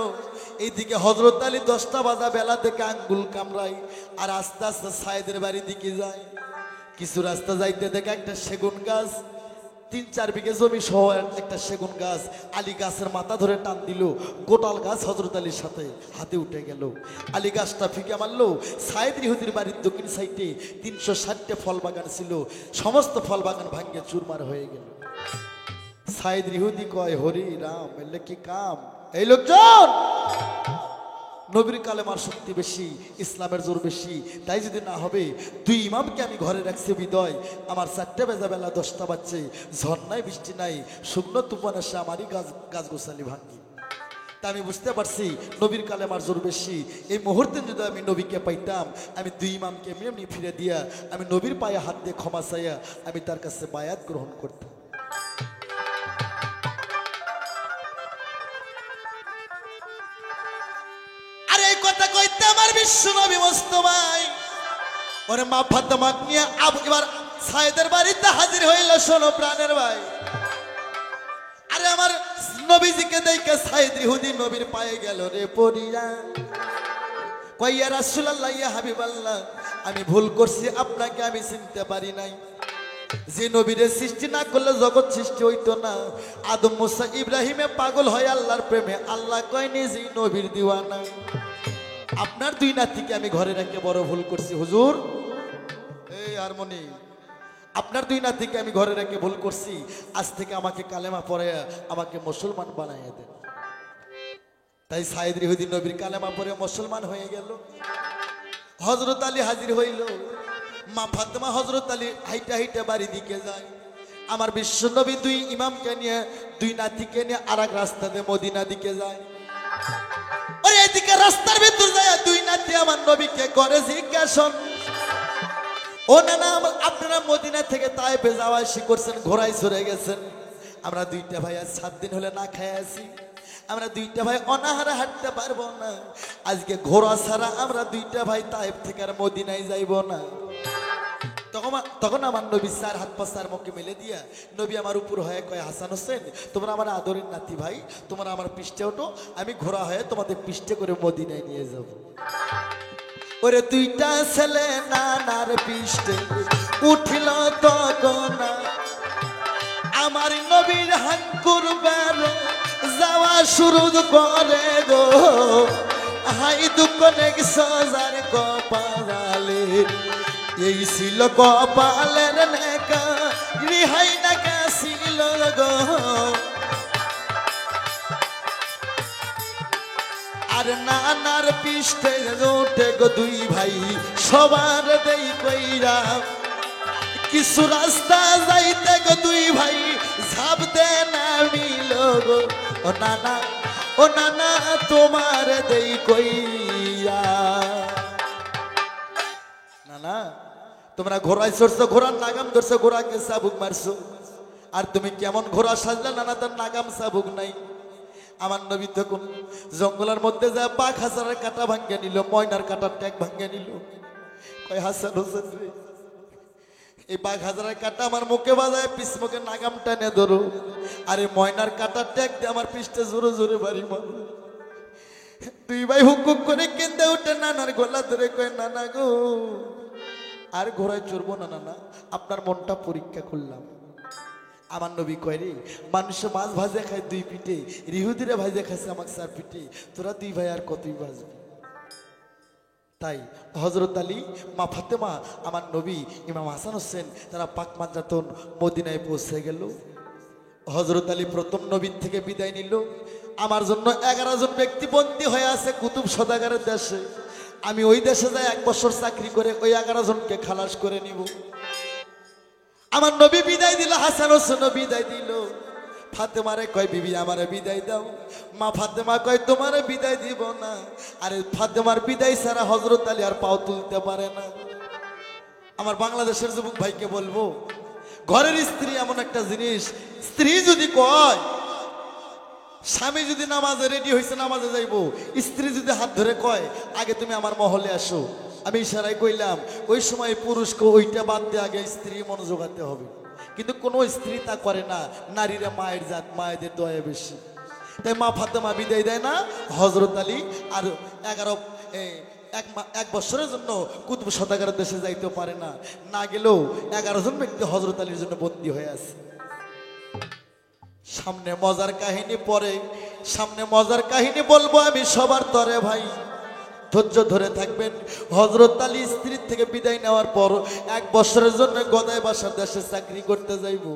এইদিকে হযরত আলী 10টা বাজা বেলা থেকে আঙ্গুল কামড়াই আর আস্তে আস্তে সাইদের বাড়ির দিকে যায়। কিছু রাস্তা যাইতে দেখে একটা সেগুন গাছ, 3-4 বিঘে জমি সহ একটা সেগুন গাছ, আলী গাছের মাথা ধরে টান দিল। গোটাল গাছ হযরত আলীর সাথে হাতে উঠে গেল। আলী গাছটা ফিকে মারলো। সাইদ ইহুদির বাড়ির দক্ষিণ সাইডে 360টা ফল বাগান ছিল, সমস্ত ফল বাগান ভাঙ্গে চুরমার হয়ে গেল। সাইদ ইহুদি কয়, হরি রাম, এলে কি কাম? এই লোকজন নবীর কালেমার শক্তি বেশি, ইসলামের জোর বেশি, তাই যদি না হবে 2 ইমামকে আমি ঘরে রাখছি বিদয়। আমার 4টা বাজা বেলা 10টা বাজছে, ঝর্ণায় বৃষ্টি নাই, শুকনো তুফান এসে আমারই গাছ গোছালি ভাঙ্গি। তা আমি বুঝতে পারছি নবীর কালেমার জোর বেশি। এই মুহূর্তে যদি আমি নবীকে পাইতাম, আমি 2 ইমামকে এমনি ফিরে দিয়া আমি নবীর পায়ে হাত দিয়ে ক্ষমা চাইয়া আমি তার কাছে বায়াত গ্রহণ করতাম। কথা কইতে আমার বিশ্ব নবী মোস্তফাই ওরে মা ফাতেমা নিয়ে এবার সাইদের বাড়িতে হাজির হইল। শোনো প্রাণের ভাই, আরে আমার নবীজিকে দেখে সাইদ ইহুদি নবীর পায়ে গেল রে পড়িয়া। কই, ইয়া রাসূলুল্লাহ, ইয়া হাবিবাল্লাহ, আমি ভুল করছি, আপনাকে আমি চিনতে পারি নাই। যে নবীরে সৃষ্টি না করলে জগৎ সৃষ্টি হইতো না। আদম, মুসা, ইব্রাহিমে পাগল হয় আল্লাহর প্রেমে, আল্লাহ কয়নি যে নবীর দিওয়ানা। আপনার 2 নাতিকে আমি ঘরে রেখে বড় ভুল করছি হুজুর। এই হারমোনি, আপনার 2 নাতিকে আমি ঘরে রেখে ভুল করছি, আজ থেকে আমাকে কালেমা পড়ে আমাকে মুসলমান বানাইয়া দেন। তাই সাইদ ইহুদি নবীর কালেমা পড়ে মুসলমান হয়ে গেল। হযরত আলী হাজির হইল। মা ফাতেমা হযরত আলী হাইটা হাইটা বাড়ি দিকে যায়। আমার বিশ্ব নবী 2 ইমামকে নিয়ে 2 নাতিকে নিয়ে আরেক রাস্তা দিয়ে মদিনা দিকে যায়। ওরে এদিকে রাস্তার ভিতর যায় 2 নাতি আমার নবীকে করে জিজ্ঞাসা, ও না না, আপনারা মদিনা থেকে তায়েফে যাওয়া করছেন, ঘোড়ায় চড়ে গেছেন। আমরা 2টা ভাই আজ 7 দিন হলে না খাই আছি। আমরা দুইটা ভাই অনাহারে হাঁটতে পারবো না, আজকে ঘোড়া ছাড়া আমরা দুইটা ভাই তায়েফ থেকে আর মদিনায় যাইব না। তখন আমার নবী চার হাত পা চার মুখে মেলে দিয়া নবী আমার উপর হয়ে কয়, হাসান হোসেন তোমরা আমার আদরের নাতি ভাই, তোমরা আমার পৃষ্ঠে ওঠো, আমি ঘোড়া হয়ে তোমাদের পৃষ্ঠে করে মদিনায় নিয়ে যাব। ওরে দুইটা ছেলে নানার পৃষ্ঠে উঠিল তখন আমার নবীর হাঙ্কুর বেরো যাওয়া শুরু করে গো। হাই দুঃখ নেক সজার কপালে, এই ছিল কপালের নেকা, রিহাই নাকা ছিল গো। আর নানার পৃষ্ঠে ওঠে গো দুই ভাই সবার দেই কইরা, কিছু রাস্তা যাইতে গো দুই ভাই ঝাঁপ দে না মিল গো। ও নানা তোমার দেই কইয়া। নানা তোমরা ঘোড়ায় চড়ছো, ঘোড়ার নাগাম ধরছো, ঘোড়াকে চাবুক মারছো, আর তুমি কেমন ঘোড়া সাজলে নানা, তার নাগাম চাবুক নাই। আমার নবী তখন জঙ্গলের মধ্যে যা পাক হাজারের কাটা ভাঙ্গে নিল, ময়নার কাটার ট্যাগ ভাঙ্গে নিল। কয় হাসান হোসেন রে, এই বাঘ হাজারের কাটা আমার মুখে বাজায়, পিস মুখে নাগাম টানে ধরো, আর এই ময়নার কাটার ট্যাগ দিয়ে আমার পৃষ্ঠে জোরে জোরে বাড়ি মারো। দুই ভাই হুকুক করে কেঁদে উঠে নানার গলা ধরে কয়, নানা গো আর ঘোড়ায় চড়বো না নানা, আপনার মনটা পরীক্ষা করলাম। আমার নবী কয়, রে মানুষ মাছ ভাজে খায় দুই পিঠে, রিহুদিরে ভাজে খাইছে আমাকে চার পিঠে, তোরা দুই ভাই আর কতই বাজবি। তাই হযরত আলী, মা ফাতেমা, আমার নবী ইমাম হাসান হোসেন তারা পাক মানজাতন মদিনায় পৌঁছে গেল। হযরত আলী প্রথম নবীর থেকে বিদায় নিল। আমার জন্য 11 জন ব্যক্তি বন্দী হয়ে আছে কুতুব সদাগরের দেশে। আমি ওই দেশে যাই 1 বছর চাকরি করে ওই 11 জনকে খালাস করে নিব। আমার নবী বিদায় দিল, হাসান হোসেন বিদায় দিল। ফাতেমারে কয়, বিবি আমারে বিদায় দাও। মা ফাতেমা কয়, তোমারে বিদায় দিব না। আরে ফাতেমার বিদায় ছাড়া হযরত আলী আর পাও তুলতে পারে না। আমার বাংলাদেশের যুবক ভাইকে বলবো, ঘরের স্ত্রী এমন একটা জিনিস, স্ত্রী যদি কয়, স্বামী যদি নামাজে রেডি হয়েছে নামাজে যাইবো, স্ত্রী যদি হাত ধরে কয় আগে তুমি আমার মহলে আসো, আমি ইশারায় কইলাম, ওই সময় পুরুষকে ওইটা বাদ দিয়ে আগে স্ত্রী মনোযোগাতে হবে। কিন্তু কোনো স্ত্রী তা করে না, নারীরা মায়ের জাত, মায়েদের দয়া বেশি। তাই মা ফাতেমা বিদায় দেয় না, হযরত আলী আর 1 বছরের জন্য কুতুব সদাগরের দেশে যাইতে পারে না। না গেলেও 11 জন ব্যক্তি হযরত আলীর জন্য বন্দী হয়ে আছে। সামনে মজার কাহিনী, পরে সামনে মজার কাহিনী বলবো আমি সবার তরে ভাই, ধৈর্য ধরে থাকবেন। হযরত আলী স্ত্রীর থেকে বিদায় নেওয়ার পর 1 বছরের জন্য গদাই বাসার দেশে চাকরি করতে যাইব।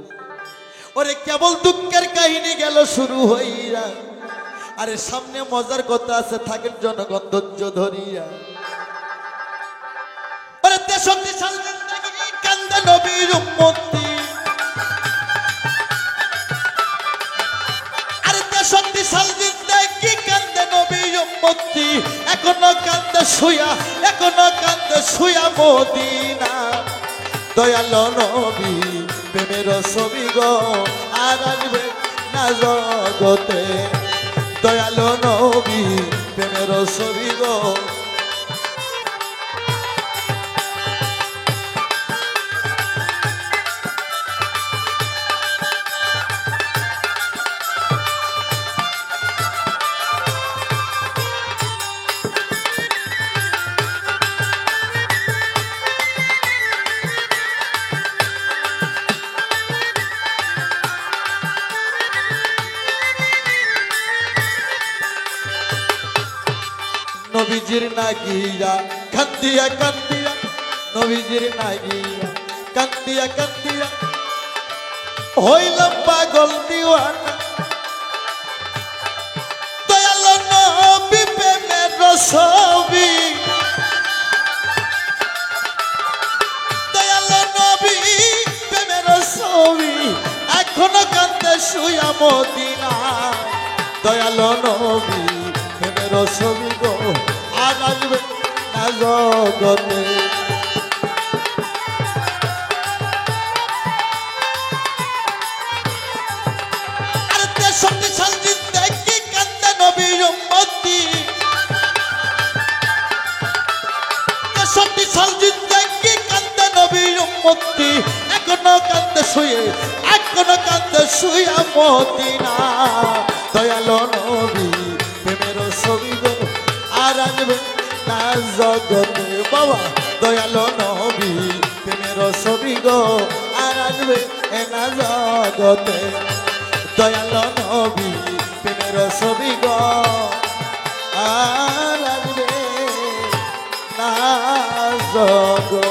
ওরে কেবল দুঃখের কাহিনী গেল শুরু হইয়া, আরে সামনে মজার কথা আছে, থাকেন জনগণ ধৈর্য ধরিয়া। ওরে 63 সাল জিন্দেগি কান্দে নবীর উম্মতি, আরে 63 সাল জিন্দেগি কান্দে নবীর উম্মতি, এখনো কান্দে শুয়া মদিনা। দয়ালো নবী প্রেমের ছবি গো আর আসবে না জগতে, দয়ালো নবী প্রেমের ছবি গো। নবীজির নাগিয়া কান্দিয়া কান্দিয়া, নবীজির নাগিয়া কান্দিয়া কান্দিয়া হইলাম পাগল দিওয়ানা। দয়ালো নবী প্রেমের ছবি, দয়ালো নবী প্রেমের ছবি, এখনো কান্দে শুয়া মদিনা। দয়ালো নবী প্রেমের ছবি গো আর আসবে না জগতে। আর 63 সাল জিন্দেগি কান্দে মদিনা দয়ালো নবী প্রেমের ছবি গো আর আসবে না জগতে বাবা দয়ালো নবী প্রেমের ছবি গো আর আসবে না জগতে দয়ালো নবী প্রেমের ছবি গো আর আসবে না জগতে